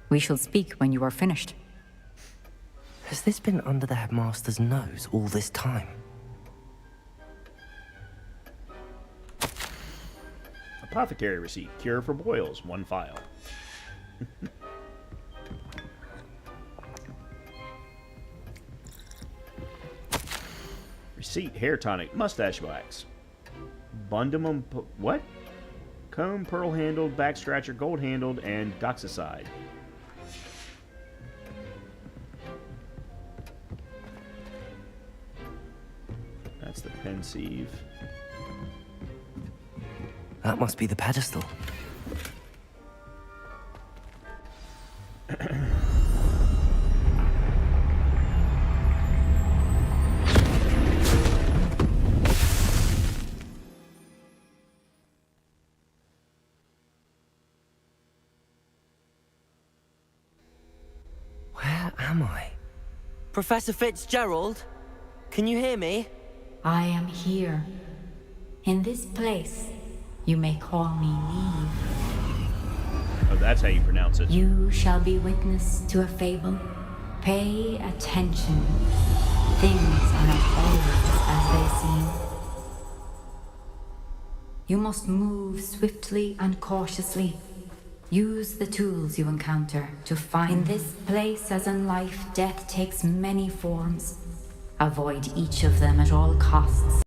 We shall speak when you are finished. Has this been under the headmaster's nose all this time? Apothecary receipt. Cure for boils. 1 file. Receipt. Hair tonic. Mustache wax. Bundamum... What? Comb, pearl handled, back scratcher, gold handled, and doxicide. That's the pensieve. That must be the pedestal. Where am I? Professor Fitzgerald? Can you hear me? I am here, in this place, You may call me Neve. Oh, that's how you pronounce it. You shall be witness to a fable. Pay attention. Things are not always as they seem. You must move swiftly and cautiously. Use the tools you encounter to find. In this place, as in life, death takes many forms. Avoid each of them at all costs.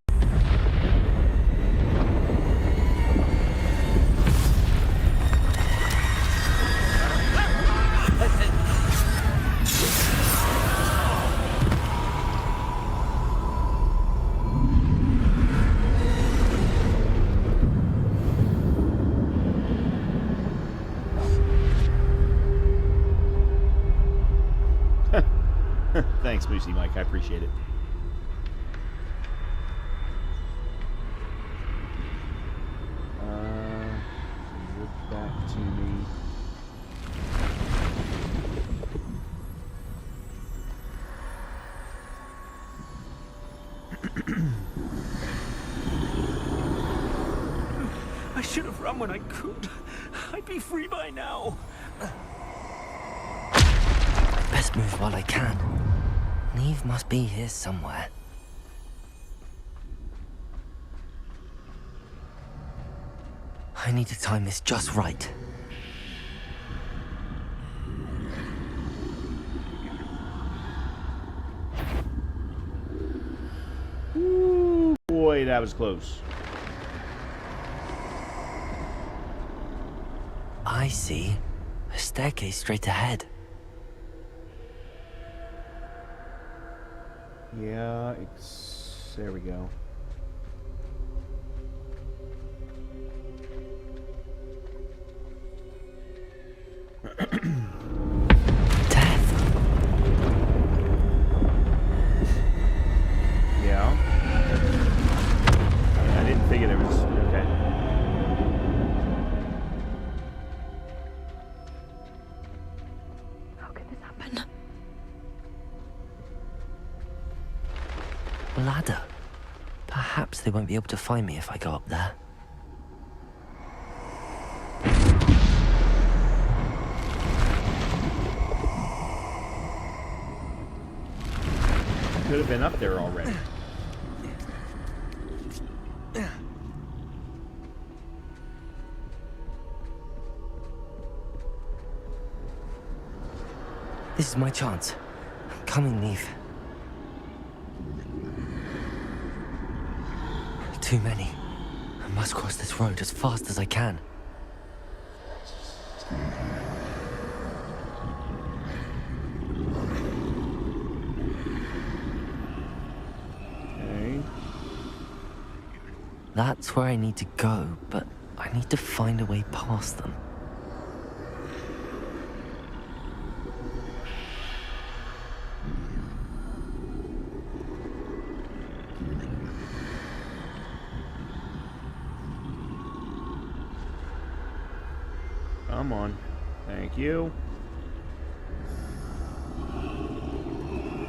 Thanks, Moosey Mike. I appreciate it. Look back to me. I should have run when I could. I'd be free by now. Best move while I can. Neve must be here somewhere. I need to time this just right. Ooh, boy, that was close. I see. A staircase straight ahead. Yeah, it's... there we go. Yeah. I didn't figure there was... okay. How could this happen? Ladder. Perhaps they won't be able to find me if I go up there. Could have been up there already. This is my chance. I'm coming, Neve. Too many. I must cross this road as fast as I can. Okay. That's where I need to go, but I need to find a way past them. Come on. Thank you.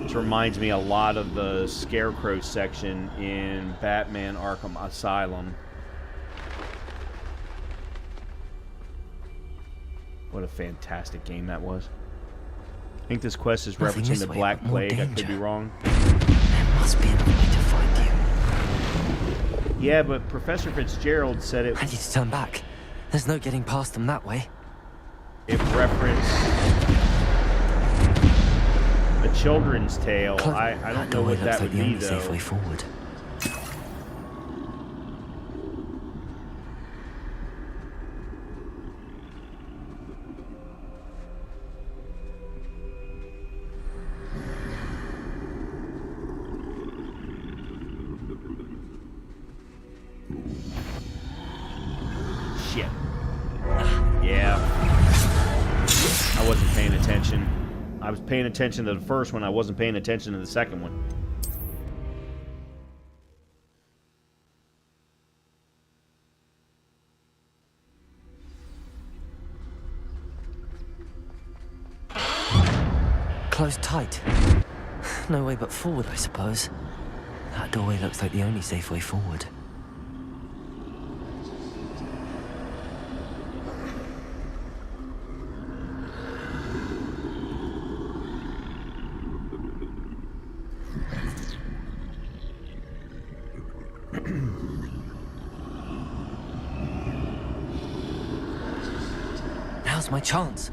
This reminds me a lot of the Scarecrow section in Batman Arkham Asylum. What a fantastic game that was. I think this quest is Nothing referencing this the way, Black but more Plague. I could danger. be wrong. There must be another way to find you. Yeah, but Professor Fitzgerald said it... I need to turn back. There's no getting past them that way. It referenced a children's tale. I don't know what that would be, though. Safe way forward. Shit. Yeah. I wasn't paying attention. I was paying attention to the first one. I wasn't paying attention to the second one. Closed tight. No way but forward, I suppose. That doorway looks like the only safe way forward. Now's my chance.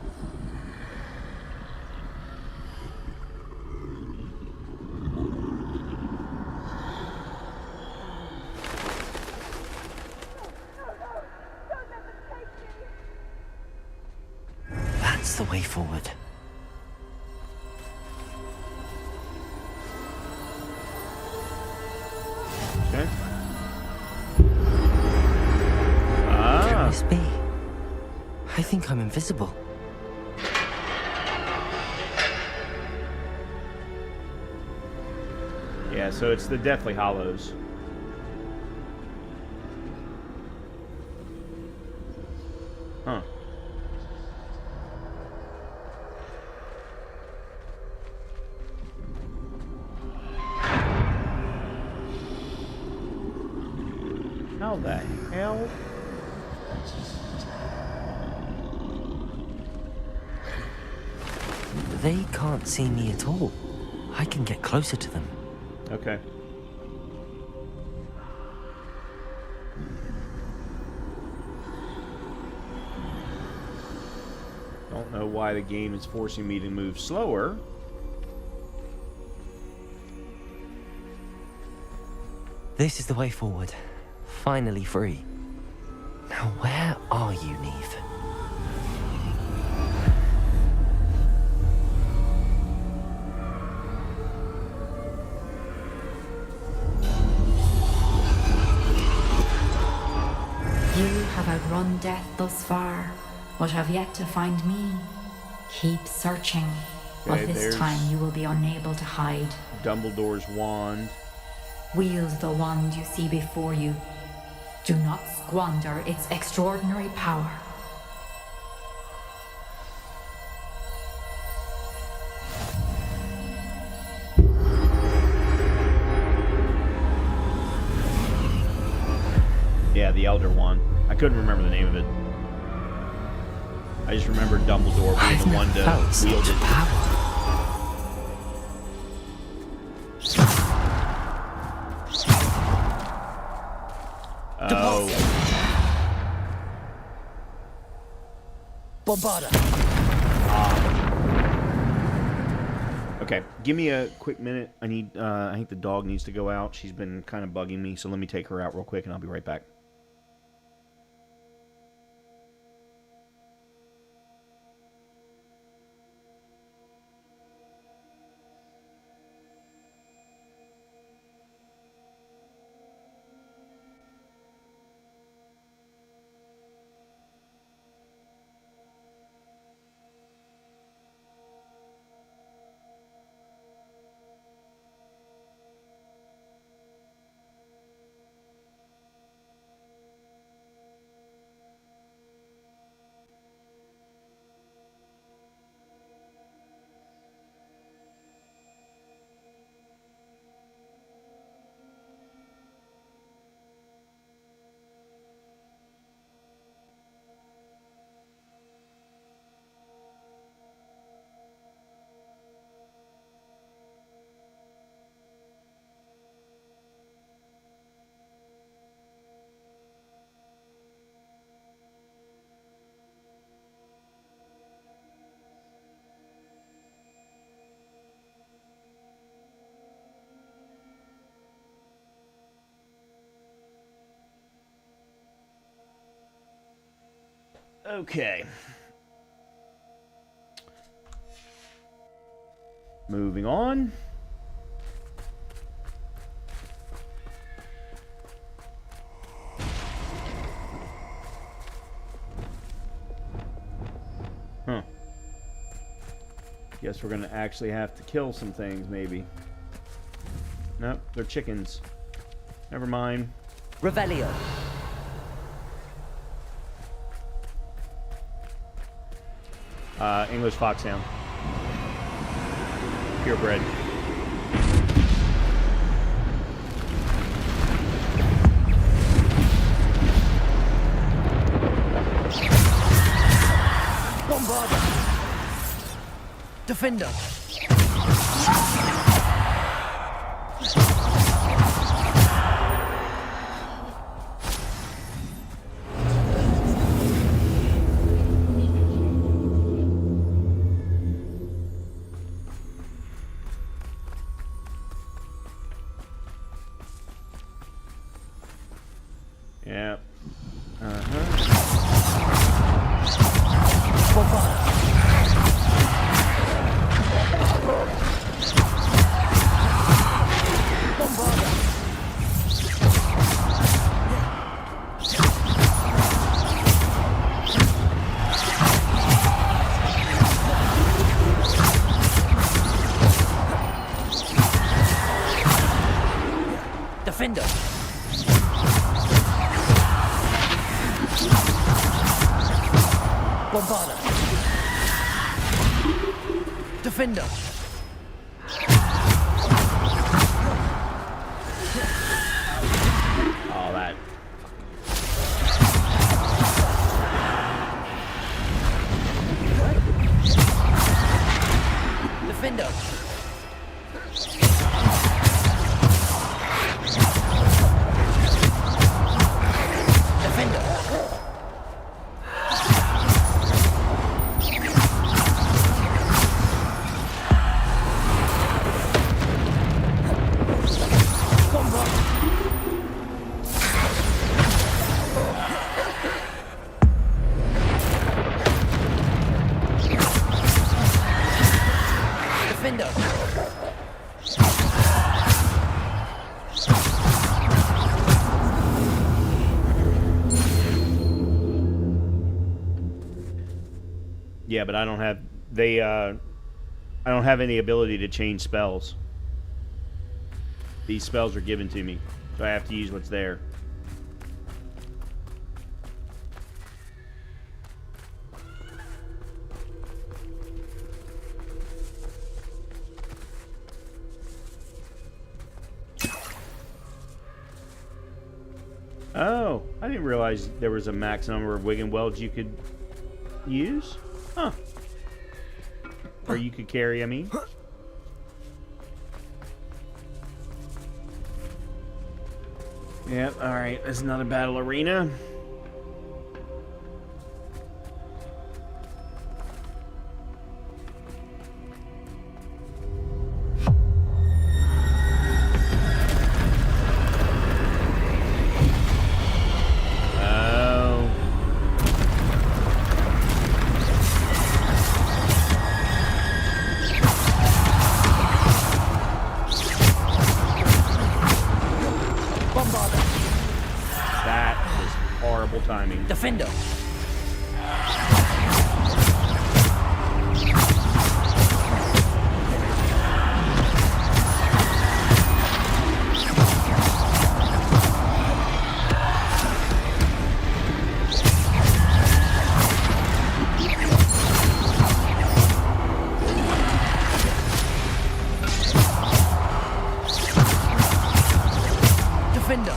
That's the way forward. Okay. There must be. I think I'm invisible. Yeah, so it's the Deathly Hollows. Huh. How the hell? They can't see me at all. I can get closer to them. Okay. Don't know why the game is forcing me to move slower. This is the way forward. Finally free. Now where are you, Neve? You have outrun death thus far, but have yet to find me. Keep searching, but Okay, this there's time you will be unable to hide. Dumbledore's wand. Wield the wand you see before you. Do not squander its extraordinary power. Yeah, the Elder Wand. I couldn't remember the name of it. I just remember Dumbledore being the one to wield it. Oh. Bombarda. Okay, give me a quick minute. I think the dog needs to go out. She's been kind of bugging me, so let me take her out real quick and I'll be right back. Okay. Moving on. Huh. Guess we're gonna actually have to kill some things, maybe. Nope, they're chickens. Never mind. Revelio. English foxhound. Purebred. Bombarda. Defender. Yeah. Defender. Bombarder. Defender. Oh, that. Defender. Yeah, but I don't have I don't have any ability to change spells. These spells are given to me, so I have to use what's there. Oh, I didn't realize there was a max number of Wigan welds you could use. Huh. Or you could carry, I mean. Yep, alright. This is not a battle arena. Defender. Defender.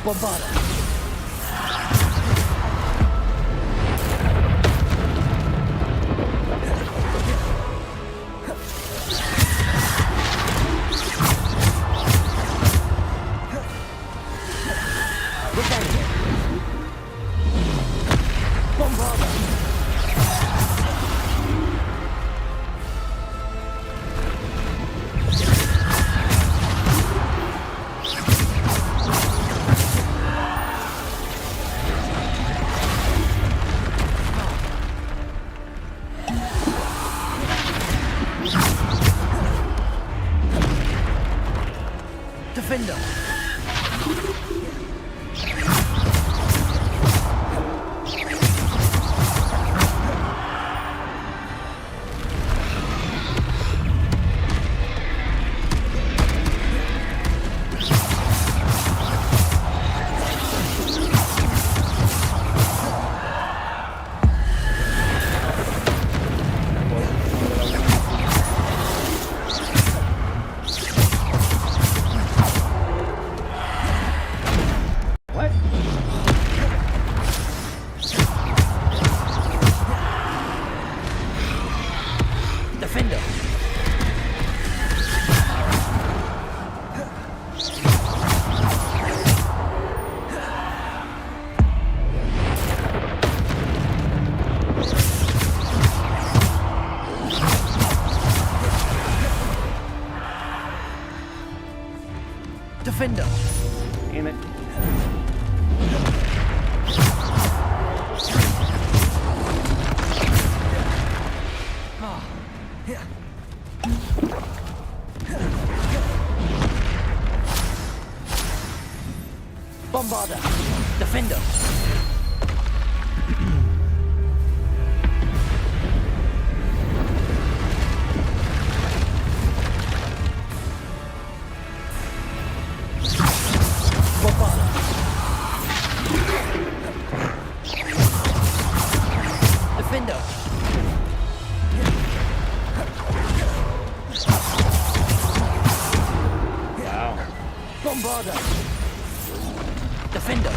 Bombarda. Defender. Defender. Damn it. Bombarda. Defender. Defender. Wow. Bombarda. Defender.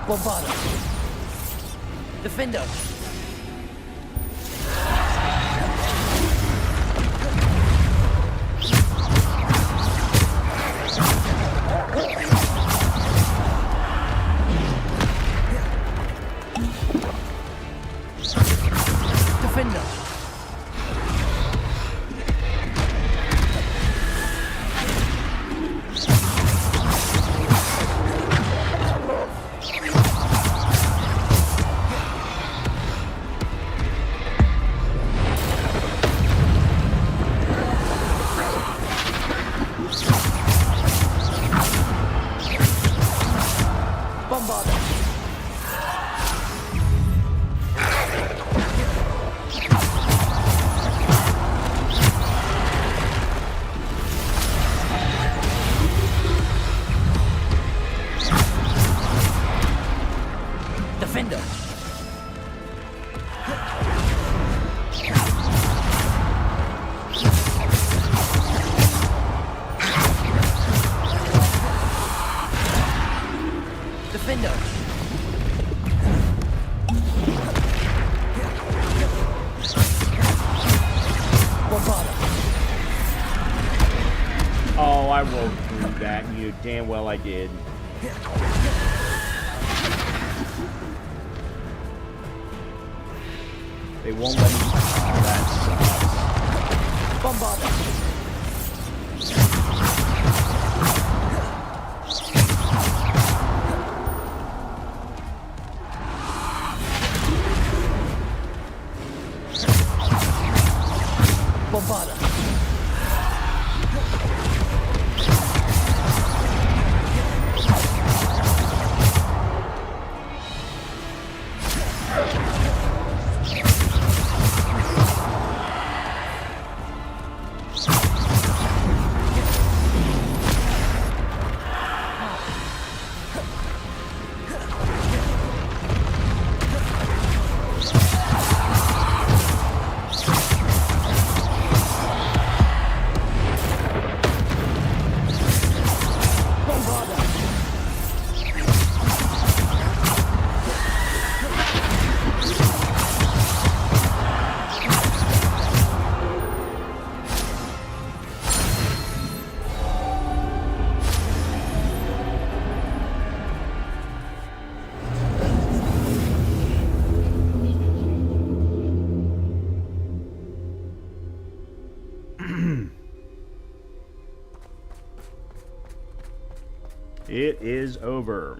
Bombarda. Defender. Defender. Bombarda. Defender. Defender. Bombarda. Oh, I rolled through that, and you damn well I did. They won't let me. Oh, that sucks. Bombarda. Bombarda. It is over.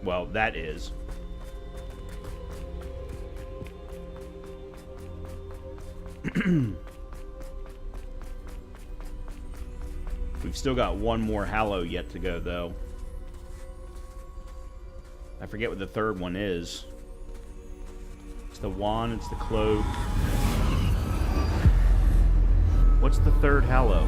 Well, that is. We've still got one more Hallow yet to go, though. I forget what the third one is. It's the wand, it's the cloak. What's the third Hallow?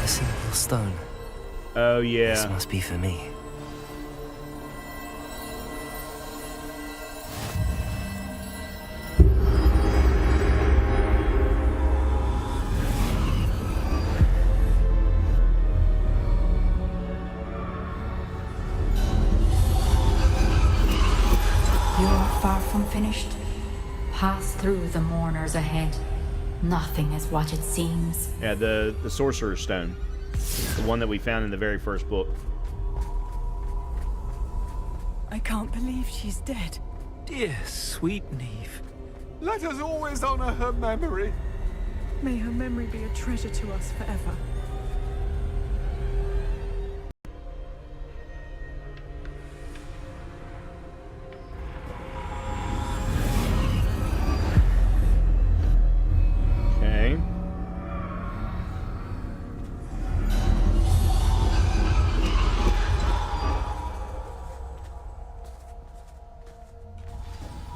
A simple stone. Oh, yeah. This must be for me. Far from finished. Pass through the mourners ahead. Nothing is what it seems. Yeah, the Sorcerer's Stone. The one that we found in the very first book. I can't believe she's dead. Dear, sweet Neve. Let us always honor her memory. May her memory be a treasure to us forever.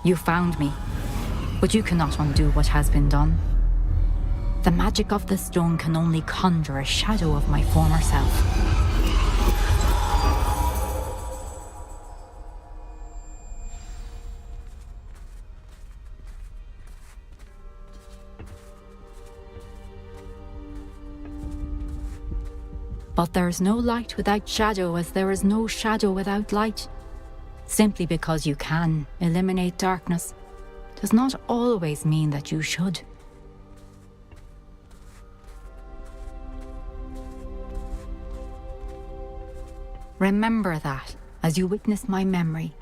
You found me, but you cannot undo what has been done. The magic of the stone can only conjure a shadow of my former self. But there is no light without shadow, as there is no shadow without light. Simply because you can eliminate darkness does not always mean that you should. Remember that as you witness my memory.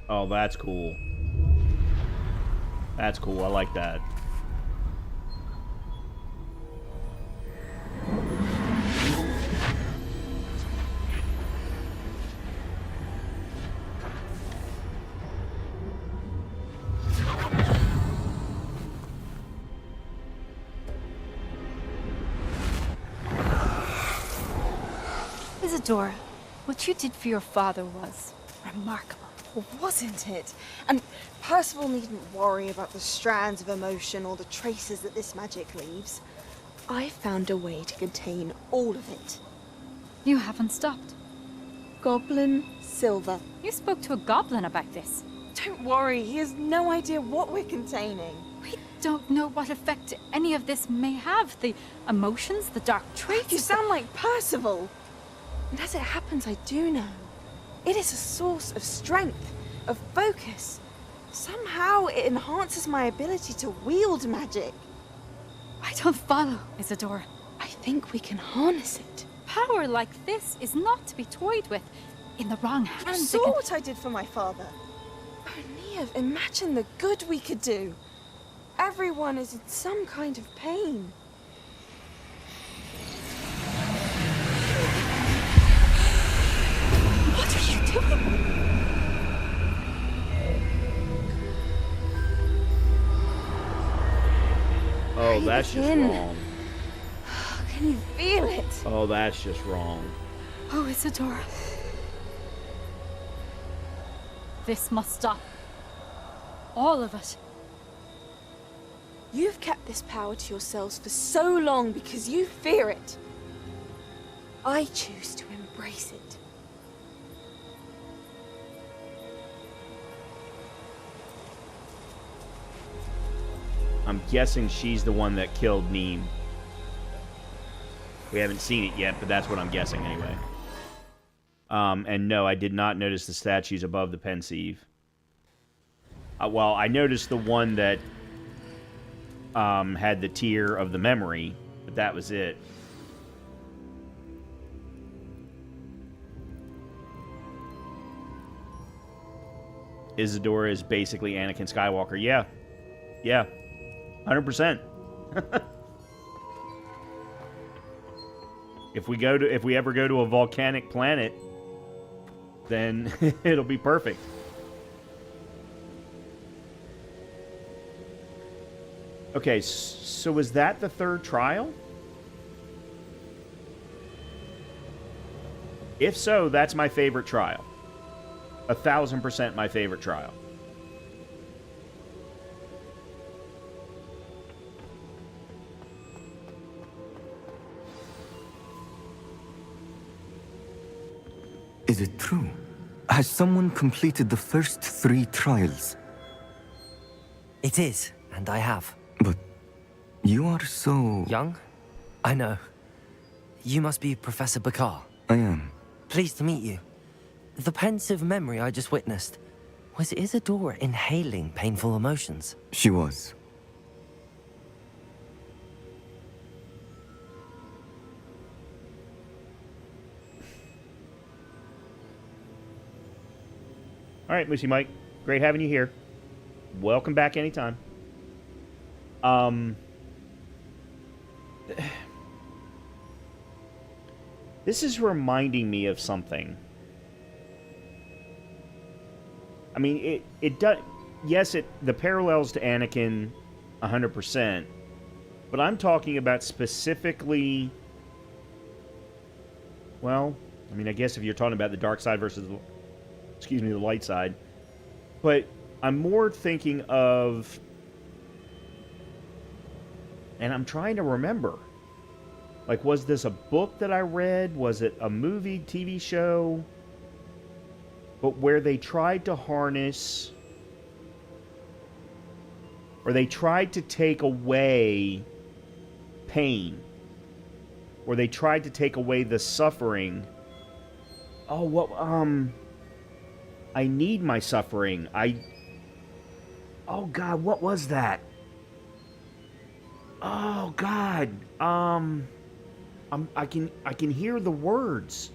Oh, that's cool. That's cool. I like that. Isadora, what you did for your father was remarkable. Wasn't it? And Percival needn't worry about the strands of emotion or the traces that this magic leaves. I found a way to contain all of it. You haven't stopped. Goblin Silver. You spoke to a goblin about this. Don't worry, he has no idea what we're containing. We don't know what effect any of this may have. The emotions, the dark traits. You sound like Percival. And as it happens, I do know. It is a source of strength, of focus. Somehow it enhances my ability to wield magic. I don't follow, Isadora. I think we can harness it. Power like this is not to be toyed with. In the wrong hands. You saw what I did for my father. Oh, Neve, imagine the good we could do. Everyone is in some kind of pain. What are you doing? Oh, that's just wrong. Can you feel it? Oh, that's just wrong. Oh, Isadora. This must stop. All of it. You've kept this power to yourselves for so long because you fear it. I choose to embrace it. I'm guessing she's the one that killed Neem. We haven't seen it yet, but that's what I'm guessing anyway. And no, I did not notice the statues above the pensieve. Well, I noticed the one that had the tier of the memory, but that was it. Isadora is basically Anakin Skywalker. Yeah. Yeah. 100%. If we ever go to a volcanic planet, then it'll be perfect. Okay, so was that the third trial? If so, that's my favorite trial. 1,000% my favorite trial. Is it true? Has someone completed the first 3 trials? It is, and I have. But you are so... Young? I know. You must be Professor Bakar. I am. Pleased to meet you. The pensive memory I just witnessed, was Isadora inhaling painful emotions? She was. All right, Moosey Mike. Great having you here. Welcome back anytime. This is reminding me of something. I mean, it does... Yes, the parallels to Anakin 100%. But I'm talking about specifically... Well, I mean, I guess if you're talking about the dark side versus the... Excuse me, the light side. But I'm more thinking of... And I'm trying to remember. Like, was this a book that I read? Was it a movie, TV show? But where they tried to harness... Or they tried to take away pain. Or they tried to take away the suffering. Oh, what... I need my suffering. Oh, God, what was that? Oh, God. I can hear the words.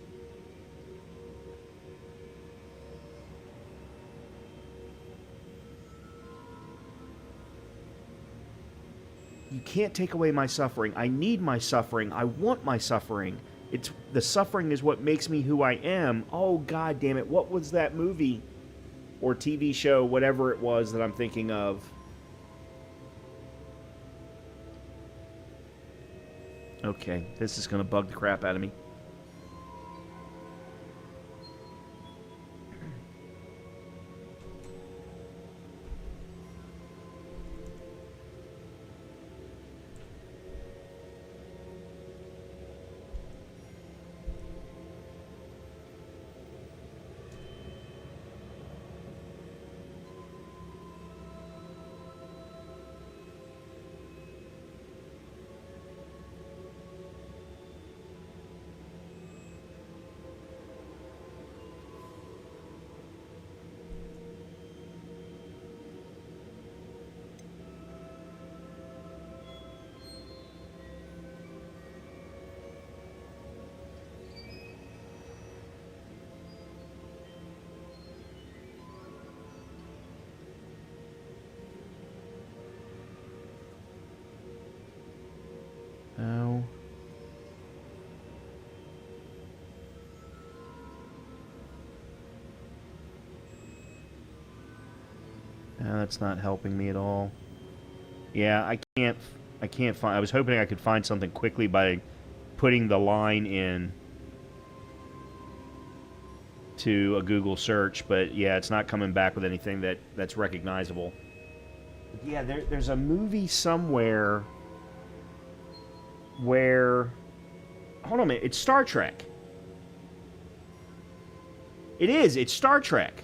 You can't take away my suffering. I need my suffering. I want my suffering. The suffering is what makes me who I am. Oh, God damn it. What was that movie or TV show, whatever it was that I'm thinking of? Okay, this is going to bug the crap out of me. Oh. No, that's not helping me at all. Yeah, I can't find... I was hoping I could find something quickly by putting the line in to a Google search, but yeah, it's not coming back with anything that's recognizable. But yeah, there's a movie somewhere where... Hold on a minute, it's Star Trek. It is, it's Star Trek.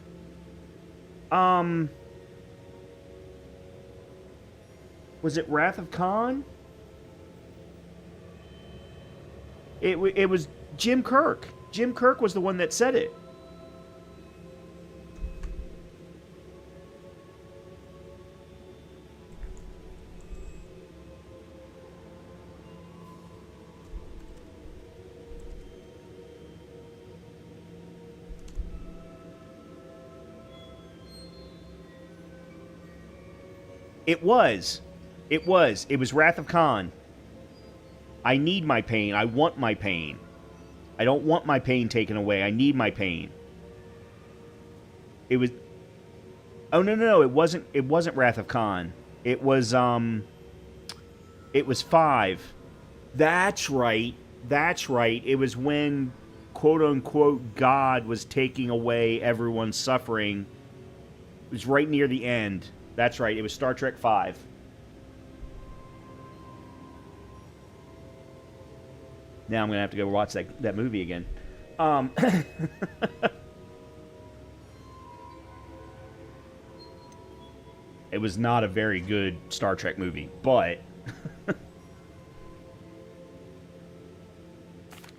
Was it Wrath of Khan? It was Jim Kirk. Jim Kirk was the one that said it. It was. It was. It was Wrath of Khan. I need my pain. I want my pain. I don't want my pain taken away. I need my pain. It was... Oh, no. It wasn't Wrath of Khan. It was 5. That's right. That's right. It was when, quote-unquote, God was taking away everyone's suffering. It was right near the end. That's right. It was Star Trek 5. Now I'm going to have to go watch that movie again. It was not a very good Star Trek movie, but...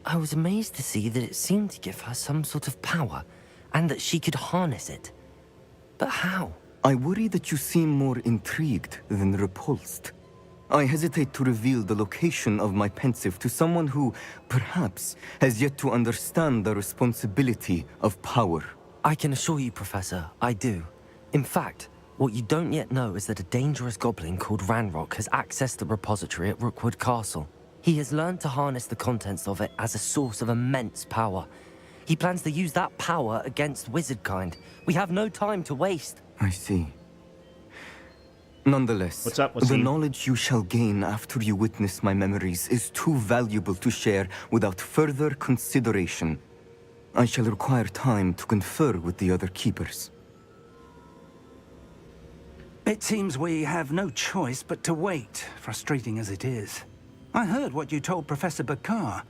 I was amazed to see that it seemed to give her some sort of power, and that she could harness it. But how? I worry that you seem more intrigued than repulsed. I hesitate to reveal the location of my pensive to someone who, perhaps, has yet to understand the responsibility of power. I can assure you, Professor, I do. In fact, what you don't yet know is that a dangerous goblin called Ranrock has accessed the repository at Rookwood Castle. He has learned to harness the contents of it as a source of immense power. He plans to use that power against wizardkind. We have no time to waste. I see. Nonetheless, What's up, the knowledge you shall gain after you witness my memories is too valuable to share without further consideration. I shall require time to confer with the other keepers. It seems we have no choice but to wait, frustrating as it is. I heard what you told Professor Bakar.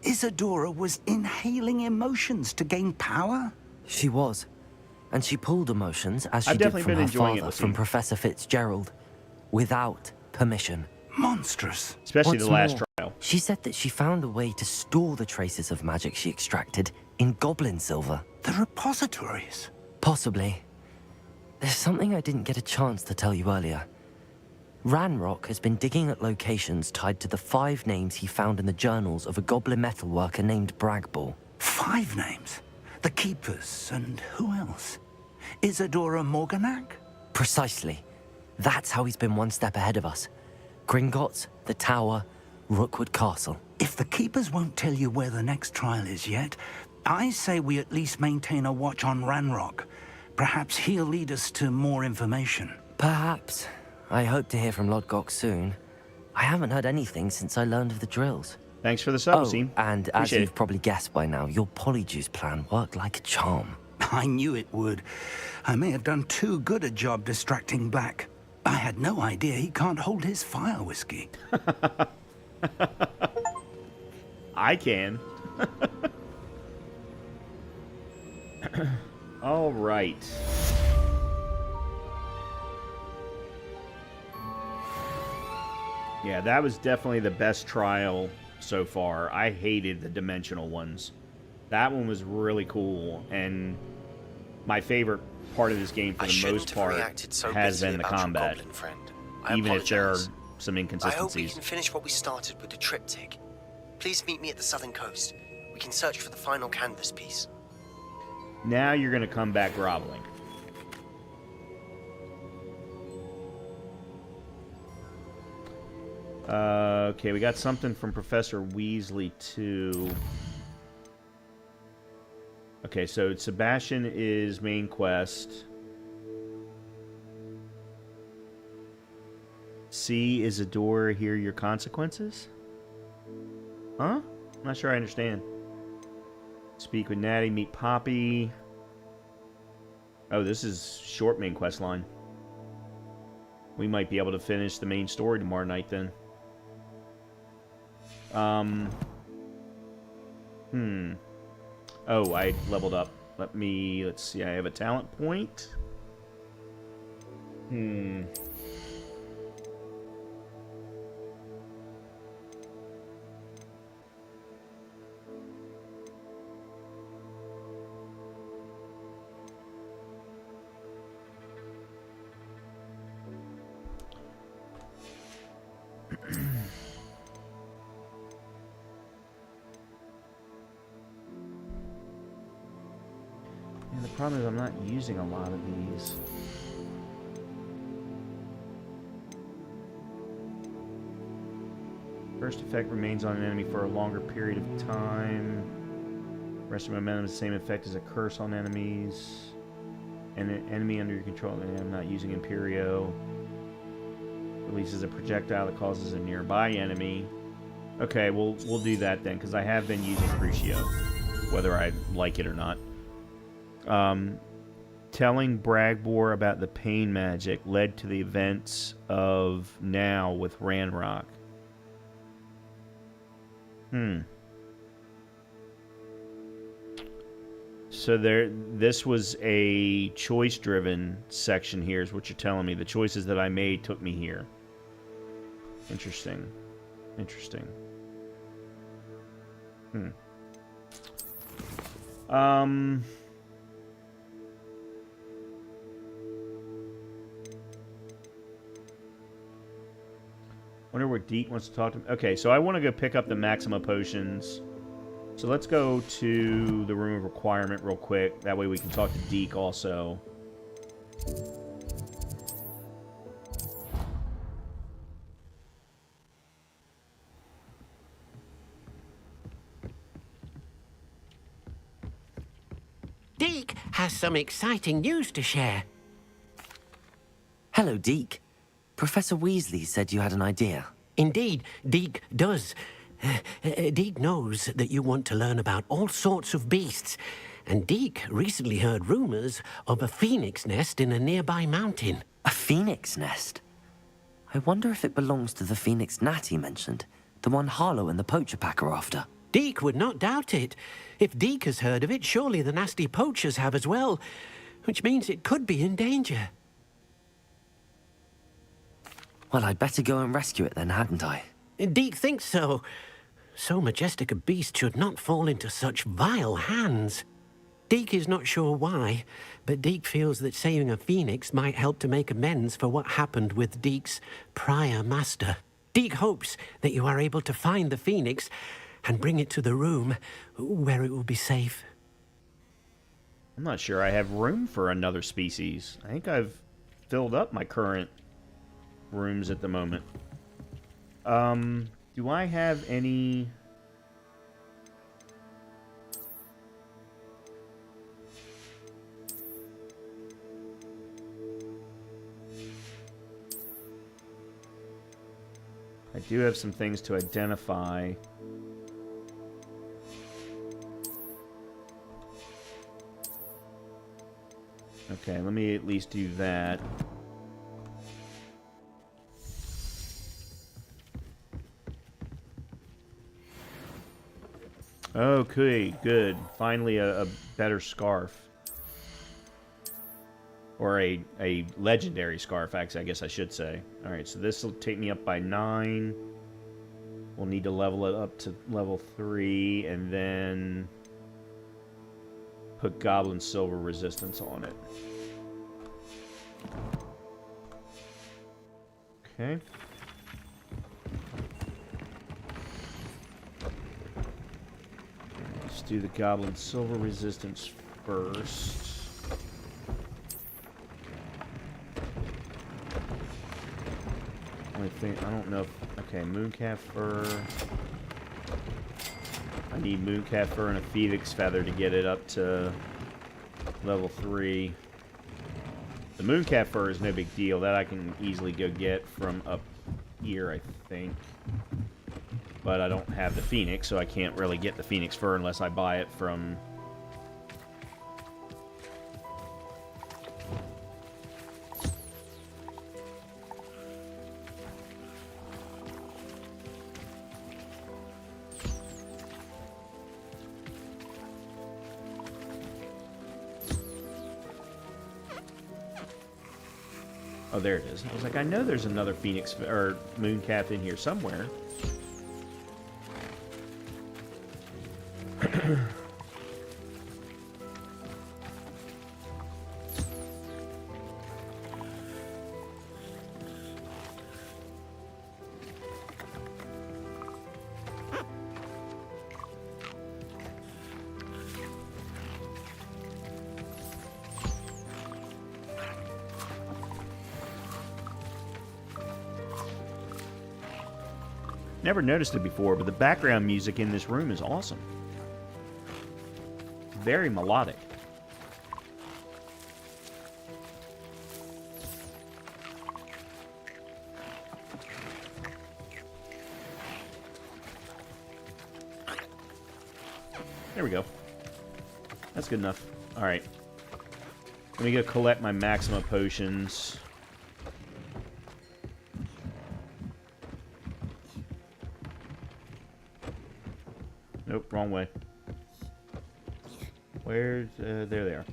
Isadora was inhaling emotions to gain power? She was. And she pulled emotions, as she I've did definitely from been her enjoying it, father, Wasim. from Professor Fitzgerald, without permission. Monstrous. Especially What's the last more, trial. She said that she found a way to store the traces of magic she extracted in goblin silver. The repositories? Possibly. There's something I didn't get a chance to tell you earlier. Ranrock has been digging at locations tied to the 5 names he found in the journals of a goblin metalworker named Bragball. 5 names? The Keepers, and who else? Isadora Morganac? Precisely. That's how he's been one step ahead of us. Gringotts, the Tower, Rookwood Castle. If the Keepers won't tell you where the next trial is yet, I say we at least maintain a watch on Ranrock. Perhaps he'll lead us to more information. Perhaps. I hope to hear from Lodgok soon. I haven't heard anything since I learned of the drills. Thanks for the sub, Oh, Wasim. and as Appreciate you've it. probably guessed by now, your polyjuice plan worked like a charm. I knew it would. I may have done too good a job distracting Black. I had no idea he can't hold his fire whiskey. I can. All right. Yeah, that was definitely the best trial so far. I hated the dimensional ones. That one was really cool, and my favorite part of this game for the most part has been the combat. Even if there are some I hope we inconsistencies. can finish what we started with the triptych. Please meet me at the southern coast. We can search for the final canvas piece. Now you're going to come back groveling. Okay, we got something from Professor Weasley, too. Okay, so Sebastian is main quest. See Isadora, hear your consequences? Huh? I'm not sure I understand. Speak with Natty, meet Poppy. Oh, this is short main quest line. We might be able to finish the main story tomorrow night then. Oh, I leveled up. Let's see, I have a talent point. Yeah, the problem is I'm not using a lot of these. First effect remains on an enemy for a longer period of time. Rest of momentum is the same effect as a curse on enemies. And an enemy under your control. And I'm not using Imperio. Releases a projectile that causes a nearby enemy. Okay, we'll do that then, because I have been using Crucio, whether I like it or not. Telling Bragbor about the pain magic led to the events of now with Ranrock. So this was a choice-driven section here, is what you're telling me. The choices that I made took me here. Interesting. Interesting. Wonder where Deke wants to talk to me. Okay, so I want to go pick up the Maxima potions. So let's go to the room of requirement real quick. That way we can talk to Deke also. Deke has some exciting news to share. Hello, Deke. Professor Weasley said you had an idea. Indeed, Deke does. Deke knows that you want to learn about all sorts of beasts, and Deke recently heard rumors of a phoenix nest in a nearby mountain. A phoenix nest? I wonder if it belongs to the phoenix Natty mentioned, the one Harlow and the Poacher Pack are after. Deke would not doubt it. If Deke has heard of it, surely the nasty poachers have as well, which means it could be in danger. Well, I'd better go and rescue it then, hadn't I? Deke thinks so. So majestic a beast should not fall into such vile hands. Deke is not sure why, but Deke feels that saving a phoenix might help to make amends for what happened with Deke's prior master. Deke hopes that you are able to find the phoenix and bring it to the room where it will be safe. I'm not sure I have room for another species. I think I've filled up my current rooms at the moment. Do I have any... I do have some things to identify. Okay, let me at least do that. Okay, good. Finally a better scarf. Or a legendary scarf, actually, I guess I should say. Alright, so this will take me up by 9. We'll need to level it up to level 3, and then put Goblin Silver Resistance on it. Okay. Let's do the Goblin Silver Resistance first. I don't know if... Okay, Mooncalf Fur. I need Mooncalf Fur and a Phoenix Feather to get it up to level 3. The Mooncalf Fur is no big deal. That I can easily go get from up here, I think. But I don't have the Phoenix, so I can't really get the Phoenix Fur unless I buy it from... Oh, there it is. I was like, I know there's another Phoenix or Mooncalf in here somewhere. Never noticed it before, but the background music in this room is awesome. Very melodic. There we go. That's good enough. Alright. Let me go collect my Maxima potions. Nope, wrong way. Where's... there they are.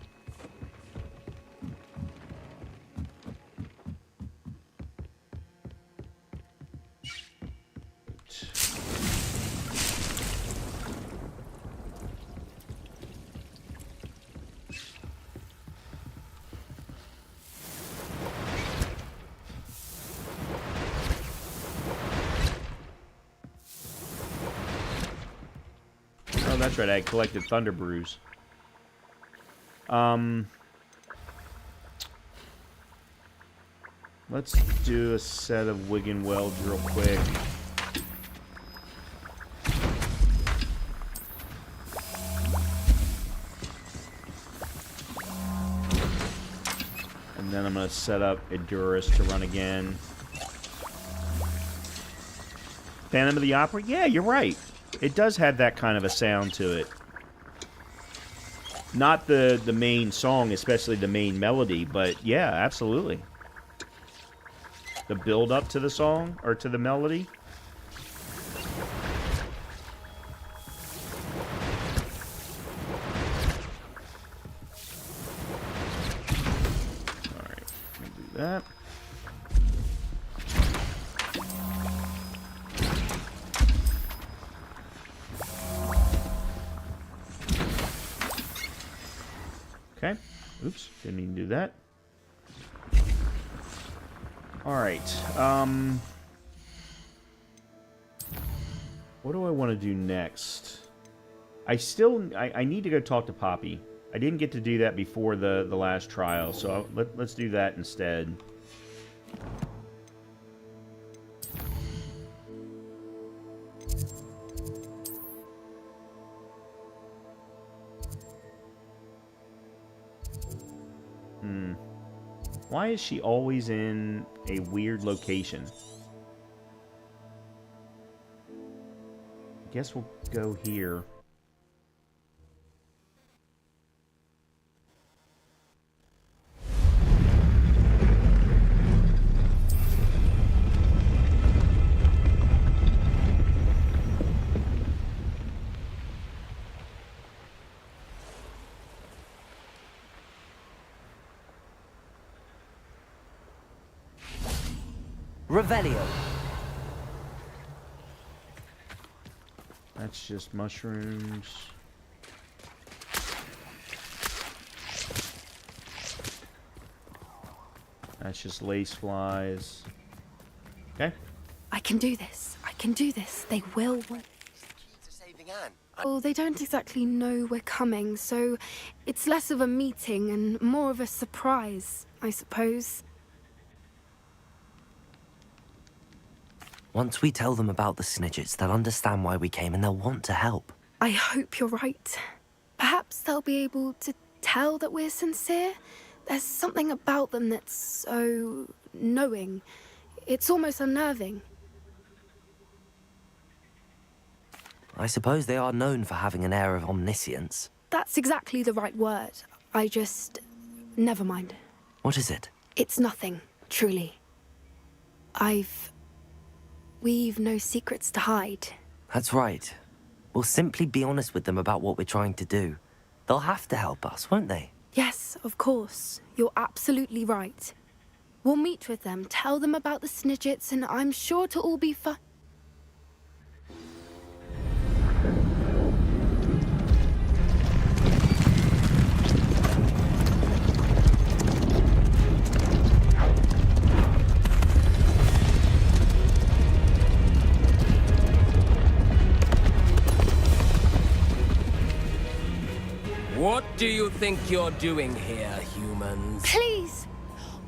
Oh, that's right, I collected Thunder Brews. Let's do a set of Wigan Welds real quick. And then I'm going to set up Edurus to run again. Phantom of the Opera? Yeah, you're right. It does have that kind of a sound to it. Not the main song, especially the main melody, but yeah, absolutely. The build up to the song, or to the melody. Alright, let me do that. Okay. Oops, didn't even do that. Alright, what do I want to do next? I need to go talk to Poppy. I didn't get to do that before the last trial, so let's do that instead. Why is she always in a weird location? I guess we'll go here. Revelio. That's just mushrooms. That's just lace flies. Okay. I can do this. I can do this. They will. Well, they don't exactly know we're coming, so it's less of a meeting and more of a surprise, I suppose. Once we tell them about the Snidgets, they'll understand why we came and they'll want to help. I hope you're right. Perhaps they'll be able to tell that we're sincere. There's something about them that's so knowing. It's almost unnerving. I suppose they are known for having an air of omniscience. That's exactly the right word. I just... never mind. What is it? It's nothing, truly. We've no secrets to hide. That's right. We'll simply be honest with them about what we're trying to do. They'll have to help us, won't they? Yes, of course. You're absolutely right. We'll meet with them, tell them about the Snidgets, and I'm sure to all be fine. What do you think you're doing here, humans? Please!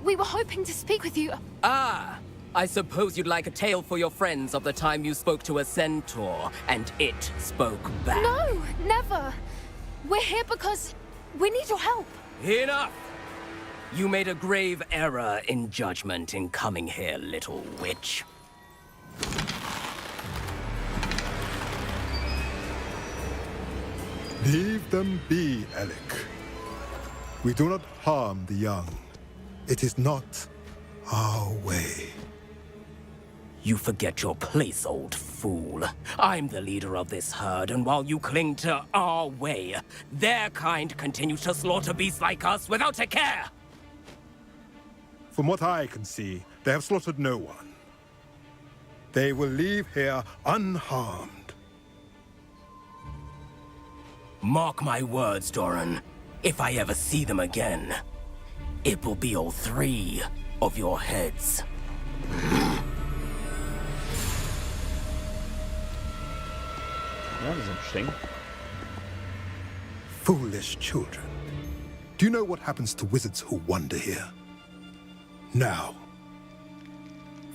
We were hoping to speak with you. Ah! I suppose you'd like a tale for your friends of the time you spoke to a centaur, and it spoke back. No, never. We're here because we need your help. Enough! You made a grave error in judgment in coming here, little witch. Leave them be, Alec. We do not harm the young. It is not our way. You forget your place, old fool. I'm the leader of this herd, and while you cling to our way, their kind continues to slaughter beasts like us without a care! From what I can see, they have slaughtered no one. They will leave here unharmed. Mark my words, Doran. If I ever see them again, it will be all 3 of your heads. That was interesting. Foolish children. Do you know what happens to wizards who wander here? Now,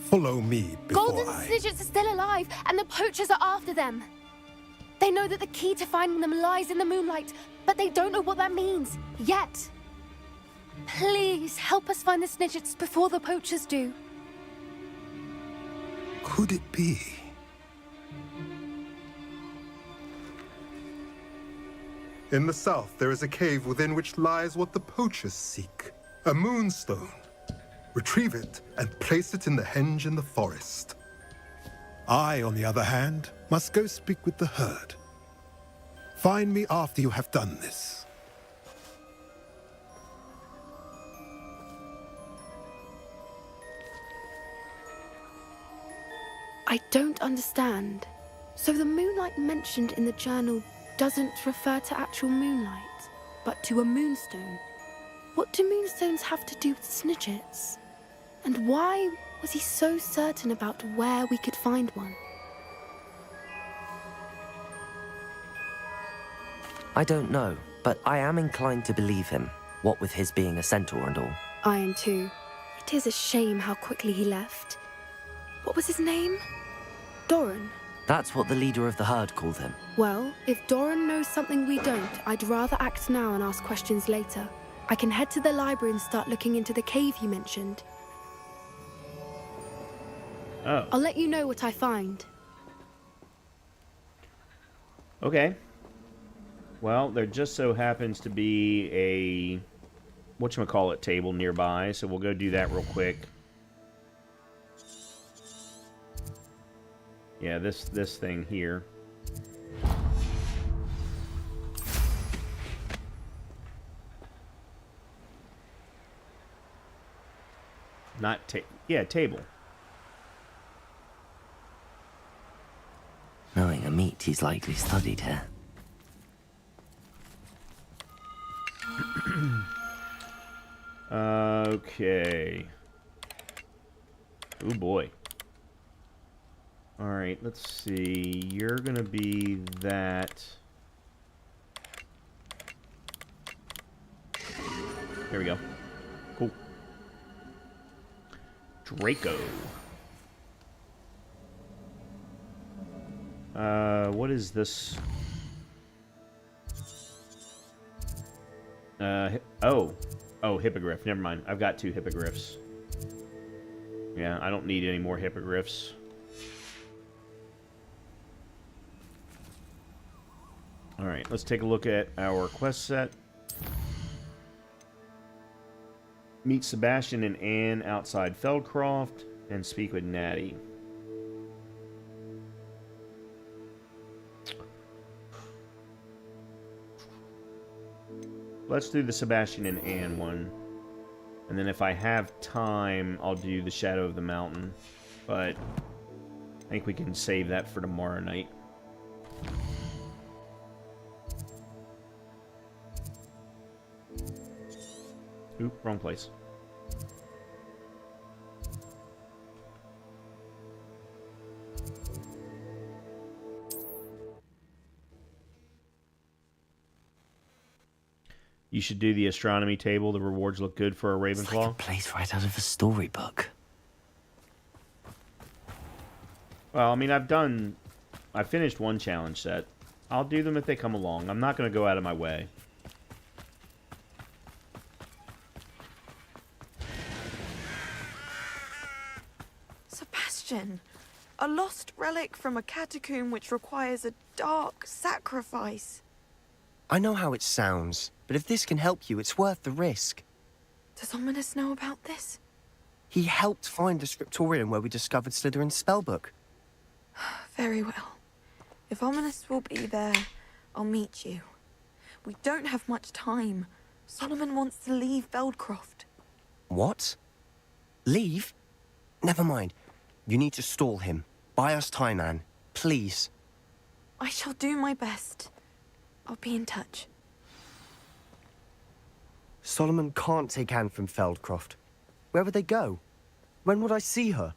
follow me before Golden Snidgets are still alive, and the poachers are after them. They know that the key to finding them lies in the moonlight, but they don't know what that means, yet. Please, help us find the Snidgets before the poachers do. Could it be? In the south, there is a cave within which lies what the poachers seek. A moonstone. Retrieve it and place it in the henge in the forest. I, on the other hand, must go speak with the herd. Find me after you have done this. I don't understand. So the moonlight mentioned in the journal doesn't refer to actual moonlight, but to a moonstone. What do moonstones have to do with Snidgets? And why was he so certain about where we could find one? I don't know, but I am inclined to believe him, what with his being a centaur and all. I am too. It is a shame how quickly he left. What was his name? Doran? That's what the leader of the herd called him. Well, if Doran knows something we don't, I'd rather act now and ask questions later. I can head to the library and start looking into the cave you mentioned. Oh. I'll let you know what I find. Okay. Well, there just so happens to be a whatchamacallit table nearby, so we'll go do that real quick. Yeah, this thing here. Not table. Knowing a meat he's likely studied here. Okay. Oh boy. Alright, let's see. You're gonna be that. There we go. Cool. Draco. What is this? Oh, hippogriff. Never mind. I've got 2 hippogriffs. Yeah, I don't need any more hippogriffs. Alright, let's take a look at our quest set. Meet Sebastian and Anne outside Feldcroft and speak with Natty. Let's do the Sebastian and Anne one. And then if I have time, I'll do the Shadow of the Mountain. But I think we can save that for tomorrow night. Oop, wrong place. You should do the astronomy table. The rewards look good for a Ravenclaw. It's like a place right out of a storybook. Well, I mean, I finished one challenge set. I'll do them if they come along. I'm not going to go out of my way. Sebastian, a lost relic from a catacomb which requires a dark sacrifice. I know how it sounds, but if this can help you, it's worth the risk. Does Ominous know about this? He helped find the scriptorium where we discovered Slytherin's spellbook. Very well. If Ominous will be there, I'll meet you. We don't have much time. Solomon wants to leave Feldcroft. What? Leave? Never mind. You need to stall him. Buy us time, Anne. Please. I shall do my best. I'll be in touch. Solomon can't take Anne from Feldcroft. Where would they go? When would I see her?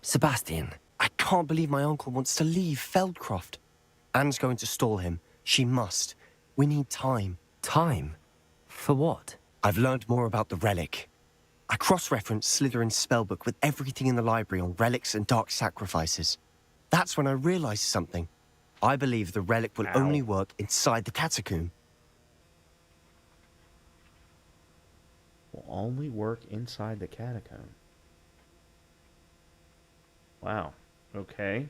Sebastian. I can't believe my uncle wants to leave Feldcroft. Anne's going to stall him. She must. We need time. Time? For what? I've learned more about the relic. I cross-referenced Slytherin's spellbook with everything in the library on relics and dark sacrifices. That's when I realized something. I believe the relic will only work inside the catacomb. Will only work inside the catacomb. Wow. Okay.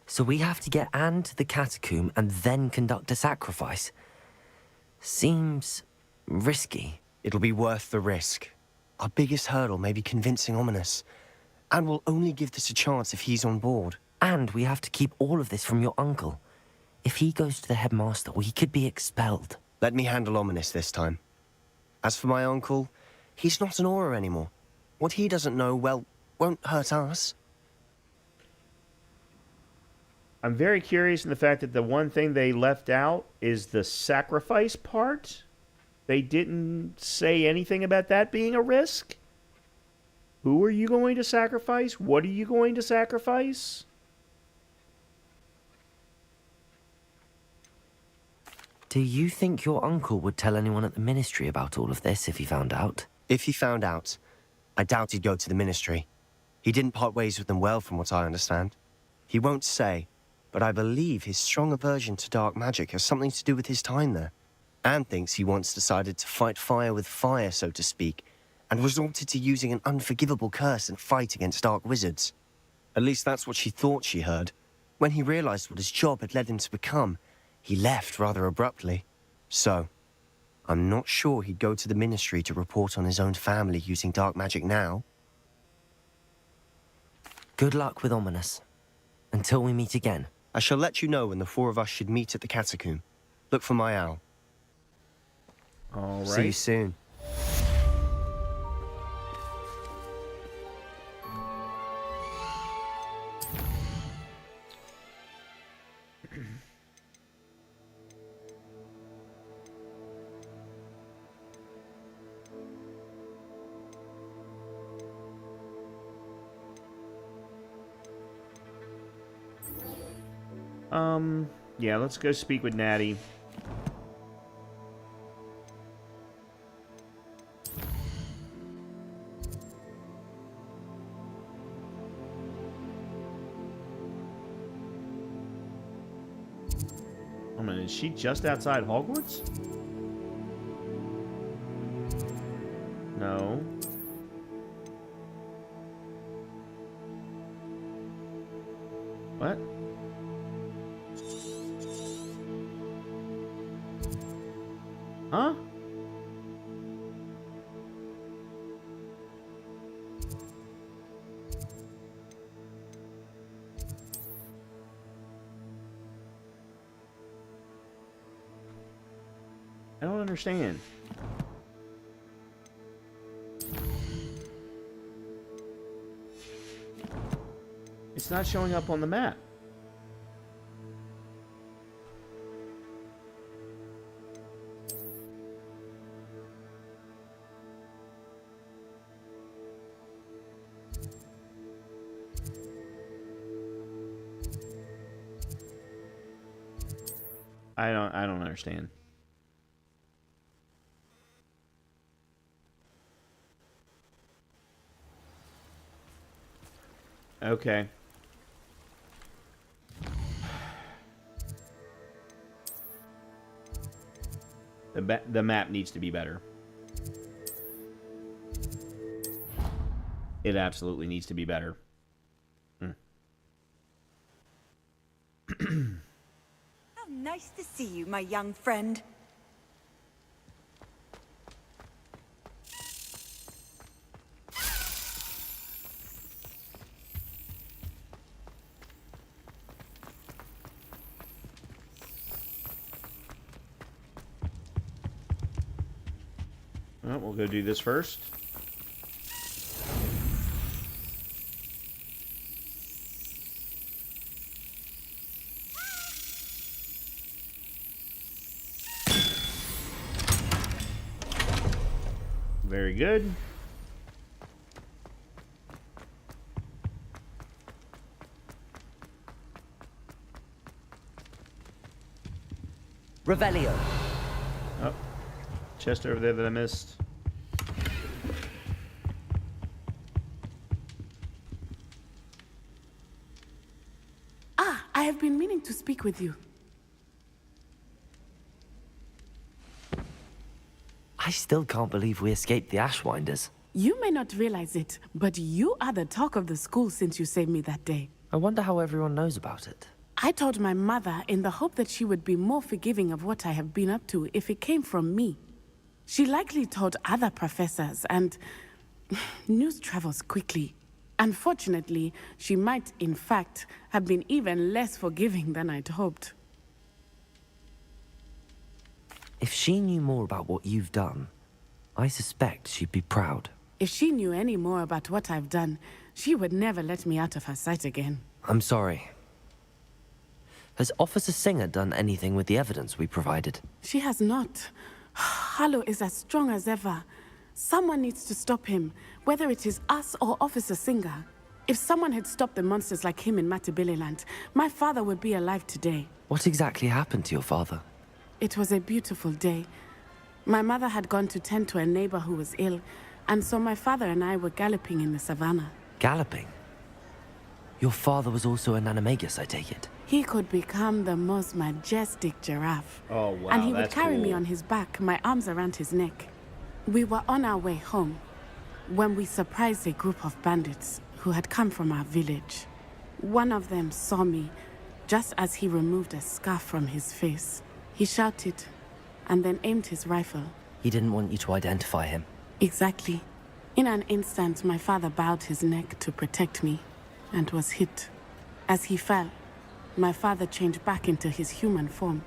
So we have to get Anne to the catacomb and then conduct a sacrifice. Seems risky. It'll be worth the risk. Our biggest hurdle may be convincing Ominous. And we'll only give this a chance if he's on board. And we have to keep all of this from your uncle. If he goes to the headmaster, we could be expelled. Let me handle Ominous this time. As for my uncle, he's not an Auror anymore. What he doesn't know, well, won't hurt us. I'm very curious in the fact that the one thing they left out is the sacrifice part. They didn't say anything about that being a risk. Who are you going to sacrifice? What are you going to sacrifice? Do you think your uncle would tell anyone at the ministry about all of this if he found out? If he found out, I doubt he'd go to the ministry. He didn't part ways with them well, from what I understand. He won't say, but I believe his strong aversion to dark magic has something to do with his time there. Anne thinks he once decided to fight fire with fire, so to speak, and resorted to using an unforgivable curse and fight against dark wizards. At least that's what she thought she heard. When he realized what his job had led him to become, he left rather abruptly. So, I'm not sure he'd go to the ministry to report on his own family using dark magic now. Good luck with Ominous. Until we meet again. I shall let you know when the four of us should meet at the catacomb. Look for my owl. All right. See you soon. Yeah, let's go speak with Natty. I mean, is she just outside Hogwarts? No. What? Huh? I don't understand. It's not showing up on the map. I don't understand. Okay. The map needs to be better. It absolutely needs to be better. How nice to see you, my young friend. Well, we'll go do this first. Very good. Revelio. Oh, chest over there that I missed. Ah, I have been meaning to speak with you. I still can't believe we escaped the Ashwinders. You may not realize it, but you are the talk of the school since you saved me that day. I wonder how everyone knows about it. I told my mother in the hope that she would be more forgiving of what I have been up to if it came from me. She likely told other professors, and news travels quickly. Unfortunately, she might, in fact, have been even less forgiving than I'd hoped. If she knew more about what you've done, I suspect she'd be proud. If she knew any more about what I've done, she would never let me out of her sight again. I'm sorry. Has Officer Singer done anything with the evidence we provided? She has not. Harlow is as strong as ever. Someone needs to stop him, whether it is us or Officer Singer. If someone had stopped the monsters like him in Matabeleland, my father would be alive today. What exactly happened to your father? It was a beautiful day. My mother had gone to tend to a neighbor who was ill, and so my father and I were galloping in the savannah. Galloping? Your father was also an animagus, I take it? He could become the most majestic giraffe. Oh, wow, and he would that's carry me cool. on his back, my arms around his neck. We were on our way home when we surprised a group of bandits who had come from our village. One of them saw me just as he removed a scarf from his face. He shouted and then aimed his rifle. He didn't want you to identify him. Exactly. In an instant, my father bowed his neck to protect me and was hit. As he fell, my father changed back into his human form.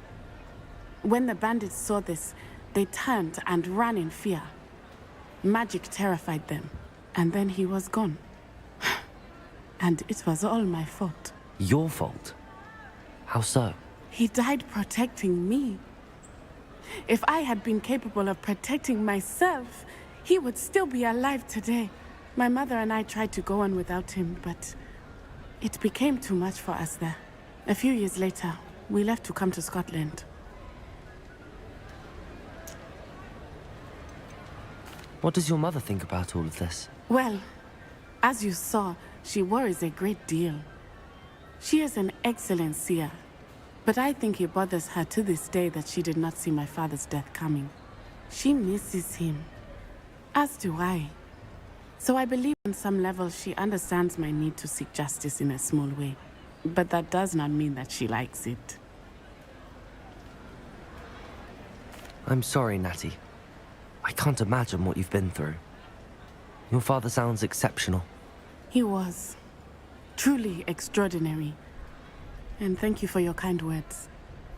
When the bandits saw this, they turned and ran in fear. Magic terrified them, and then he was gone. And it was all my fault. Your fault? How so? He died protecting me. If I had been capable of protecting myself, he would still be alive today. My mother and I tried to go on without him, but it became too much for us there. A few years later, we left to come to Scotland. What does your mother think about all of this? Well, as you saw, she worries a great deal. She is an excellent seer, but I think it bothers her to this day that she did not see my father's death coming. She misses him, as do I. So I believe on some level she understands my need to seek justice in a small way. But that does not mean that she likes it. I'm sorry, Natty. I can't imagine what you've been through. Your father sounds exceptional. He was. Truly extraordinary. And thank you for your kind words.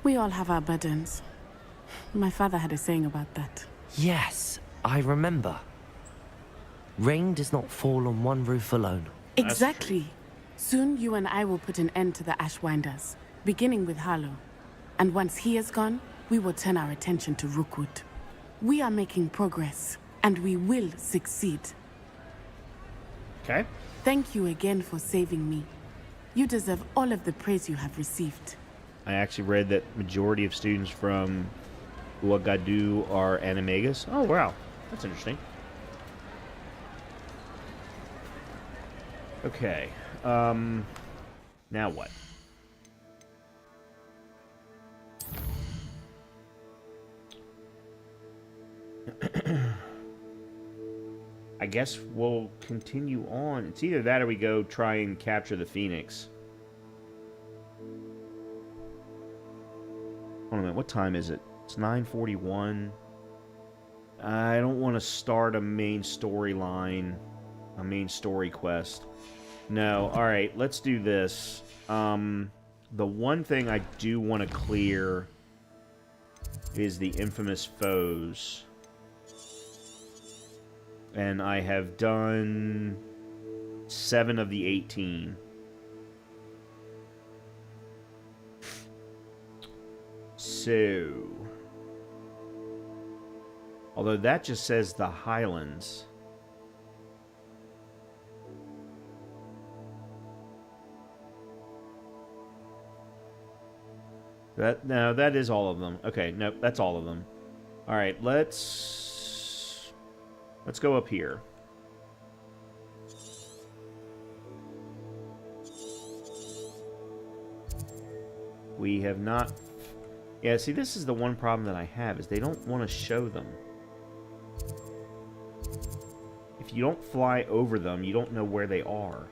We all have our burdens. My father had a saying about that. Yes, I remember. Rain does not fall on one roof alone. Exactly. Soon you and I will put an end to the Ashwinders, beginning with Harlow. And once he is gone, we will turn our attention to Rookwood. We are making progress, and we will succeed. Okay. Thank you again for saving me. You deserve all of the praise you have received. I actually read that majority of students from Ouagadougou are animagus. Oh, wow. That's interesting. Okay. Now what? I guess we'll continue on. It's either that or we go try and capture the Phoenix. Hold on a minute. What time is it? It's 9:41. I don't want to start a main storyline, a main story quest. No. All right, let's do this. The one thing I do want to clear is the infamous foes. And I have done 7 of the 18. So, although that just says the Highlands. No, that is all of them. Okay, nope, that's all of them. All right, let's go up here. We have not... Yeah, see, this is the one problem that I have, is they don't want to show them. If you don't fly over them, you don't know where they are.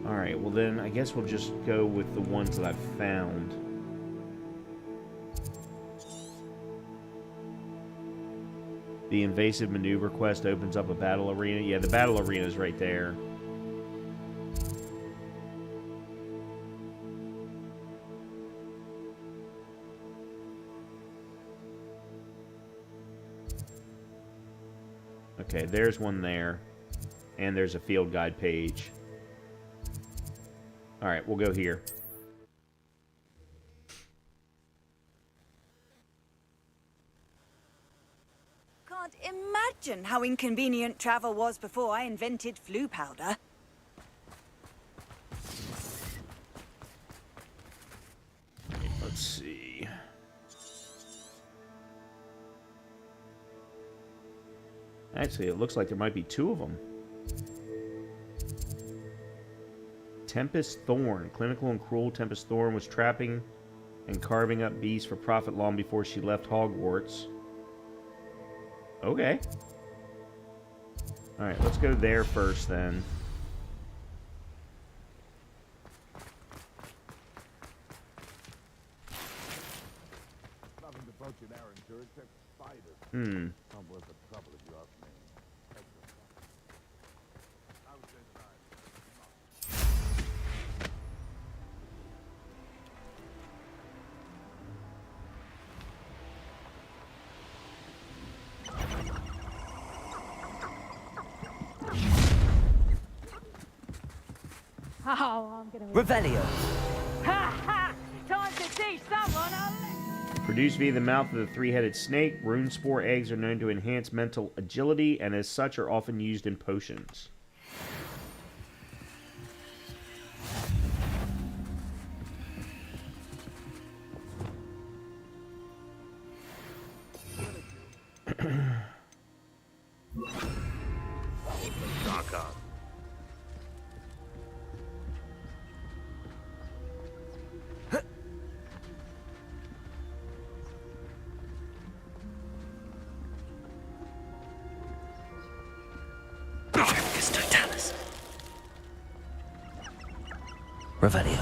Alright, well then, I guess we'll just go with the ones that I've found. The invasive maneuver quest opens up a battle arena. Yeah, the battle arena is right there. Okay, there's one there. And there's a field guide page. Alright, we'll go here. Can't imagine how inconvenient travel was before I invented flu powder. Let's see. Actually, it looks like there might be 2 of them. Tempest Thorn. Clinical and cruel Tempest Thorn was trapping and carving up beasts for profit long before she left Hogwarts. Okay. Alright, let's go there first then. Oh, I'm gonna... Revelio. Ha ha! Time to teach someone a... Produced via the mouth of the three-headed snake, rune spore eggs are known to enhance mental agility and as such are often used in potions. Revelio.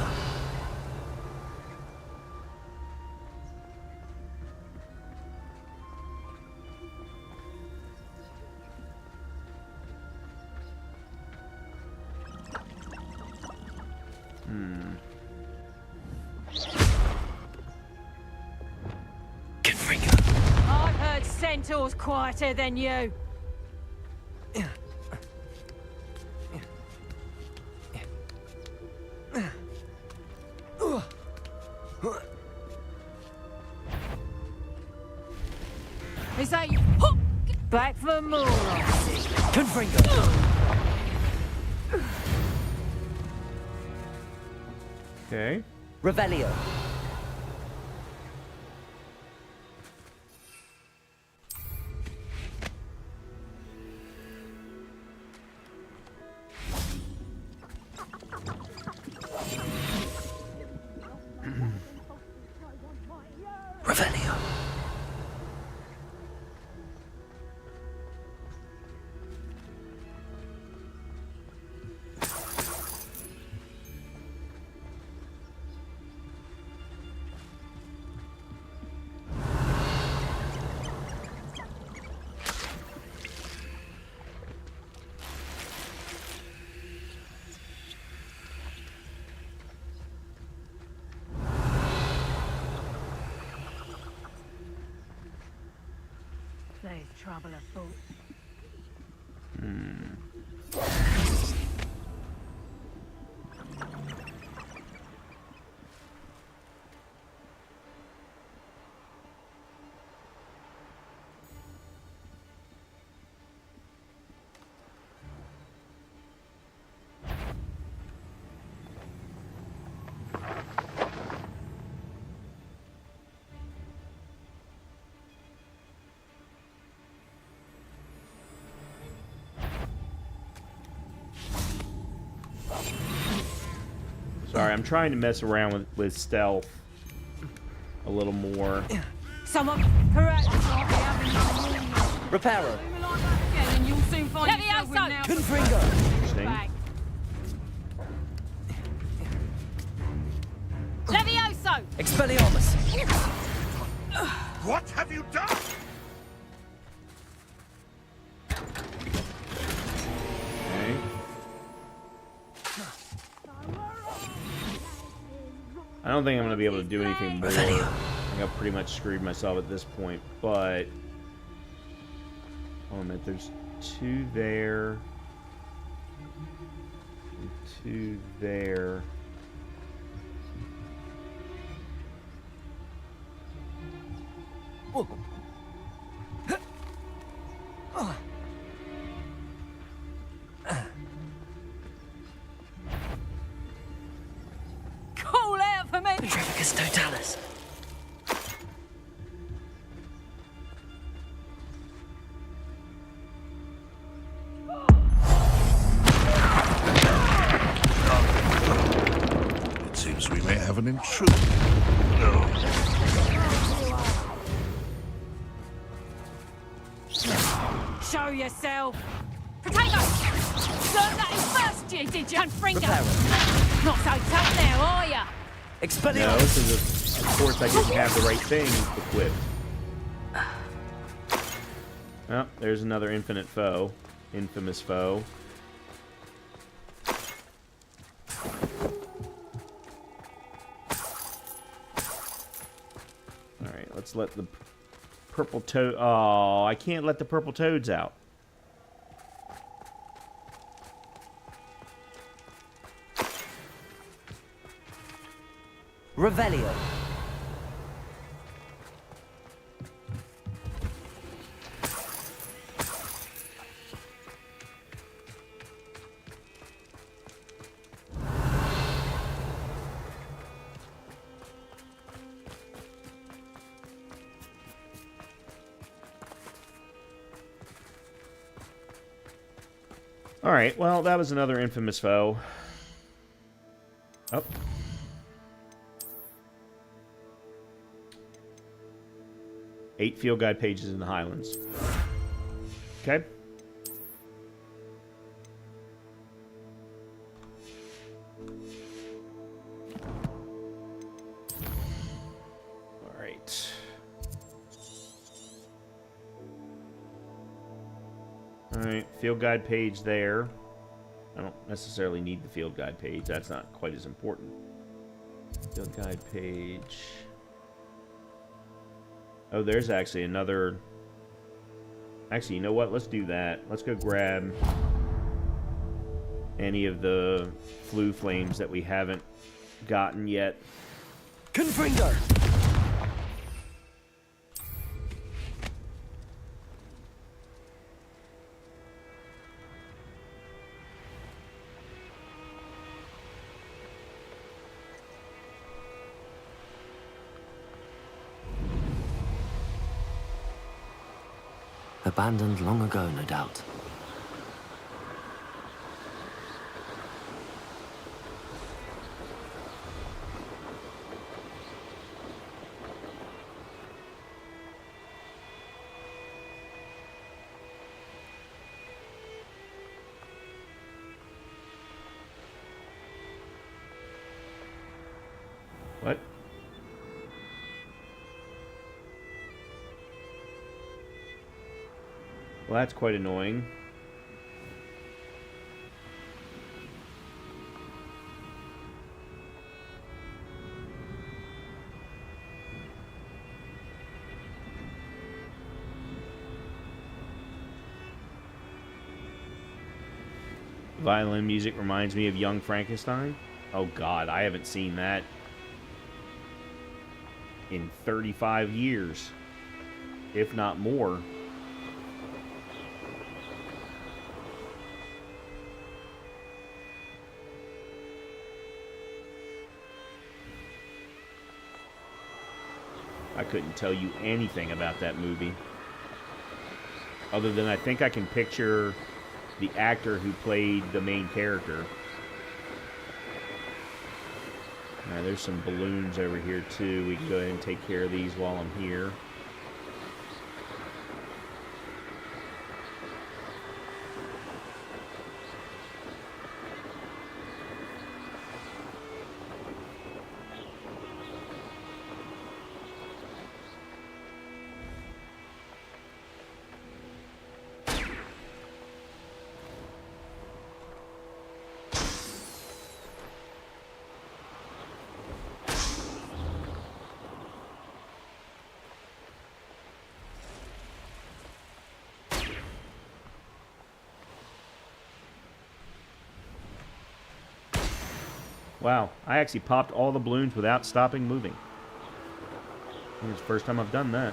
I've heard centaurs quieter than you. Is that you? Back for more, I see. Confringo. Okay. Revelio. Revelio. There's trouble afoot. Sorry, I'm trying to mess around with stealth a little more. Someone correct. Reparo. And you'll soon find yourself with now. Confringo. Interesting. Levioso! Expelliarmus. What have you done? Okay. I don't think I'm going to be able to do anything more. I think I've pretty much screwed myself at this point, but... Oh, man, there's 2 there. And 2 there. Call out for me! Trevicus Totalis. It seems we may have an intruder. No. Show yourself! Potato! Learn that in first year, did you? And Fringo! Not so tough now, are ya? No, because of course I didn't have the right thing equipped. Oh, there's another infinite foe. Infamous foe. Alright, let's let the purple toad... Oh, I can't let the purple toads out. Revelio. Alright, well, that was another infamous foe. Oh. 8 field guide pages in the Highlands. Okay. Alright. Alright, field guide page there. I don't necessarily need the field guide page. That's not quite as important. Field guide page... Oh, there's actually another... Actually, you know what? Let's do that. Let's go grab any of the flu flames that we haven't gotten yet. Confringo! abandoned long ago, no doubt. What? Well, that's quite annoying. Violin music reminds me of Young Frankenstein. Oh God, I haven't seen that in 35 years, if not more. I couldn't tell you anything about that movie, other than I think I can picture the actor who played the main character. Now, there's some balloons over here too. We can go ahead and take care of these while I'm here. Wow, I actually popped all the balloons without stopping moving. I think it's the first time I've done that.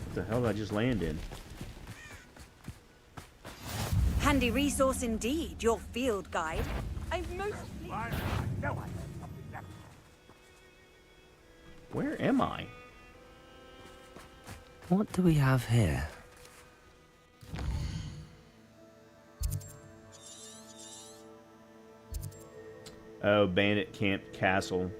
What the hell did I just land in? Handy resource indeed, your field guide. I've mostly... Where am I? What do we have here? Oh, Bandit Camp Castle.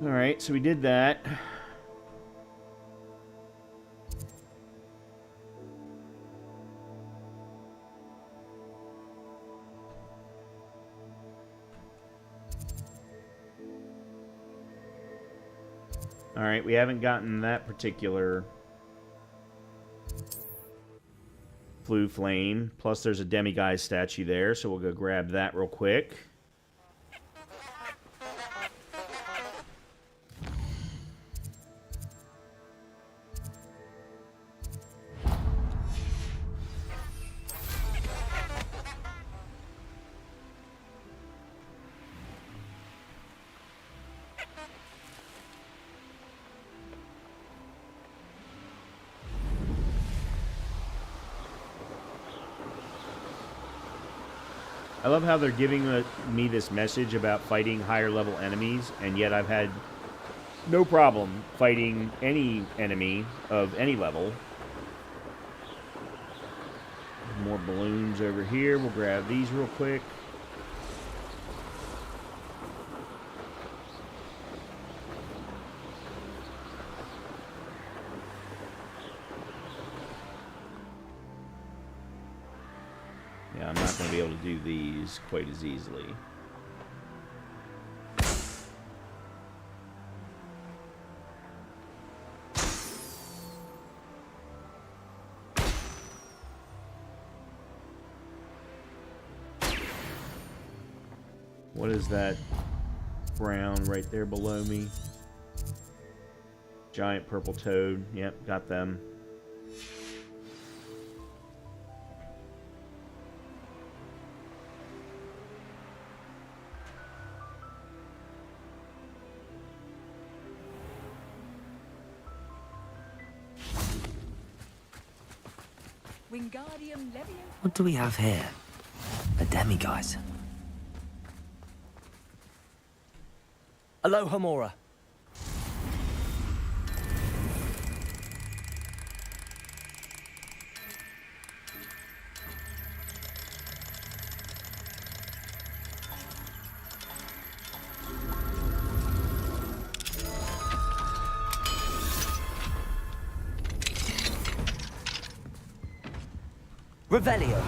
Alright, so we did that. Alright, we haven't gotten that particular Blue Flame. Plus there's a demiguise statue there, so we'll go grab that real quick. I love how they're giving me this message about fighting higher level enemies, and yet I've had no problem fighting any enemy of any level. More balloons over here. We'll grab these real quick. Yeah, I'm not going to be able to do these quite as easily. What is that brown right there below me? Giant purple toad. Yep, got them. Wingardium Leviosa. What do we have here? A demiguise. Aloha Mora. Revelio.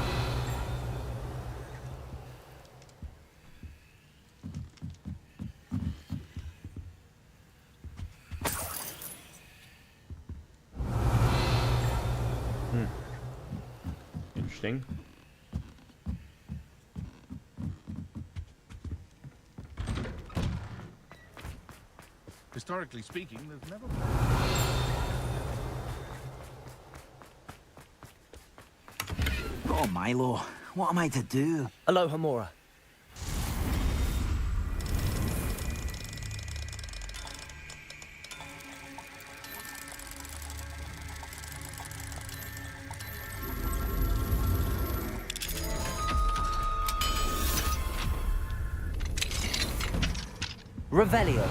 Interesting. Historically speaking, there's never... Oh, Milo, what am I to do? Aloha Mora. Revelio.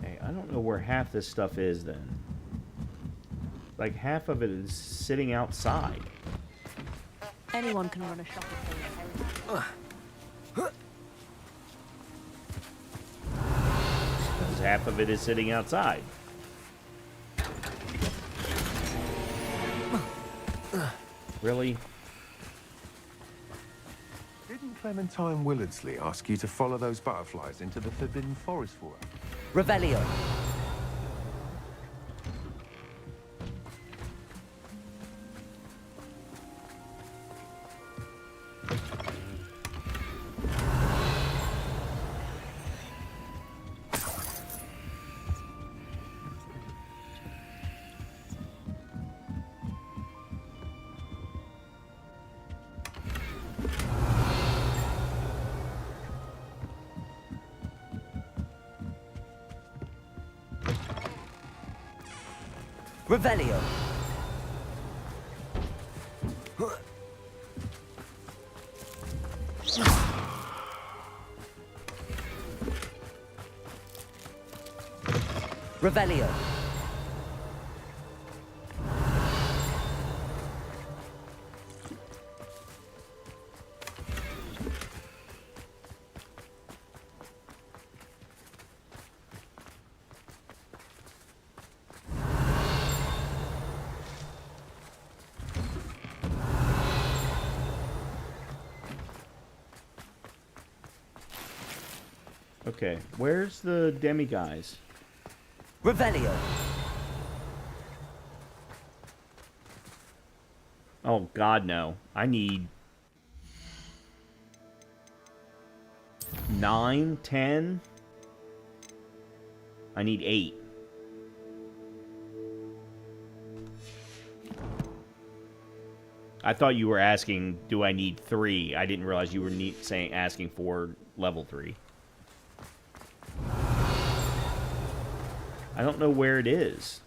Hey, I don't know where half this stuff is then. Like half of it is sitting outside. Anyone can run a shop Because half of it is sitting outside. Really? Didn't Clementine Willardsley ask you to follow those butterflies into the Forbidden Forest for her? Revelio. Revelio. Revelio. Okay, where's the demiguise? Revelio. Oh God, no! I need 9, 10. I need 8. I thought you were asking, do I need 3? I didn't realize you were asking for level 3. I don't know where it is.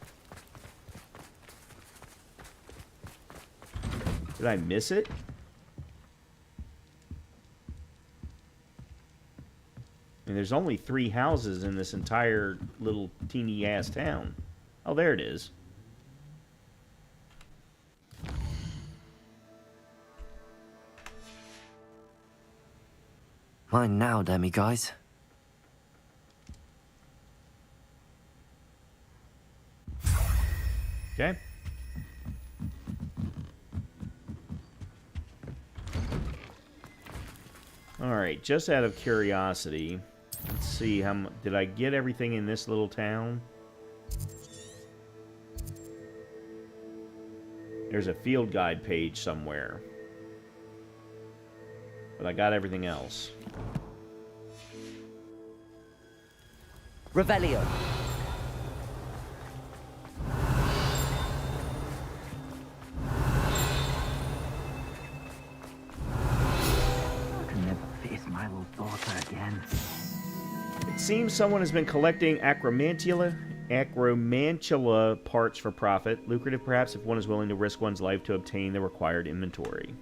Did I miss it? I mean, there's only 3 houses in this entire little teeny-ass town. Oh, there it is. Mine now, demiguise. Okay. Alright, just out of curiosity, let's see how did I get everything in this little town? There's a field guide page somewhere. But I got everything else. Revelio. seems someone has been collecting acromantula parts for profit. Lucrative, perhaps, if one is willing to risk one's life to obtain the required inventory.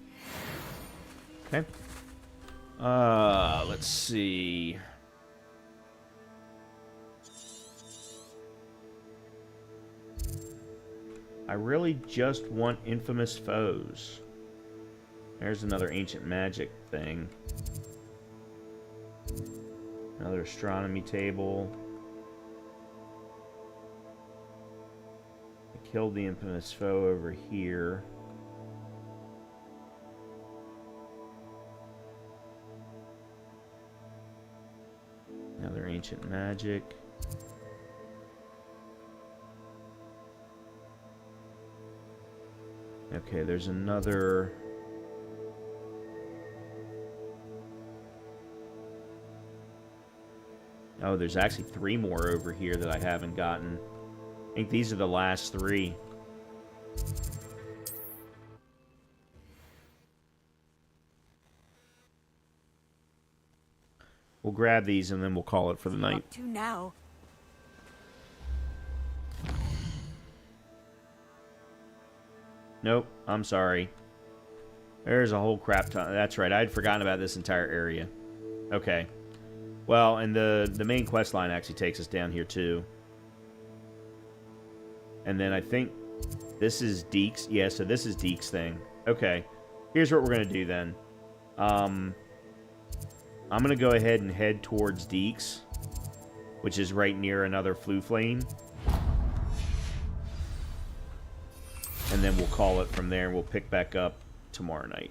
Okay. Let's see. I really just want infamous foes. There's another ancient magic thing. Another astronomy table. I killed the infamous foe over here. Another ancient magic. Okay, there's another... Oh, there's actually 3 more over here that I haven't gotten. I think these are the last 3. We'll grab these and then we'll call it for the night. Up to now. Nope, I'm sorry. There's a whole crap ton. That's right, I'd forgotten about this entire area. Okay. Well, and the main quest line actually takes us down here too. And then I think this is Deke's. Yeah, so this is Deke's thing. Okay. Here's what we're going to do then. I'm going to go ahead and head towards Deke's, which is right near another flue flame. And then we'll call it from there, and we'll pick back up tomorrow night.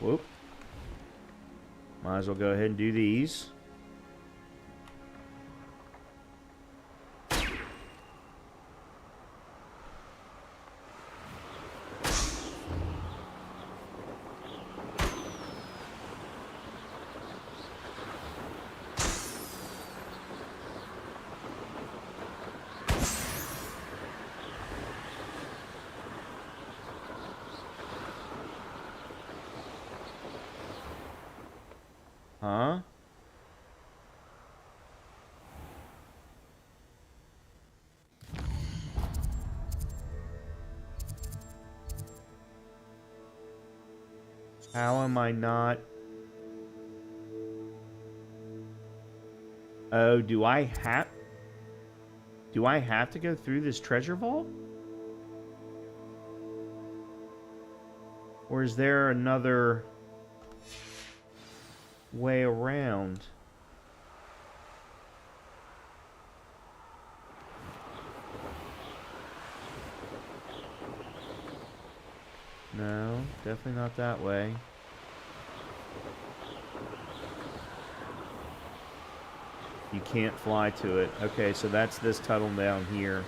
Whoop. Might as well go ahead and do these. Huh? How am I not? Oh, do I have to go through this treasure vault? Or is there another way around? No, definitely not that way. You can't fly to it. Okay, so that's this tunnel down here.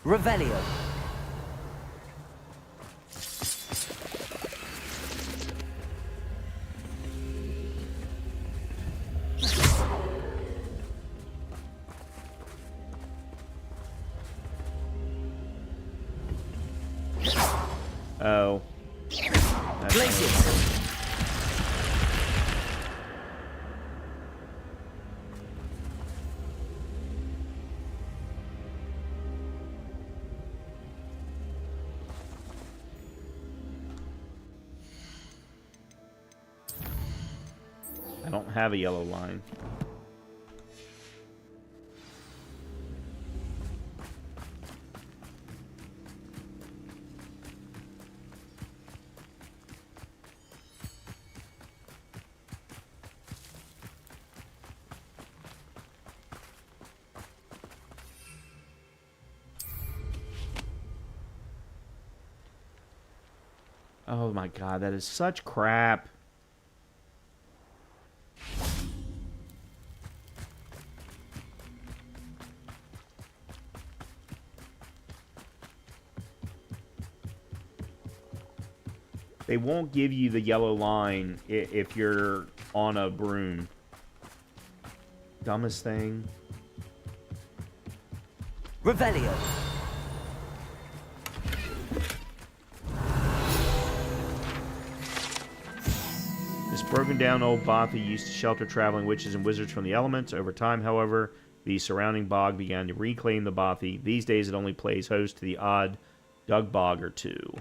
Revelio. Oh. That's I don't have a yellow line. Oh my god, that is such crap. They won't give you the yellow line if you're on a broom. Dumbest thing. Revelio. This broken down old bothy used to shelter traveling witches and wizards from the elements. Over time, however, the surrounding bog began to reclaim the bothy. These days it only plays host to the odd dug bog or two.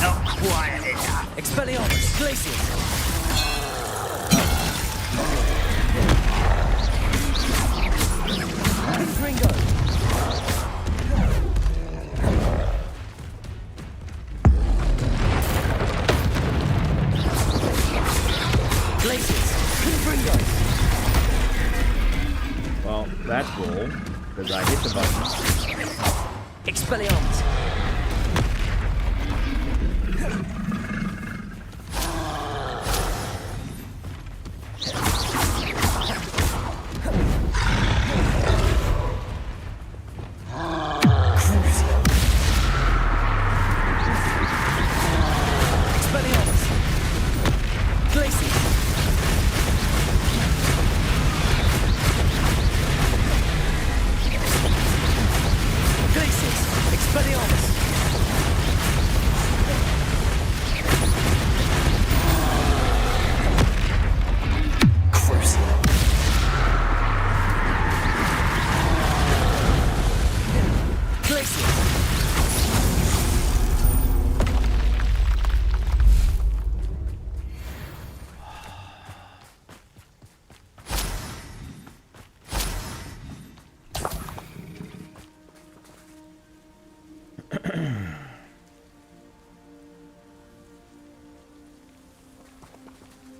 Not quiet enough. Expelliarmus, Glacius. Confringo. Glacius. Confringo. Well, that's cool, because I hit the button. Expelliarmus.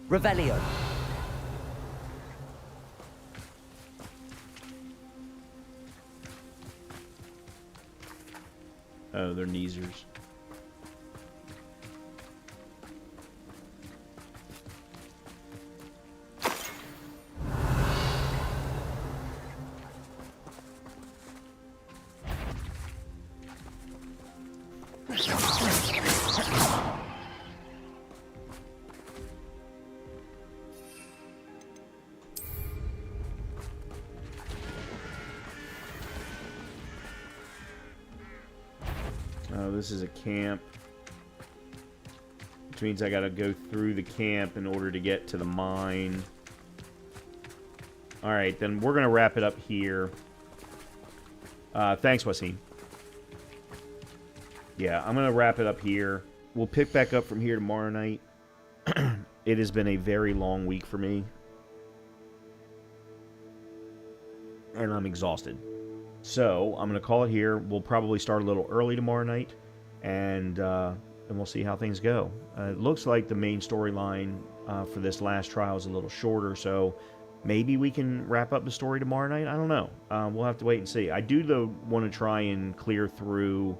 Revelio. Oh, they're Neezers. Oh, this is a camp. Which means I gotta go through the camp in order to get to the mine. Alright, then we're gonna wrap it up here. Thanks, Wasim. Yeah, I'm gonna wrap it up here. We'll pick back up from here tomorrow night. It has been a very long week for me. And I'm exhausted. So, I'm going to call it here. We'll probably start a little early tomorrow night, and we'll see how things go. It looks like the main storyline for this last trial is a little shorter, so maybe we can wrap up the story tomorrow night? I don't know. We'll have to wait and see. I do, though, want to try and clear through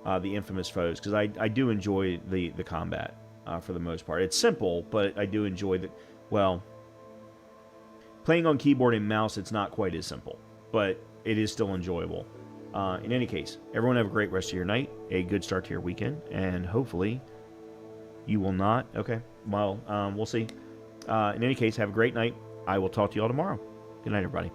the infamous foes, because I do enjoy the combat for the most part. It's simple, but I do enjoy the... Well, playing on keyboard and mouse, it's not quite as simple, but it is still enjoyable. In any case, everyone have a great rest of your night, a good start to your weekend, and hopefully you will not... Okay, well, we'll see. In any case, have a great night. I will talk to you all tomorrow. Good night, everybody.